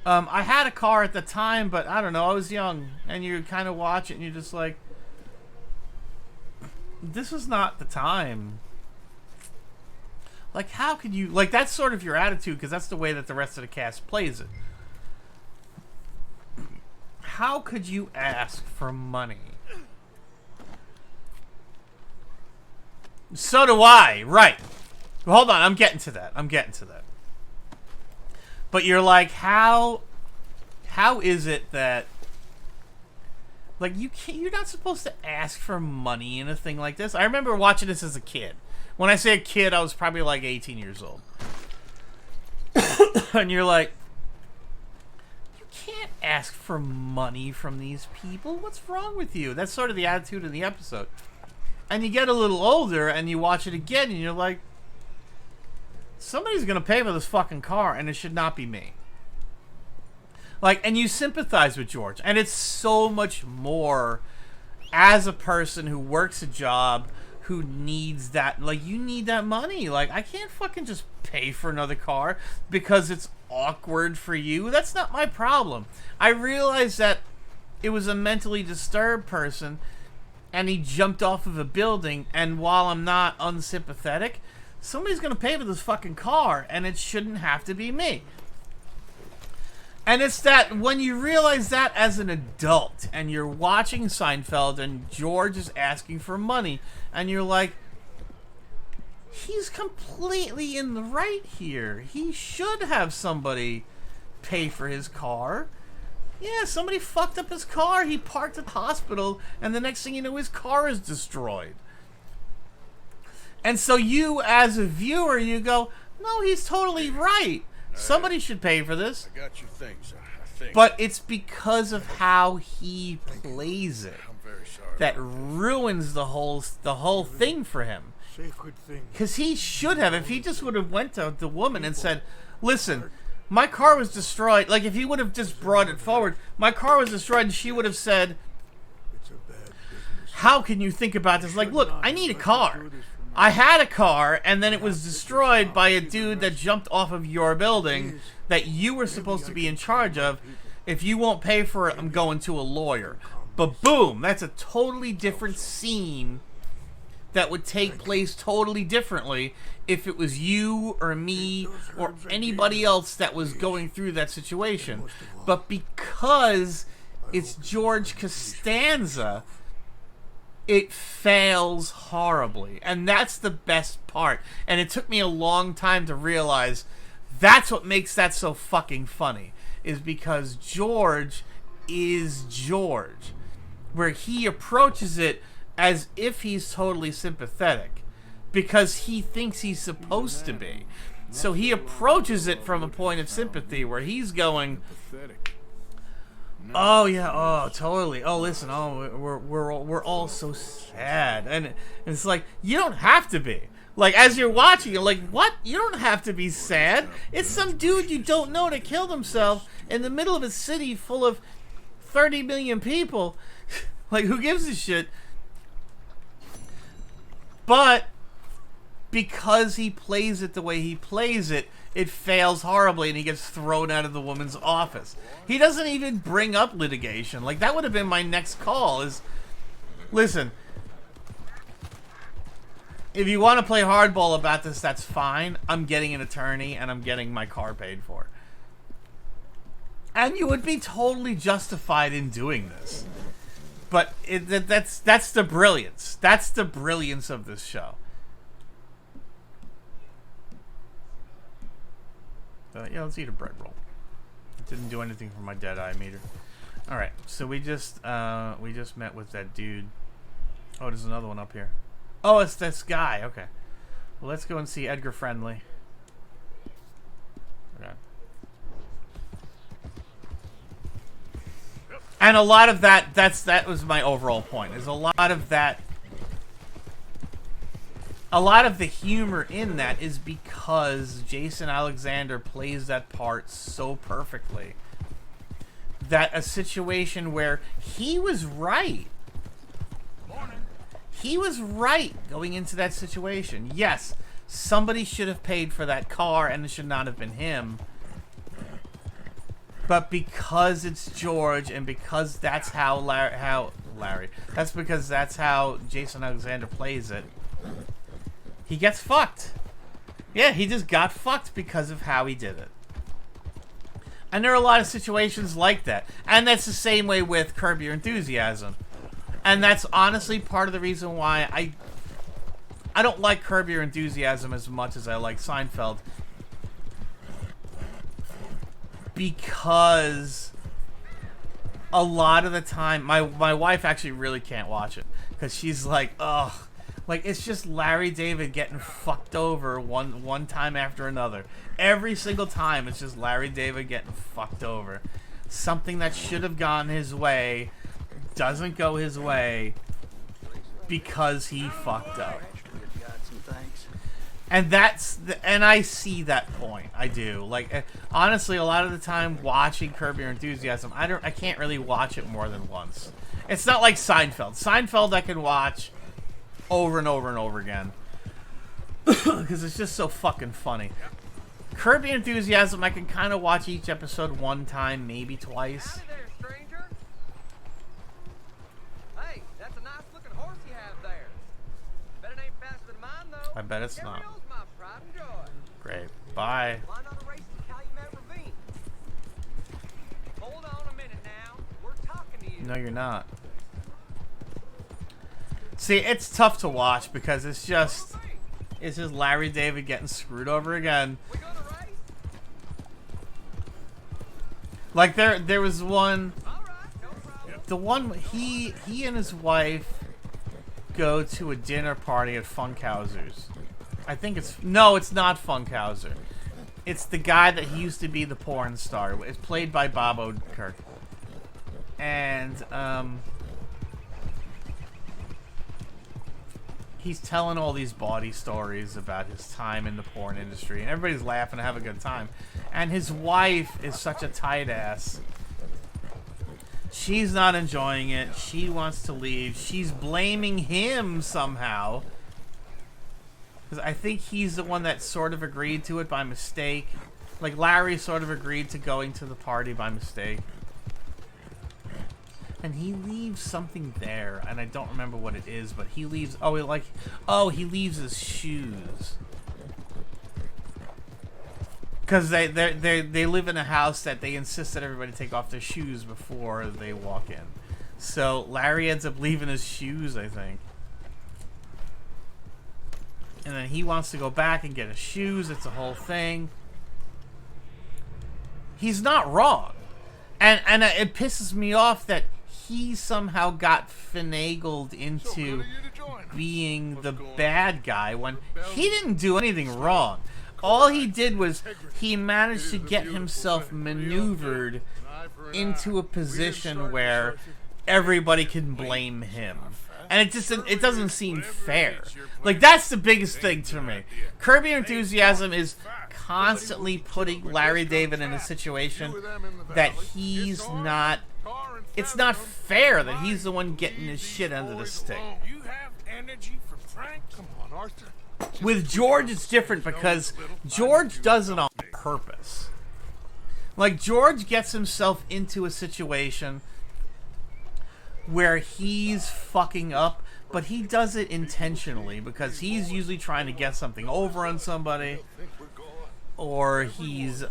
I had a car at the time, but I don't know, I was young, and you kind of watch it, and you're just like, this was not the time. Like, how could you... Like, that's sort of your attitude, because that's the way that the rest of the cast plays it. How could you ask for money? So do I, right. Well, hold on, I'm getting to that. But you're like, how is it that, like, you're not supposed to ask for money in a thing like this? I remember watching this as a kid. When I say a kid, I was probably like 18 years old. And you're like, you can't ask for money from these people. What's wrong with you? That's sort of the attitude of the episode. And you get a little older and you watch it again and you're like, somebody's gonna pay for this fucking car, and it should not be me. Like, and you sympathize with George, and it's so much more as a person who works a job, who needs that. Like, you need that money. Like, I can't fucking just pay for another car because it's awkward for you. That's not my problem. I realized that it was a mentally disturbed person, and he jumped off of a building, and while I'm not unsympathetic, somebody's going to pay for this fucking car, and it shouldn't have to be me. And it's that when you realize that as an adult, and you're watching Seinfeld, and George is asking for money, and you're like, he's completely in the right here. He should have somebody pay for his car. Yeah, somebody fucked up his car. He parked at the hospital, and the next thing you know, his car is destroyed. And so you, as a viewer, you go, no, he's totally right. Somebody should pay for this. I got your things, I think. But it's because of how he plays it I'm very sorry. that ruins the whole thing for him. Sacred thing. Because he should have, if he just would have went to the woman and said, listen, my car was destroyed. Like, if he would have just brought it forward, my car was destroyed, and she would have said, how can you think about this? Like, look, I need a car. I had a car, and then it was destroyed by a dude that jumped off of your building that you were supposed to be in charge of. If you won't pay for it, I'm going to a lawyer. But boom, that's a totally different scene that would take place totally differently if it was you or me or anybody else that was going through that situation. But because it's George Costanza, it fails horribly. And that's the best part. And it took me a long time to realize that's what makes that so fucking funny. Is because George is George. Where he approaches it as if he's totally sympathetic. Because he thinks he's supposed to be. So he approaches it from a point of sympathy where he's going, oh yeah, oh totally. Oh listen, oh we're all so sad, and it's like, you don't have to be. Like, as you're watching, you're like, what? You don't have to be sad. It's some dude you don't know that killed himself in the middle of a city full of 30 million people. Like, who gives a shit? But because he plays it the way he plays it, it fails horribly and he gets thrown out of the woman's office. He doesn't even bring up litigation. Like, that would have been my next call is, listen, if you want to play hardball about this, that's fine. I'm getting an attorney and I'm getting my car paid for. And you would be totally justified in doing this. But that's the brilliance. That's the brilliance of this show. Yeah, let's eat a bread roll. It didn't do anything for my dead eye meter. All right, so we just met with that dude. Oh, there's another one up here. Oh, it's this guy. Okay, well, let's go and see Edgar Friendly. Okay. And a lot of that was my overall point. There's a lot of that. A lot of the humor in that is because Jason Alexander plays that part so perfectly that a situation where he was right. He was right going into that situation. Yes, somebody should have paid for that car and it should not have been him. But because it's George and because that's how Larry, that's because that's how Jason Alexander plays it, he gets fucked. Yeah, he just got fucked because of how he did it. And there are a lot of situations like that. And that's the same way with Curb Your Enthusiasm. And that's honestly part of the reason why I don't like Curb Your Enthusiasm as much as I like Seinfeld. Because a lot of the time, my wife actually really can't watch it. Because she's like, ugh. Like, it's just Larry David getting fucked over one time after another. Every single time, it's just Larry David getting fucked over. Something that should have gone his way doesn't go his way because he fucked up. And and I see that point. I do. Like, honestly, a lot of the time watching Curb Your Enthusiasm, I can't really watch it more than once. It's not like Seinfeld. Seinfeld I can watch over and over and over again because it's just so fucking funny. Curb Your Enthusiasm, I can kind of watch each episode one time, maybe twice. Howdy there, stranger. Hey, that's a nice looking horse you have there. Bet it ain't faster than mine, though. I bet it's not. Gabriel's my pride and joy. Great. Bye. Why not a race to Calumet Ravine? Hold on a minute now. We're talking to you. No, you're not. See, it's tough to watch because it's just Larry David getting screwed over again. Like there was one, the one he and his wife go to a dinner party at Funkhauser's. I think it's not Funkhauser. It's the guy that he used to be the porn star. It's played by Bob Odenkirk. And he's telling all these bawdy stories about his time in the porn industry, and everybody's laughing and having a good time. And his wife is such a tight ass. She's not enjoying it. She wants to leave. She's blaming him somehow. Because I think he's the one that sort of agreed to it by mistake. Like, Larry sort of agreed to going to the party by mistake. And he leaves something there, and I don't remember what it is, but he leaves, he leaves his shoes. Because they live in a house that they insist that everybody take off their shoes before they walk in. So Larry ends up leaving his shoes, I think. And then he wants to go back and get his shoes. It's a whole thing. He's not wrong. And it pisses me off that he somehow got finagled into being the bad guy when he didn't do anything wrong. All he did was he managed to get himself maneuvered into a position where everybody can blame him. And it doesn't seem fair. Like, that's the biggest thing to me. Curb Your Enthusiasm is constantly putting Larry David in a situation that he's not... It's not fair that he's the one getting his shit under the stick. You have energy for pranks? Come on, Arthur. With George, it's different because George does it on purpose. Like, George gets himself into a situation where he's fucking up, but he does it intentionally because he's usually trying to get something over on somebody, or he's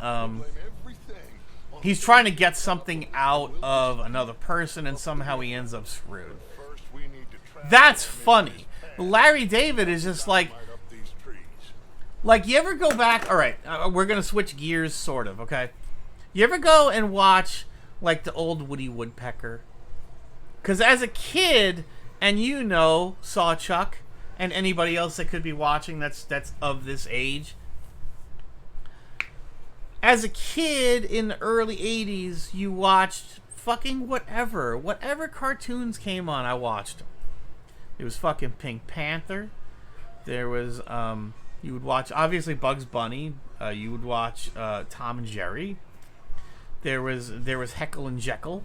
trying to get something out of another person, and somehow he ends up screwed. That's funny. Larry David is just like, you ever go back? All right, we're gonna switch gears, sort of. Okay, you ever go and watch like the old Woody Woodpecker? Because as a kid, and you know, Sawchuck, and anybody else that could be watching that's of this age. As a kid in the early 80s, you watched fucking whatever cartoons came on, I watched them. It was fucking Pink Panther. There was, you would watch, obviously, Bugs Bunny. You would watch Tom and Jerry. There was Heckle and Jekyll.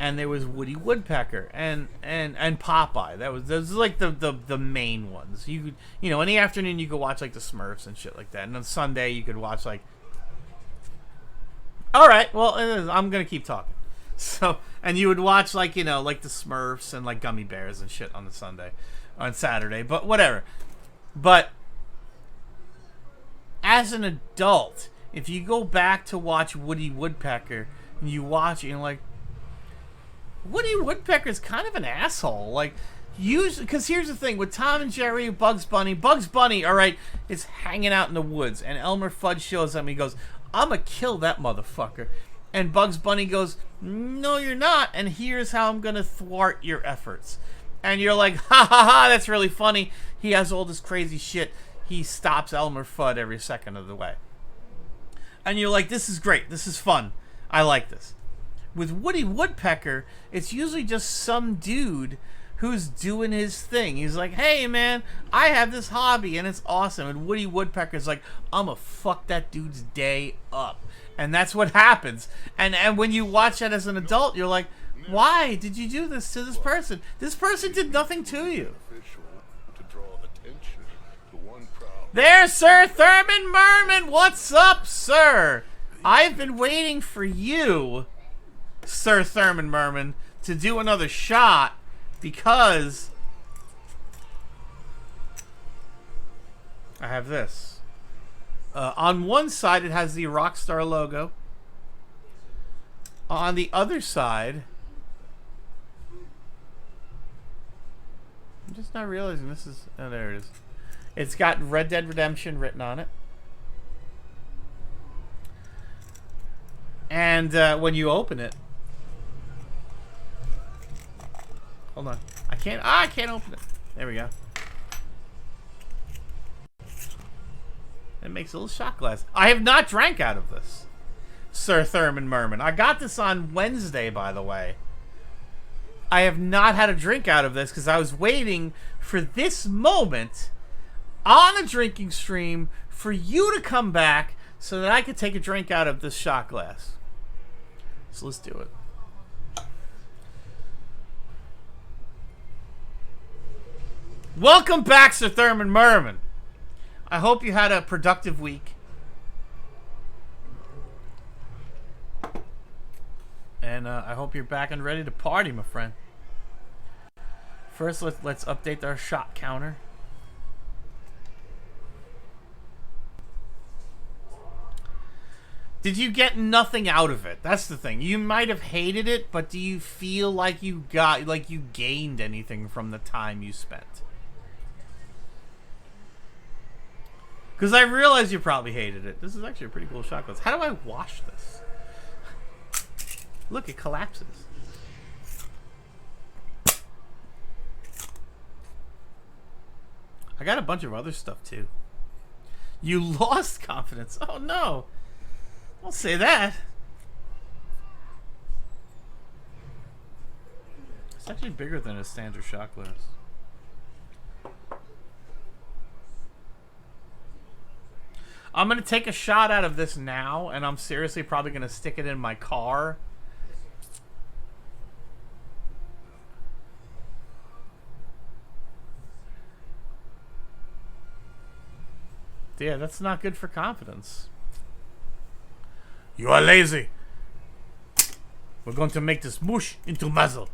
And there was Woody Woodpecker and Popeye. Those are like the main ones. You know, in the afternoon you could watch like the Smurfs and shit like that. And on Sunday you could watch like... Alright, well, I'm gonna keep talking. So, and you would watch like, you know, like the Smurfs and like Gummy Bears and shit on Saturday, but whatever. But as an adult, if you go back to watch Woody Woodpecker and you watch it, you're like, Woody Woodpecker's kind of an asshole. Like, usually, because here's the thing with Tom and Jerry, Bugs Bunny, all right, is hanging out in the woods, and Elmer Fudd shows up and he goes, "I'm gonna kill that motherfucker," and Bugs Bunny goes, "No, you're not, and here's how I'm gonna thwart your efforts." And you're like, ha ha ha, that's really funny. He has all this crazy shit. He stops Elmer Fudd every second of the way. And you're like, this is great, this is fun, I like this. With Woody Woodpecker, it's usually just some dude who's doing his thing. He's like, hey man, I have this hobby and it's awesome. And Woody Woodpecker's like, I'm gonna fuck that dude's day up. And that's what happens. And when you watch that as an adult, you're like, why did you do this to this person? This person did nothing to you. There's Sir Thurman Merman. What's up, sir? I've been waiting for you, Sir Thurman Merman, to do another shot because I have this. On one side, it has the Rockstar logo. On the other side, I'm just not realizing this is... Oh, there it is. It's got Red Dead Redemption written on it. And when you open it... Hold on. I can't open it. There we go. It makes a little shot glass. I have not drank out of this, Sir Thurman Merman. I got this on Wednesday, by the way. I have not had a drink out of this because I was waiting for this moment on a drinking stream for you to come back so that I could take a drink out of this shot glass. So let's do it. Welcome back, Sir Thurman Merman. I hope you had a productive week. And I hope you're back and ready to party, my friend. First, let's update our shot counter. Did you get nothing out of it? That's the thing. You might have hated it, but do you feel like you gained anything from the time you spent? Because I realize you probably hated it. This is actually a pretty cool shot glass. How do I wash this? Look, it collapses. I got a bunch of other stuff too. You lost confidence. Oh no. Don't say that. It's actually bigger than a standard shot glass. I'm going to take a shot out of this now, and I'm seriously probably going to stick it in my car. Yeah, that's not good for confidence. You are lazy. We're going to make this mush into muzzle.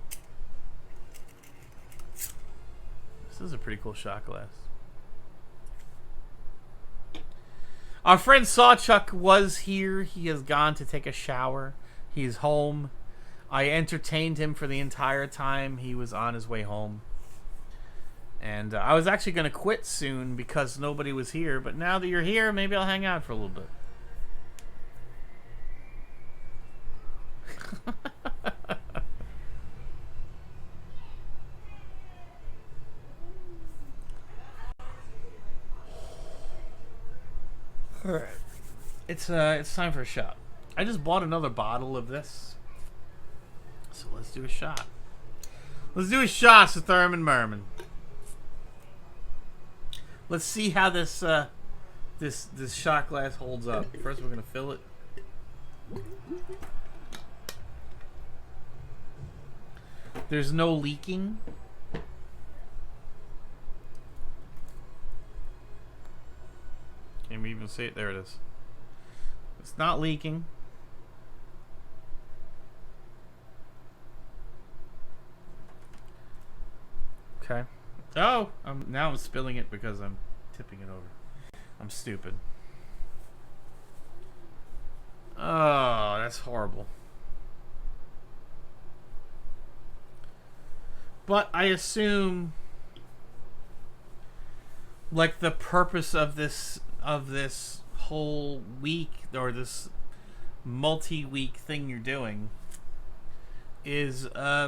This is a pretty cool shot glass. Our friend Sawchuck was here. He has gone to take a shower. He is home. I entertained him for the entire time he was on his way home. And I was actually going to quit soon because nobody was here. But now that you're here, maybe I'll hang out for a little bit. All right. It's time for a shot. I just bought another bottle of this. So let's do a shot. Let's do a shot to Thurman Merman. Let's see how this this shot glass holds up. First we're gonna fill it. There's no leaking. Can't even see it. There it is. It's not leaking. Okay. Oh, now I'm spilling it because I'm tipping it over. I'm stupid. Oh, that's horrible. But I assume, like, the purpose of this whole week, or this multi-week thing you're doing, is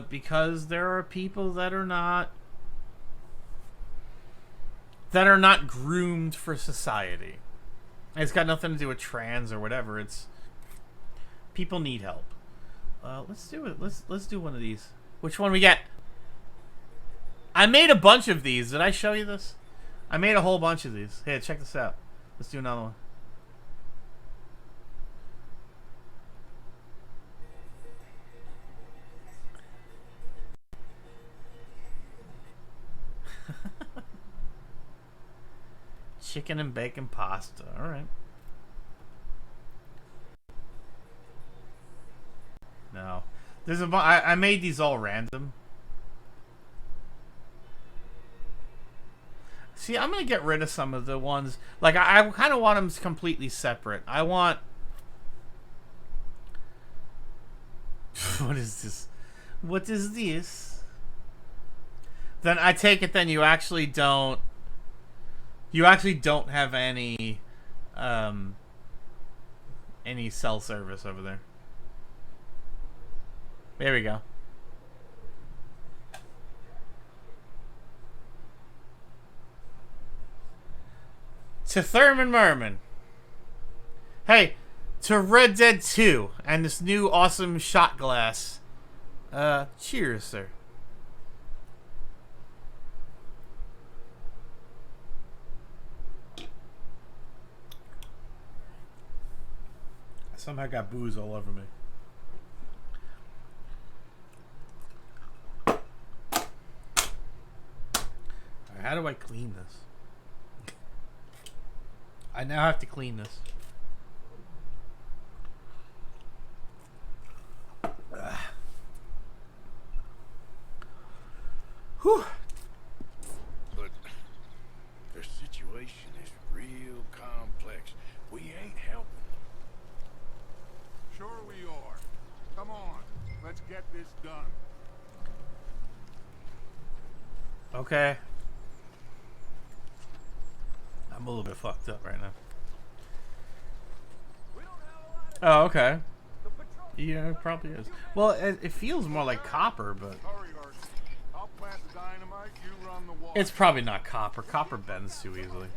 because there are people that are not groomed for society. And it's got nothing to do with trans or whatever. It's people need help. Let's do it. Let's do one of these. Which one we get? I made a bunch of these. Did I show you this? I made a whole bunch of these. Here, check this out. Let's do another one. Chicken and bacon pasta. All right. No, there's I made these all random. See, I'm gonna get rid of some of the ones. Like I kind of want them completely separate. I want. What is this? What is this? Then I take it. Then you actually don't. You actually don't have any cell service over there. There we go. To Thurman Merman. Hey, to Red Dead 2 and this new awesome shot glass. Cheers, sir. I somehow got booze all over me. Alright, how do I clean this? I now have to clean this. Whew. But their situation is real complex. We ain't helping them. Sure we are. Come on, let's get this done. Okay. I'm a little bit fucked up right now. Oh, okay. Yeah, it probably is. Well, it feels more like copper, but I'll plant the dynamite, you run the wall. it's probably not copper. Copper bends too easily.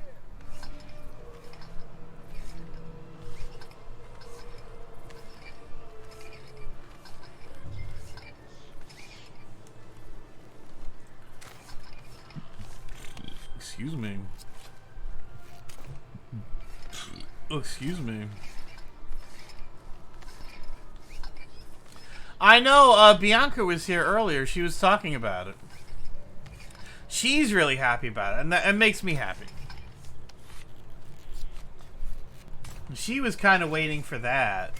excuse me. Oh, excuse me. I know Bianca was here earlier. She was talking about it. She's really happy about it, and that makes me happy. She was kind of waiting for that.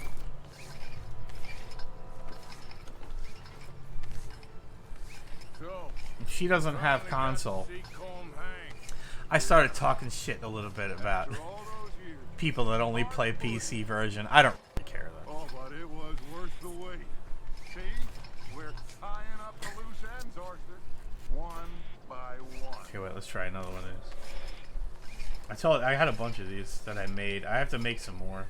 She doesn't have console. I started talking shit a little bit about people that only play PC version. I don't really care though. Oh, but it was worth the wait. See? We're tying up the loose ends, Arthur. One by one. Okay, wait, let's try another one of these. I had a bunch of these that I made. I have to make some more.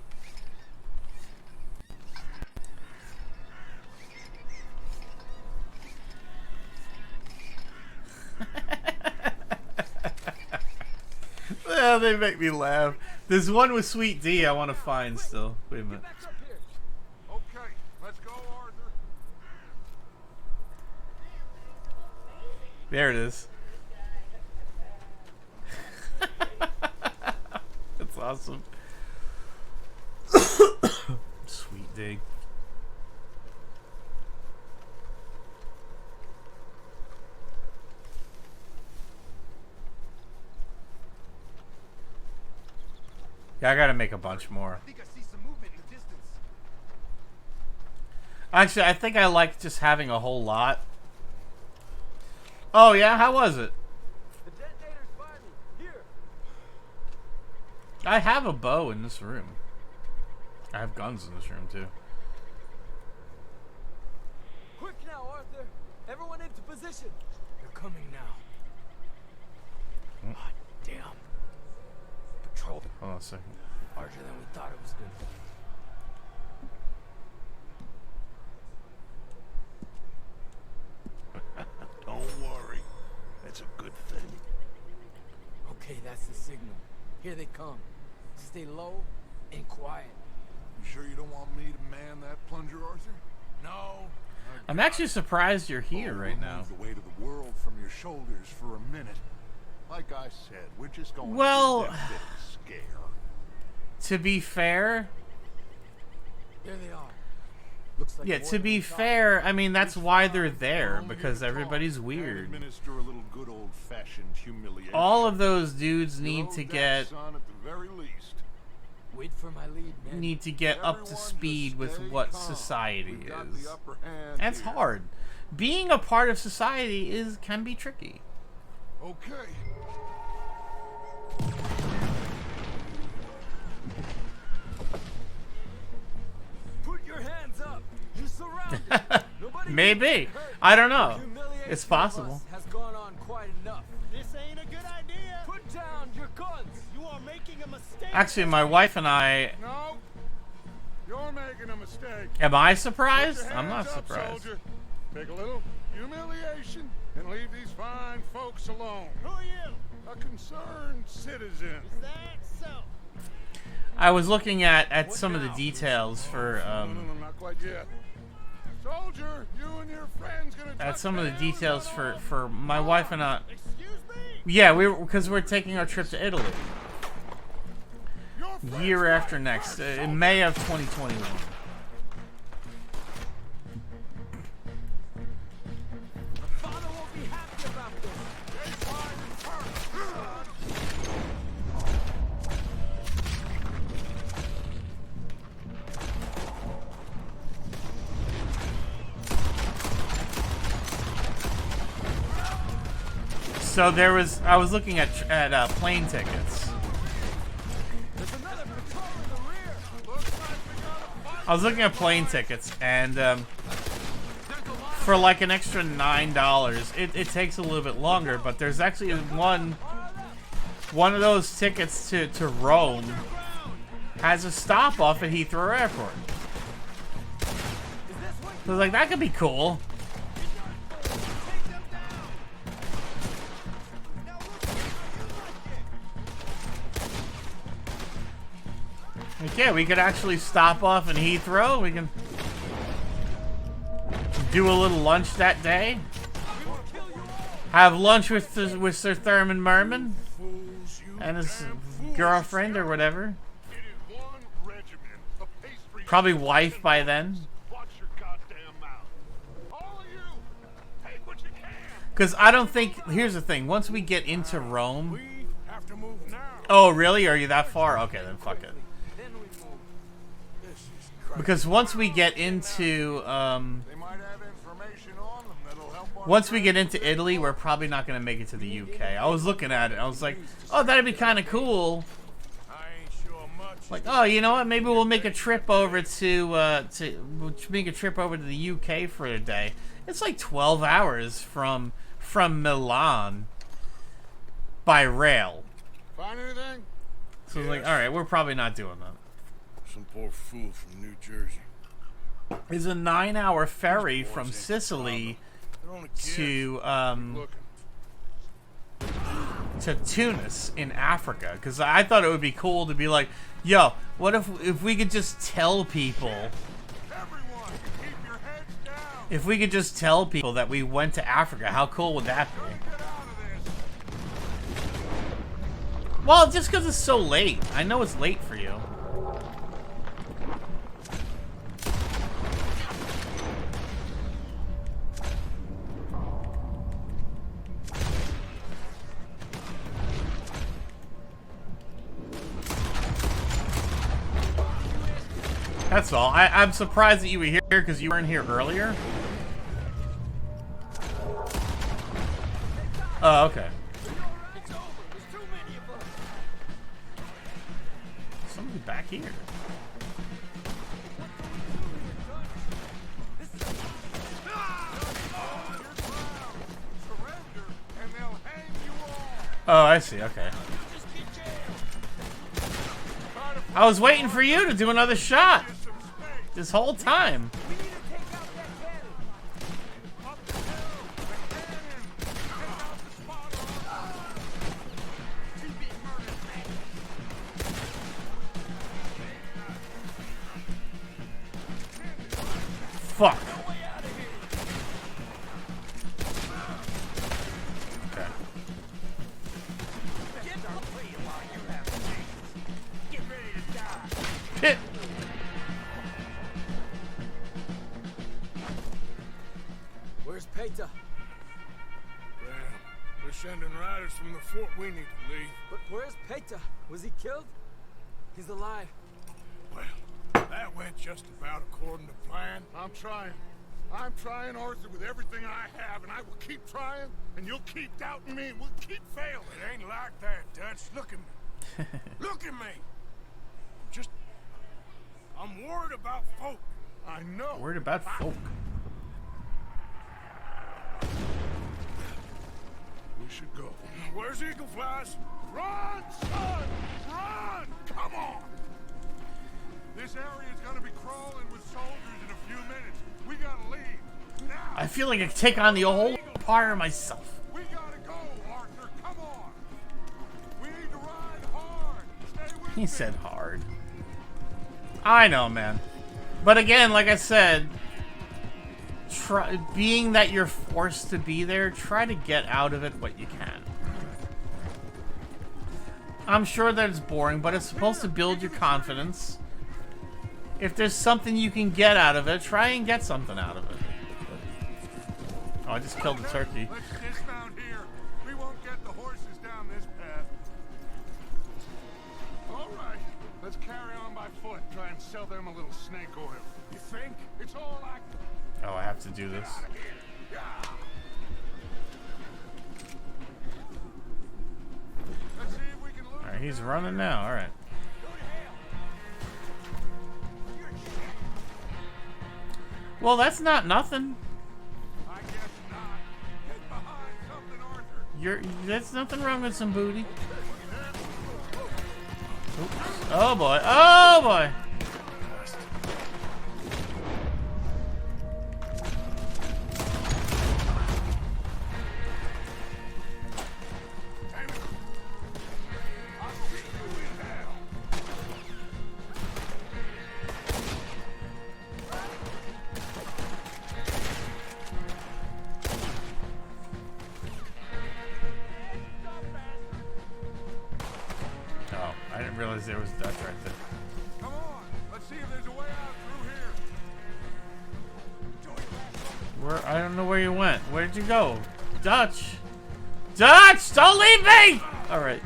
Well, they make me laugh. There's one with Sweet D I want to find still. Wait a minute. Okay, let's go, Arthur. There it is. That's awesome. Sweet D. Yeah, I gotta make a bunch more. I think I see some movement in the distance. Actually, I think I like just having a whole lot. Oh yeah, how was it? The detonator's by me. Here. I have a bow in this room. I have guns in this room too. Quick now, Arthur. Everyone into position. They're coming now. Oh, damn. Patrol. Hold on a second. Larger than we thought it was going to be. Don't worry. That's a good thing. Okay, that's the signal. Here they come. Stay low and quiet. You sure you don't want me to man that plunger, Arthur? No. I'm actually surprised you're here right now. Move the weight of the world from your shoulders for a minute. Like I said, we're just going Well, to get that bit scare. To be fair, There they are. Looks like yeah, to be fair, I mean that's why they're there, because everybody's weird. Administer a little good old-fashioned humiliation. All of those dudes need to get Son, at the very least. Wait for my lead, man. need to get up to speed with what society is. That's hard. Being a part of society can be tricky. Okay. Put your hands up. You surrounded. Maybe. I don't know. It's possible. Has gone on quite enough. This ain't a good idea. Put down your guns. You are making a mistake. Actually, my wife and I... No. You're making a mistake. Am I surprised? Put your I'm not hands up, surprised. soldier. Take a little humiliation and leave these fine folks alone. Who are you? A concerned citizen. Is that so? I was looking at some of the details for No, not quite yet. Soldier, you and your friends gonna at touch some of the down? details for my wife and I. Excuse me? Yeah, because we're taking our trip to Italy. Year after next, in May of 2021. Father won't be happy about this. So I was looking at plane tickets. I was looking at plane tickets, and for like an extra $9, it takes a little bit longer. But there's actually one of those tickets to Rome has a stop off at Heathrow Airport. So I was like, that could be cool. Like, yeah, we could actually stop off in Heathrow. We can do a little lunch that day. Have lunch with Sir Thurman Merman. Fool. and his girlfriend or whatever. Probably wife by then. Because I don't think... Here's the thing. Once we get into Rome... Oh, really? Are you that far? Okay, then fuck it. Because once we get into... Once we get into Italy, we're probably not going to make it to the UK. I was looking at it. I was like, oh, that'd be kind of cool. Like, oh, you know what? Maybe we'll make a trip over to the UK for a day. It's like 12 hours from Milan by rail. Find anything? So I was like, all right, we're probably not doing that. Some poor fool from New Jersey. There's a 9-hour ferry from Sicily to Tunis in Africa, because I thought it would be cool to be like, yo, what if we could just tell people, if we could just tell people that we went to Africa, how cool would that be? Well, just because it's so late. I know it's late for you. That's all. I'm surprised that you were here because you weren't here earlier. Oh, okay. Somebody back here. Oh, I see. Okay. I was waiting for you to do another shot this whole time. Fuck. Okay. Pit. Where's Peter? Well, we're sending riders from the fort. We need to leave. But where's Peter? Was he killed? He's alive. Well, that went just about according to plan. I'm trying, Arthur, with everything I have, and I will keep trying, and you'll keep doubting me, and we'll keep failing. It ain't like that, Dutch. Look at me. Look at me. I'm worried about folk. I know. Worried about folk. We should go. Where's Eagle Flies? Run, son! Run! Come on! This area is gonna be crawling with soldiers in a few minutes. We gotta leave. Now! I feel like I could take on the whole empire myself. We gotta go, Arthur. Come on! We need to ride hard. Stay with He said hard. I know, man. But again, like I said, being that you're forced to be there, try to get out of it what you can. I'm sure that it's boring, but it's supposed to build your confidence. If there's something you can get out of it, try and get something out of it. Oh, I just killed the turkey. Let's dismount here. We won't get the horses down this path. All right, let's carry on by foot. Try and sell them a little snake oil. You think? It's all I... Oh, I have to do this. Alright, he's running now. Alright. Well, that's not nothing. There's nothing wrong with some booty. Oops. Oh boy. Oh boy. realized there was Dutch right there. Come on, let's see if there's a way out through here. Where? I don't know where you went. Where'd you go? Dutch! Dutch! Don't leave me! Alright.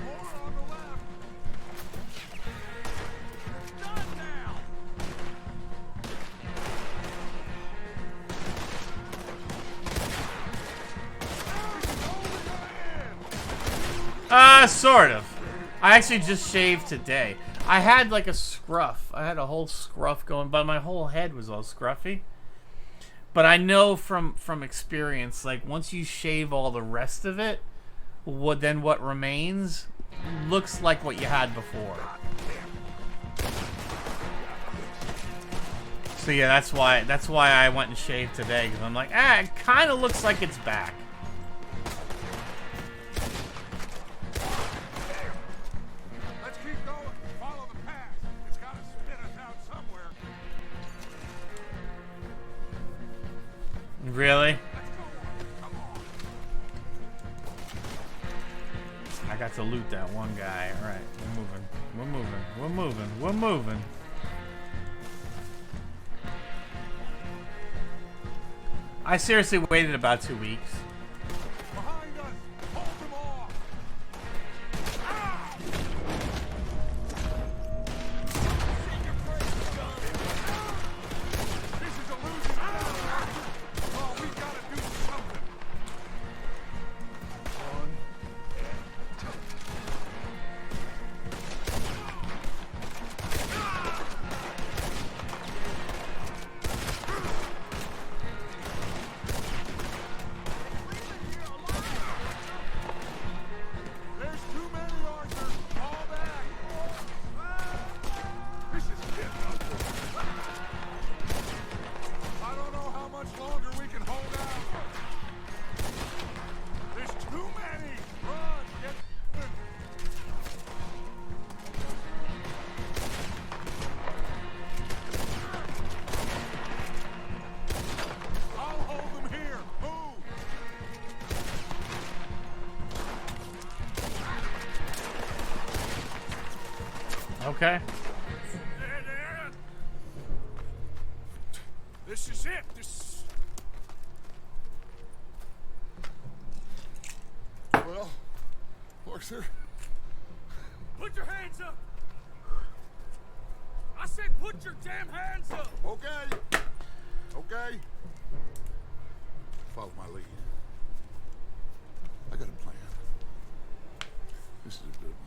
Sort of. I actually just shaved today. I had like a scruff. I had a whole scruff going, but my whole head was all scruffy. But I know from experience, like once you shave all the rest of it, what remains looks like what you had before. So yeah, that's why I went and shaved today, because I'm like, it kind of looks like it's back. Really? I got to loot that one guy. Alright, we're moving. I seriously waited about 2 weeks. Okay. This is it. Well, Arthur. Put your hands up! I said put your damn hands up! Okay. Okay. Follow my lead. I got a plan. This is a good one.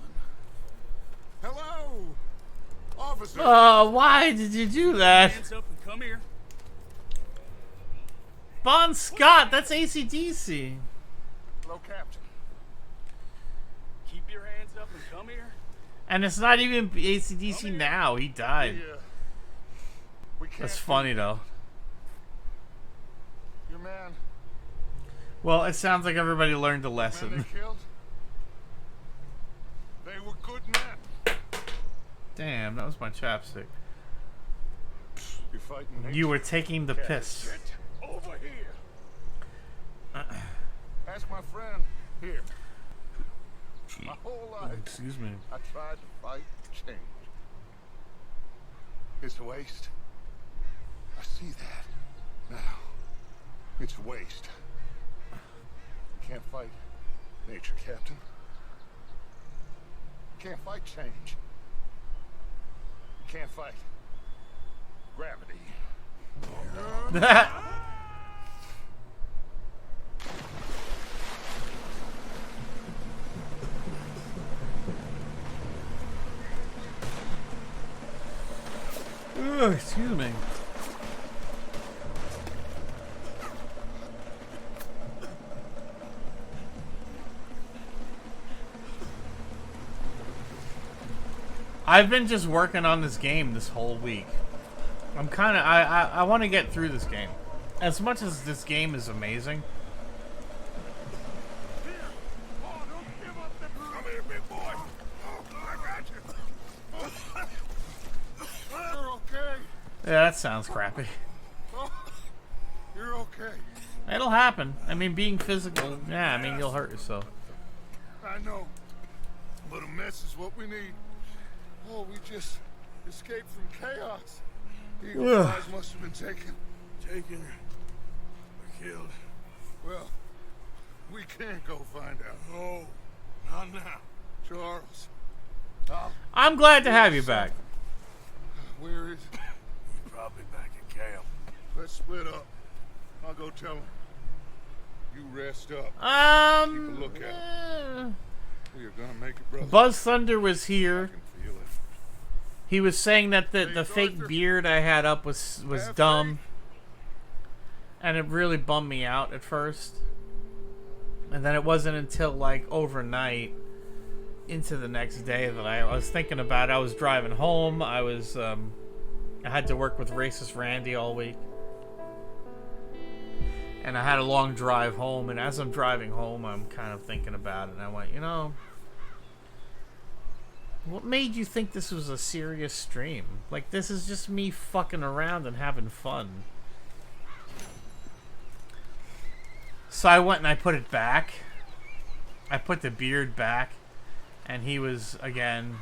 Hello, officer. Why did you do that? Hands up and come here. Bon Scott, that's AC/DC. Hello, Captain. Keep your hands up and come here. And it's not even AC/DC now. He died. That's funny though. Your man. Well, it sounds like everybody learned a Man lesson. they killed. They were good men. Damn, that was my chapstick. You're fighting nature. You were taking the piss. Over here. Ask my friend here. My whole life. Excuse me. I tried to fight change. It's a waste. I see that now. It's a waste. You can't fight nature, Captain. You can't fight change. You can't fight gravity. Ugh, excuse me. I've been just working on this game this whole week. I'm kind of I want to get through this game. As much as this game is amazing. Come here, big boy. I got you. You're okay. Yeah, that sounds crappy. You're okay. It'll happen. I mean, being physical, yeah, I mean, you'll hurt yourself. I know. But a mess is what we need. Oh, we just escaped from chaos. Eagle Eyes must have been taken or killed. Well, we can't go find out. No, not now. Charles. I'm glad to have you back. Where is he? He's probably back at camp. Let's split up. I'll go tell him. You rest up. Keep a lookout. We are gonna make it, brother. Buzz Thunder was here. I can feel it. He was saying that the fake beard I had up was dumb. And it really bummed me out at first. And then it wasn't until like overnight into the next day that I was thinking about it. I was driving home. I had to work with Racist Randy all week. And I had a long drive home, and as I'm driving home, I'm kind of thinking about it, and I went, you know, what made you think this was a serious stream? Like, this is just me fucking around and having fun. So I went and I put it back. I put the beard back, and he was, again,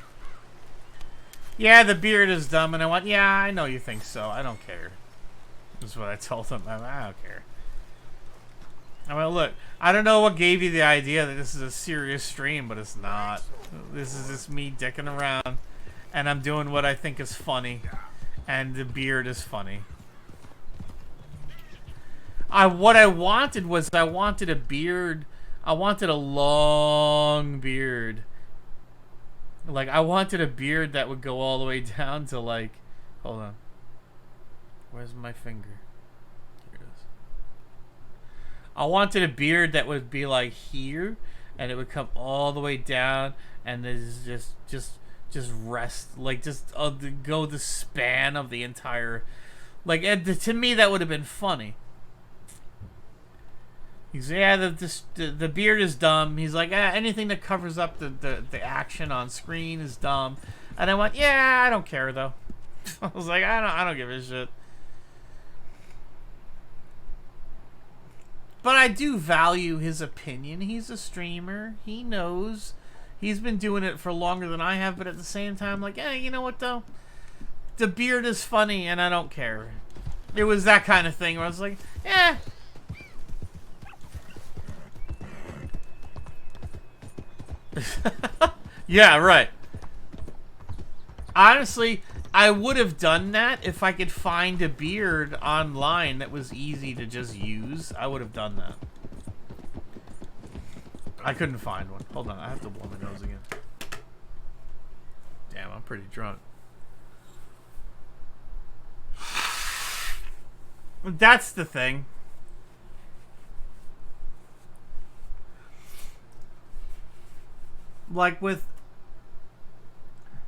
yeah, the beard is dumb, and I went, yeah, I know you think so. I don't care. That's what I told him. I don't care. I mean, look, I don't know what gave you the idea that this is a serious stream, but it's not. This is just me dicking around, and I'm doing what I think is funny, and the beard is funny. What I wanted was I wanted a beard. I wanted a long beard. Like, I wanted a beard that would go all the way down to, like, hold on. Where's my finger? I wanted a beard that would be like here, and it would come all the way down, and there's just rest, like just go the span of the entire, like to me that would have been funny. He's yeah, the beard is dumb. He's like anything that covers up the action on screen is dumb, and I went yeah, I don't care though. I was like I don't give a shit. But I do value his opinion. He's a streamer. He knows. He's been doing it for longer than I have. But at the same time, like, you know what, though? The beard is funny, and I don't care. It was that kind of thing where I was like, yeah, right. Honestly, I would have done that if I could find a beard online that was easy to just use. I would have done that. I couldn't find one. Hold on, I have to blow my nose again. Damn, I'm pretty drunk. That's the thing. Like with...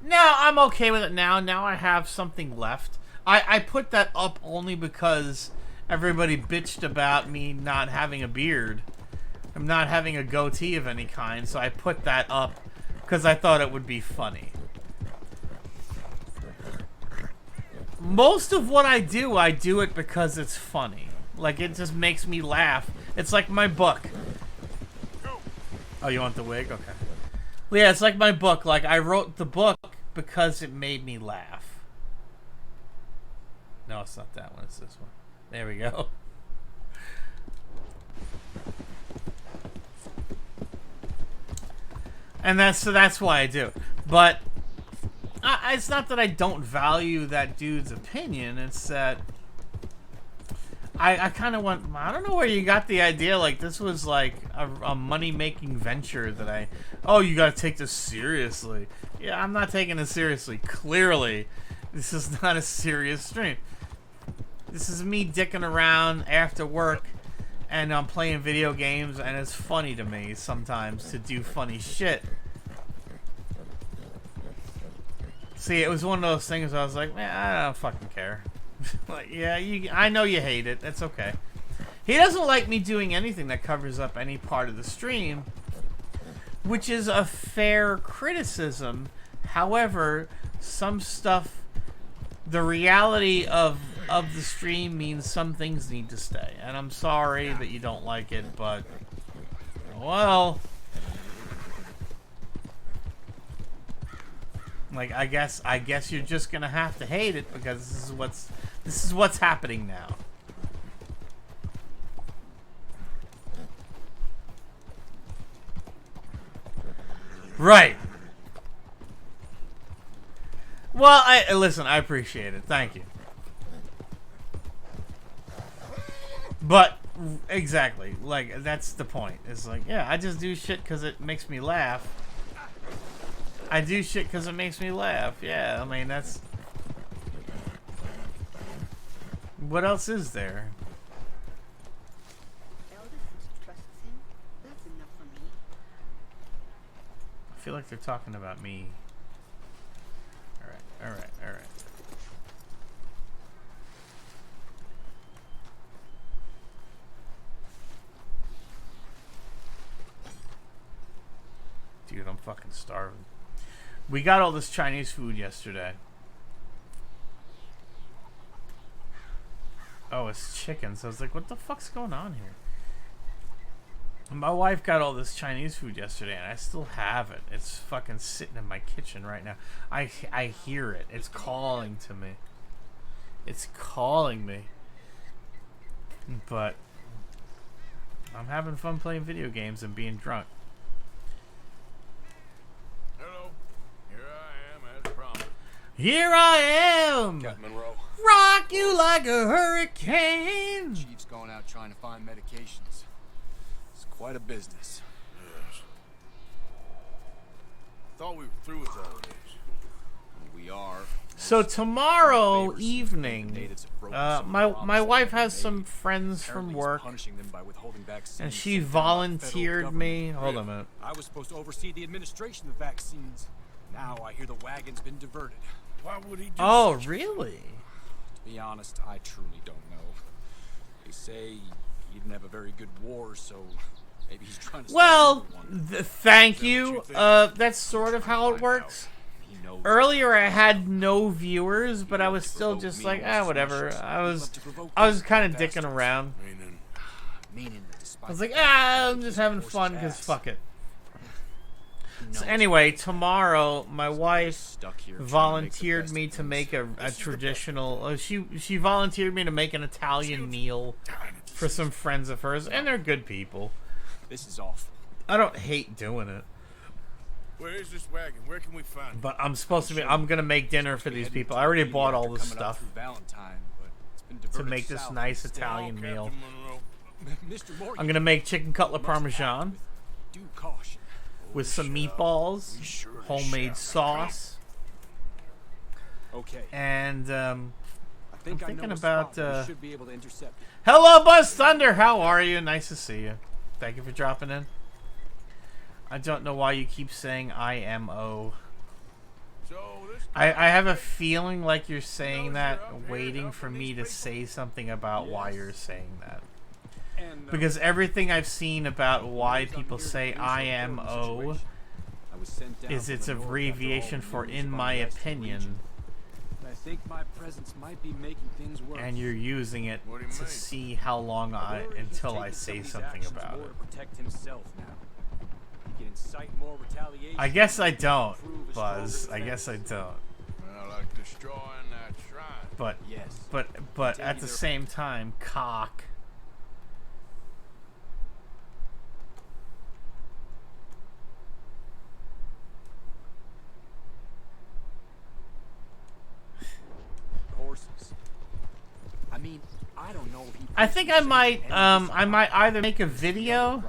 No, I'm okay with it now. Now I have something left. I put that up only because everybody bitched about me not having a beard. I'm not having a goatee of any kind, so I put that up because I thought it would be funny. Most of what I do it because it's funny. Like, it just makes me laugh. It's like my book. Oh, you want the wig? Okay. Well, yeah, it's like my book. Like, I wrote the book because it made me laugh. No, it's not that one. It's this one. There we go. And that's why I do it. But it's not that I don't value that dude's opinion. It's that I kind of went, I don't know where you got the idea. Like, this was like a money-making venture that oh, you got to take this seriously. Yeah, I'm not taking it seriously. Clearly, this is not a serious stream. This is me dicking around after work, and I'm playing video games, and it's funny to me sometimes to do funny shit. See, it was one of those things where I was like, man, I don't fucking care. Like, yeah, I know you hate it. That's okay. He doesn't like me doing anything that covers up any part of the stream, which is a fair criticism. However, some stuff, the reality of the stream means some things need to stay. And I'm sorry that you don't like it, but, well... Like, I guess you're just gonna have to hate it because this is what's happening now. Right. Well, listen, I appreciate it. Thank you. But exactly, like, that's the point. It's like, yeah, I just do shit because it makes me laugh. I do shit because it makes me laugh. Yeah, I mean, that's... What else is there? I feel like they're talking about me. Alright. Dude, I'm fucking starving. We got all this Chinese food yesterday. Oh, it's chicken. So I was like, what the fuck's going on here? My wife got all this Chinese food yesterday, and I still have it. It's fucking sitting in my kitchen right now. I hear it. It's calling to me. It's calling me. But I'm having fun playing video games and being drunk. Hello. Here I am, as promised. Here I am! Captain Monroe. Rock you like a hurricane! Chief's going out trying to find medications. It's quite a business. Yes. Thought we were through with all this. We are. So tomorrow evening, my wife has some friends from work, and she volunteered me. Hold on a minute. I was supposed to oversee the administration of vaccines. Now I hear the wagon's been diverted. Why would he do Oh, such really? To be honest, I truly don't know. They say he didn't have a very good war, so maybe he's trying to. Well, thank you. That's sort of how it works. Earlier, I had no viewers, but I was still just like, whatever. I was kind of dicking around. I was like, I'm just having fun because fuck it. So anyway, tomorrow my wife volunteered me to make a traditional. She volunteered me to make an Italian meal for some friends of hers, and they're good people. This is awful. I don't hate doing it. Where is this wagon? Where can we find it? But I'm supposed to be. I'm gonna make dinner for these people. I already bought all this stuff to make this nice Italian meal. I'm gonna make chicken cutlet parmesan with some meatballs, homemade sauce, and I'm thinking about. Hello, Buzz Thunder. How are you? Nice to see you. Thank you for dropping in. I don't know why you keep saying IMO. I have a feeling like you're saying that, waiting for me to say something about why you're saying that. Because everything I've seen about why people say IMO is it's an abbreviation for in my opinion. I think my presence might be making things worse. And you're using it to see how long until I say something about it. Protect himself now. He can incite more retaliation. I guess I don't, Buzz. I guess I don't. Well, like destroying that shrine. But at the same time, cock. Horses. I mean, I don't know if he. I think I might either make a video.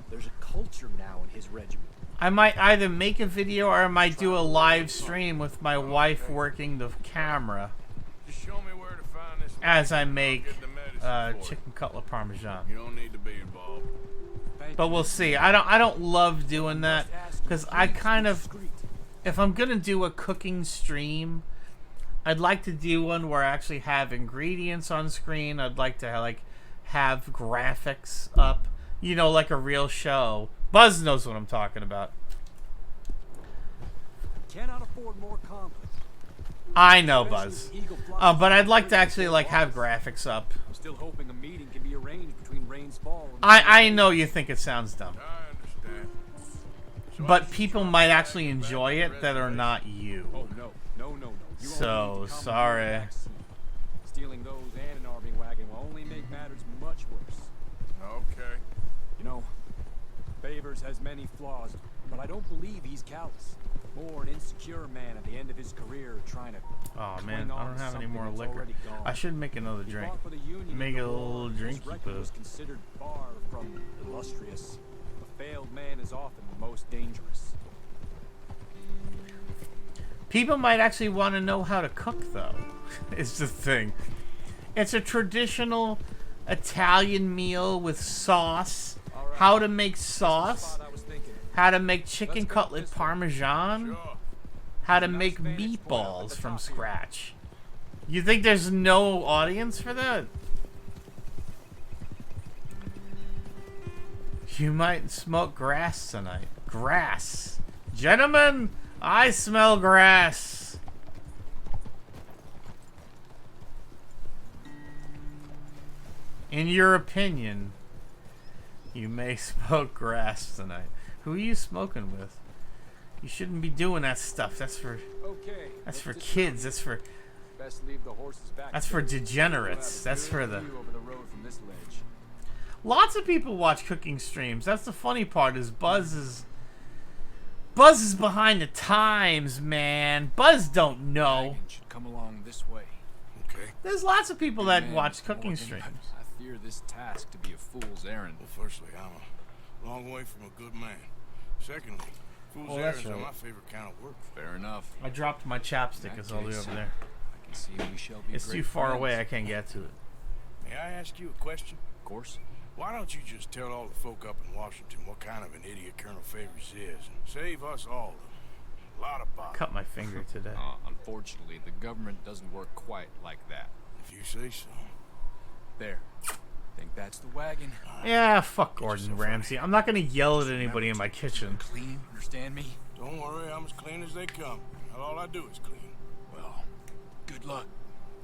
There's a culture now in his regiment. I might either make a video or I might do a live stream with my wife working the camera as I make chicken cutlet parmesan. You don't need to be involved. But we'll see. I don't love doing that because I kind of, if I'm gonna do a cooking stream, I'd like to do one where I actually have ingredients on screen. I'd like to have graphics up. You know, like a real show. Buzz knows what I'm talking about. Cannot afford more conflict. I know, Buzz. But I'd like to actually have graphics up. I'm still hoping a meeting can be arranged between Rains Fall and I know you think it sounds dumb. I understand. But people might actually enjoy it that are not you. So sorry. Stealing those and an army wagon will only make matters much worse. Okay. You know, Favors has many flaws, but I don't believe he's callous. More an insecure man at the end of his career trying to. Oh man, I don't have any more liquor. I should make another drink. Make a little drinky poo. Was considered far from illustrious. A failed man is often the most dangerous. People might actually want to know how to cook, though. It's the thing. It's a traditional Italian meal with sauce. Right. How to make sauce. How to make chicken cutlet parmesan. How to make meatballs from scratch. You think there's no audience for that? You might smoke grass tonight. Grass. Gentlemen, I smell grass. In your opinion, you may smoke grass tonight. Who are you smoking with? You shouldn't be doing that stuff. That's for kids. That's for degenerates. That's for the lots of people watch cooking streams. That's the funny part is Buzz is behind the times, man. Buzz don't know. Should come along this way. Okay. There's lots of people that watch cooking streams. I fear this task to be a fool's errand. Well, firstly, I'm a long way from a good man. Secondly, fool's errands are my favorite kind of work. Fair enough. I dropped my chapstick. It's all the way over there. I can see we shall be it's too far away. I can't get to it. May I ask you a question? Of course. Why don't you just tell all the folk up in Washington what kind of an idiot Colonel Favors is and save us all a lot of bother? Cut my finger today. Unfortunately, the government doesn't work quite like that. If you say so. There. Think that's the wagon? Yeah, fuck Gordon Ramsay. I'm not gonna yell at anybody in my kitchen. Clean, understand me? Don't worry, I'm as clean as they come. All I do is clean. Well, good luck.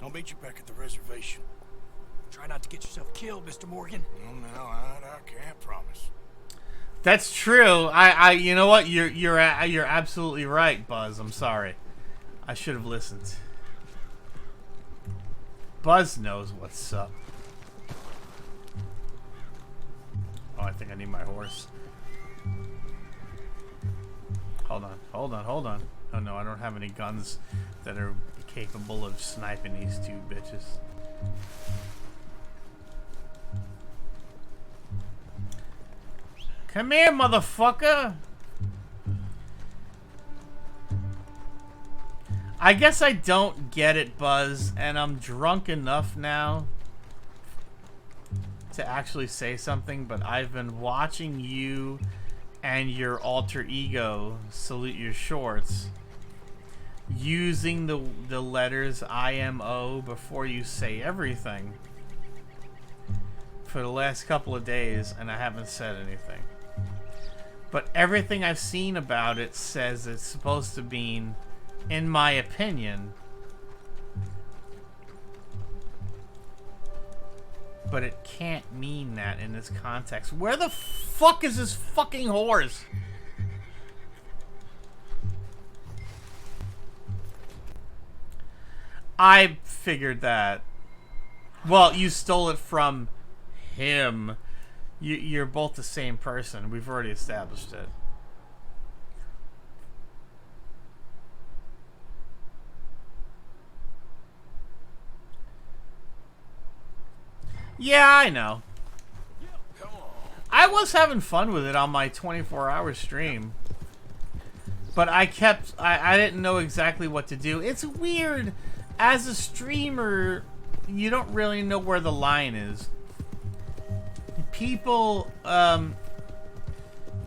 I'll meet you back at the reservation. Try not to get yourself killed, Mr. Morgan. Well, no, I can't promise. That's true. I you know what? You're absolutely right, Buzz. I'm sorry. I should have listened. Buzz knows what's up. Oh, I think I need my horse. Hold on. Oh no, I don't have any guns that are capable of sniping these two bitches. Come here, motherfucker! I guess I don't get it, Buzz, and I'm drunk enough now to actually say something, but I've been watching you and your alter ego, Salute Your Shorts, using the letters IMO before you say everything for the last couple of days, and I haven't said anything. But everything I've seen about it says it's supposed to mean, in my opinion, but it can't mean that in this context. Where the fuck is this fucking horse? I figured that. Well, you stole it from him. You're both the same person. We've already established it. Yeah, I know. I was having fun with it on my 24-hour stream. But I didn't know exactly what to do. It's weird. As a streamer, you don't really know where the line is. People,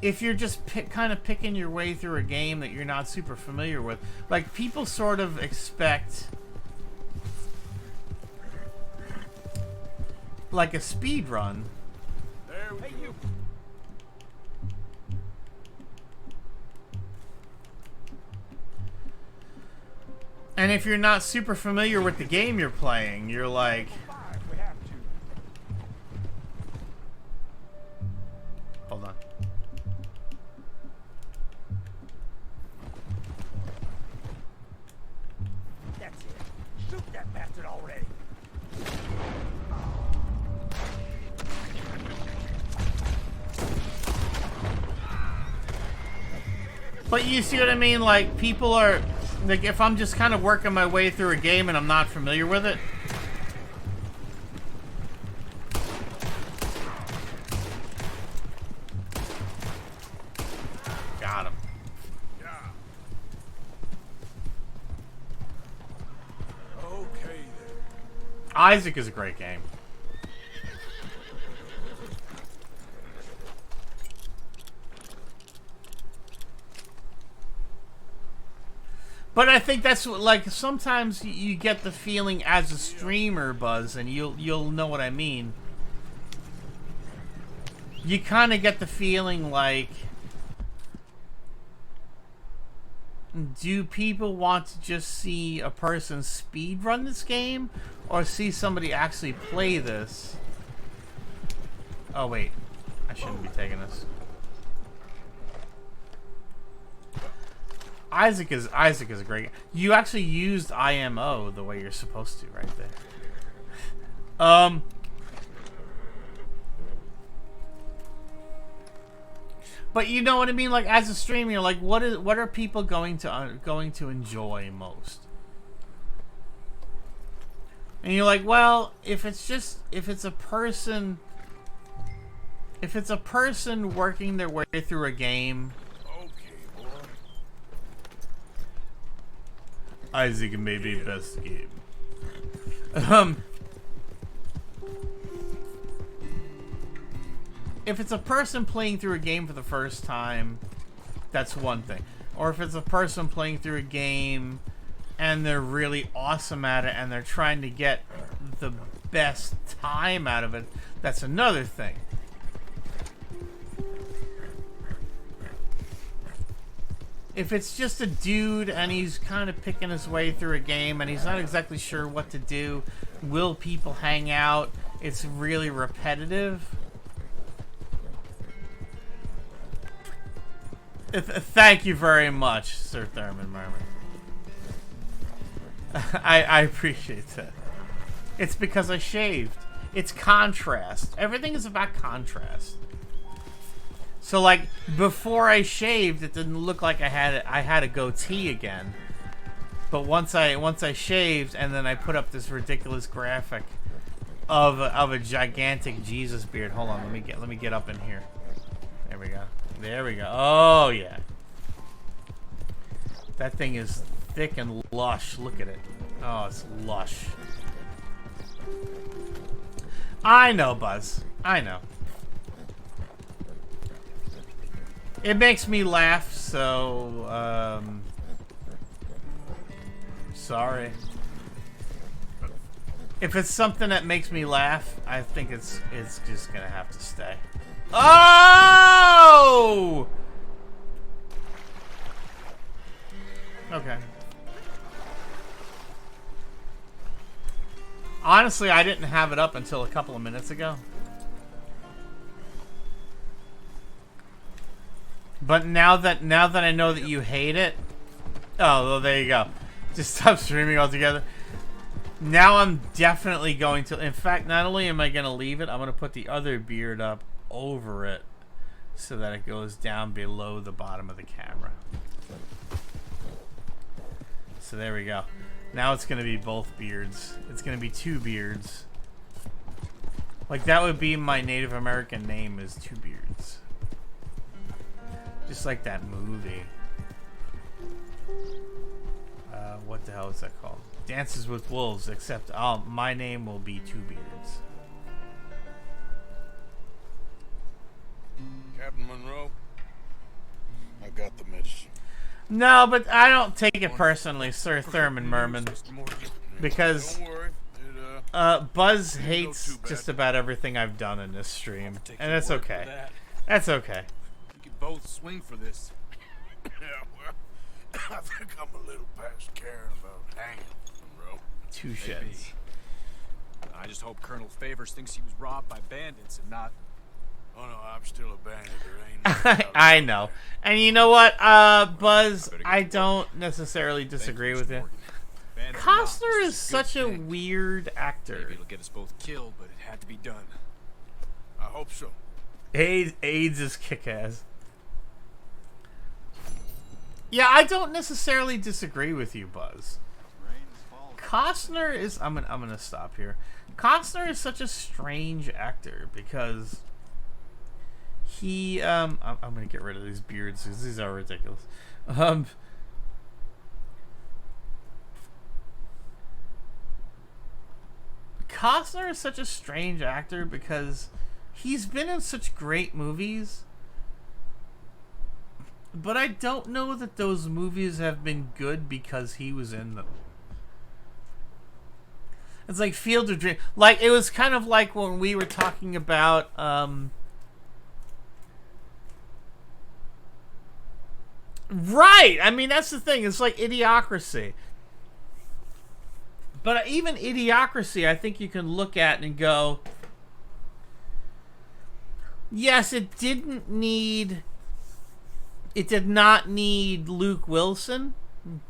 if you're just kind of picking your way through a game that you're not super familiar with, like, people sort of expect like a speed run. Hey, you. And if you're not super familiar with the game you're playing, you're like, hold on. Shoot that bastard already. But you see what I mean? Like, people are... Like, if I'm just kind of working my way through a game and I'm not familiar with it... Got him. Okay then. Isaac is a great game. But I think that's what, like, sometimes you get the feeling as a streamer, Buzz, and you'll know what I mean. You kind of get the feeling like, do people want to just see a person speed run this game, or see somebody actually play this? Oh wait, I shouldn't be taking this. Isaac is a great. You actually used IMO the way you're supposed to, right there. But you know what I mean. Like, as a streamer, you're like, what are people going to enjoy most? And you're like, well, if it's a person working their way through a game. Isaac may be best game. If it's a person playing through a game for the first time, that's one thing. Or if it's a person playing through a game and they're really awesome at it and they're trying to get the best time out of it, that's another thing. If it's just a dude and he's kind of picking his way through a game and he's not exactly sure what to do, will people hang out? It's really repetitive. Thank you very much, Sir Thurman Murmur. I appreciate that. It's because I shaved. It's contrast. Everything is about contrast. So, like, before I shaved, it didn't look like I had a goatee again. But once I shaved, and then I put up this ridiculous graphic of a gigantic Jesus beard. Hold on, let me get up in here. There we go. There we go. Oh yeah, that thing is thick and lush. Look at it. Oh, it's lush. I know, Buzz. I know. It makes me laugh, so, sorry. If it's something that makes me laugh, I think it's just gonna have to stay. Oh! Okay. Honestly, I didn't have it up until a couple of minutes ago. But now that I know that you hate it, oh, well, there you go. Just stop streaming altogether. Now I'm definitely going to. In fact, not only am I going to leave it, I'm going to put the other beard up over it so that it goes down below the bottom of the camera. So there we go. Now it's going to be both beards. It's going to be two beards. Like, that would be my Native American name, is Two Beards. Just like that movie. What the hell is that called? Dances with Wolves, except my name will be Two Beards. Captain Monroe, I got the medicine. No, but I don't take it personally, Sir Thurman Merman. Because Buzz hates just about everything I've done in this stream. And that's okay. That's okay. We could both swing for this. Yeah, well, I think I'm a little past caring about hanging, Monroe. Two sheds. I just hope Colonel Favors thinks he was robbed by bandits and not... Oh no, I'm still a bandit. There ain't I know. And you know what, Buzz, I don't necessarily disagree with you. Costner is such a weird actor. Maybe it'll get us both killed, but it had to be done. I hope so. AIDS is kick-ass. Yeah, I don't necessarily disagree with you, Buzz. Costner is... I'm gonna stop here. Costner is such a strange actor because he... I'm gonna get rid of these beards because these are ridiculous. Costner is such a strange actor because he's been in such great movies, but I don't know that those movies have been good because he was in them. It's like Field of Dreams. Like, it was kind of like when we were talking about right, I mean, that's the thing. It's like Idiocracy. But even Idiocracy, I think you can look at and go, yes, it did not need Luke Wilson,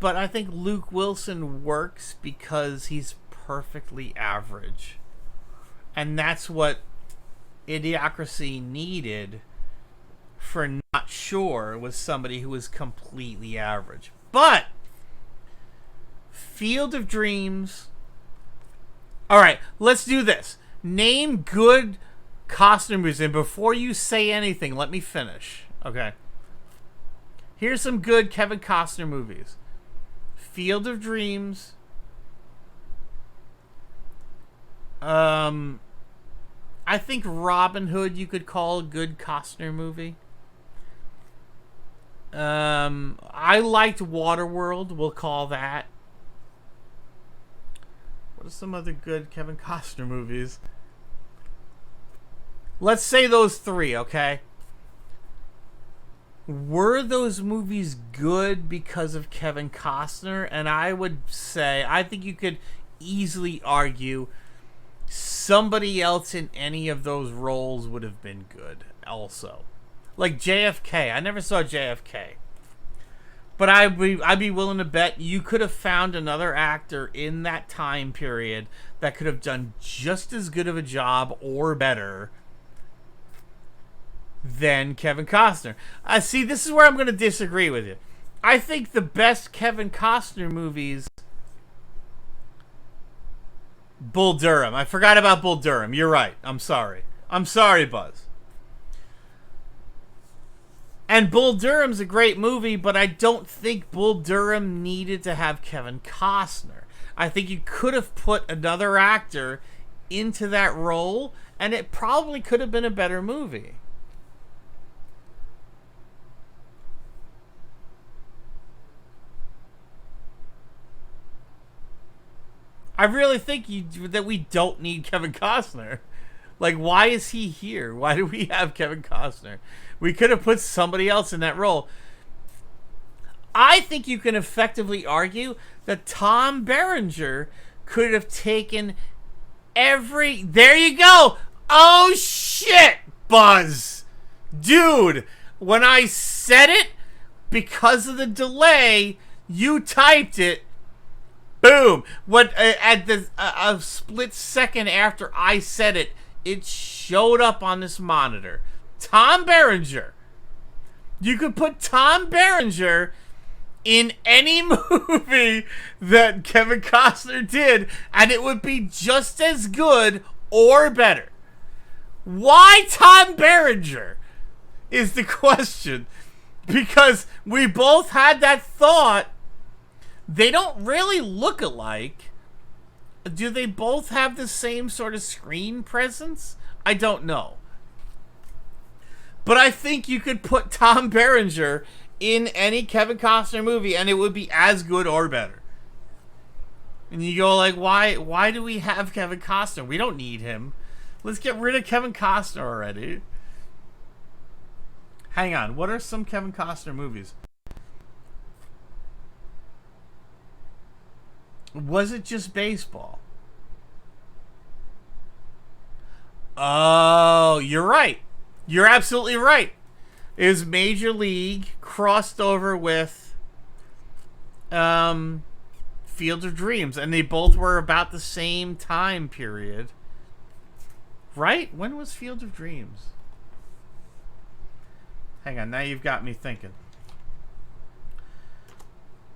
but I think Luke Wilson works because he's perfectly average. And that's what Idiocracy needed for Not Sure, was somebody who was completely average. But Field of Dreams. Alright, let's do this. Name good Costner movies, and before you say anything, let me finish. Okay. Here's some good Kevin Costner movies. Field of Dreams. I think Robin Hood you could call a good Costner movie. I liked Waterworld, we'll call that. What are some other good Kevin Costner movies? Let's say those three, okay? Were those movies good because of Kevin Costner? And I would say, I think you could easily argue somebody else in any of those roles would have been good also. Like JFK. I never saw JFK. But I'd be willing to bet you could have found another actor in that time period that could have done just as good of a job or better than Kevin Costner. See, this is where I'm going to disagree with you. I think the best Kevin Costner movies... Bull Durham. I forgot about Bull Durham. You're right. I'm sorry. I'm sorry, Buzz. And Bull Durham's a great movie, but I don't think Bull Durham needed to have Kevin Costner. I think you could have put another actor into that role, and it probably could have been a better movie. I really think that we don't need Kevin Costner. Like, why is he here? Why do we have Kevin Costner? We could have put somebody else in that role. I think you can effectively argue that Tom Berenger could have taken every... There you go! Oh, shit, Buzz! Dude, when I said it, because of the delay, you typed it. Boom! What at the a split second after I said it, it showed up on this monitor. Tom Berenger. You could put Tom Berenger in any movie that Kevin Costner did, and it would be just as good or better. Why Tom Berenger is the question. Because we both had that thought. They don't really look alike. Do they both have the same sort of screen presence? I don't know. But I think you could put Tom Berenger in any Kevin Costner movie and it would be as good or better. And you go like, why do we have Kevin Costner? We don't need him. Let's get rid of Kevin Costner already. Hang on, what are some Kevin Costner movies? Was it just baseball? Oh, you're right. You're absolutely right. It was Major League crossed over with Field of Dreams, and they both were about the same time period. Right? When was Field of Dreams? Hang on, now you've got me thinking.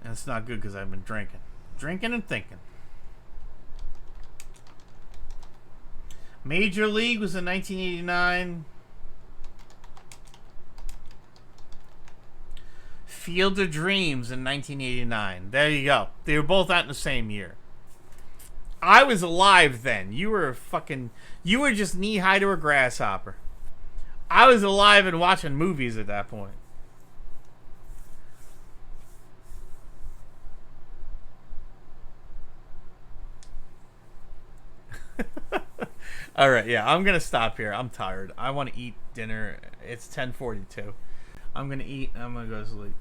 And it's not good because I've been drinking. Drinking and thinking. Major League was in 1989. Field of Dreams in 1989. There you go. They were both out in the same year. I was alive then. You were just knee-high to a grasshopper. I was alive and watching movies at that point. All right, yeah, I'm gonna stop here. I'm tired. I want to eat dinner. It's 10:42. I'm gonna eat. And I'm gonna go to sleep.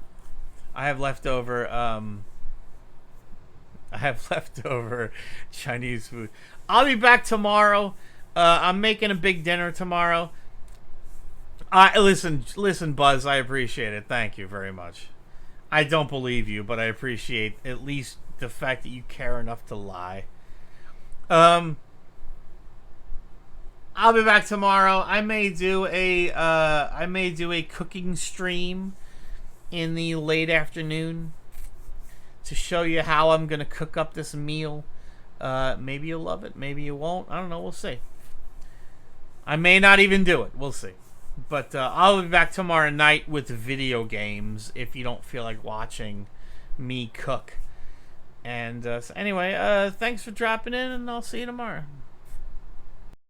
I have leftover. Chinese food. I'll be back tomorrow. I'm making a big dinner tomorrow. Listen, Buzz. I appreciate it. Thank you very much. I don't believe you, but I appreciate at least the fact that you care enough to lie. I'll be back tomorrow. I may do a cooking stream in the late afternoon to show you how I'm gonna cook up this meal. Maybe you'll love it, maybe you won't. I don't know. We'll see. I may not even do it. We'll see. But I'll be back tomorrow night with video games if you don't feel like watching me cook. And so anyway, thanks for dropping in, and I'll see you tomorrow.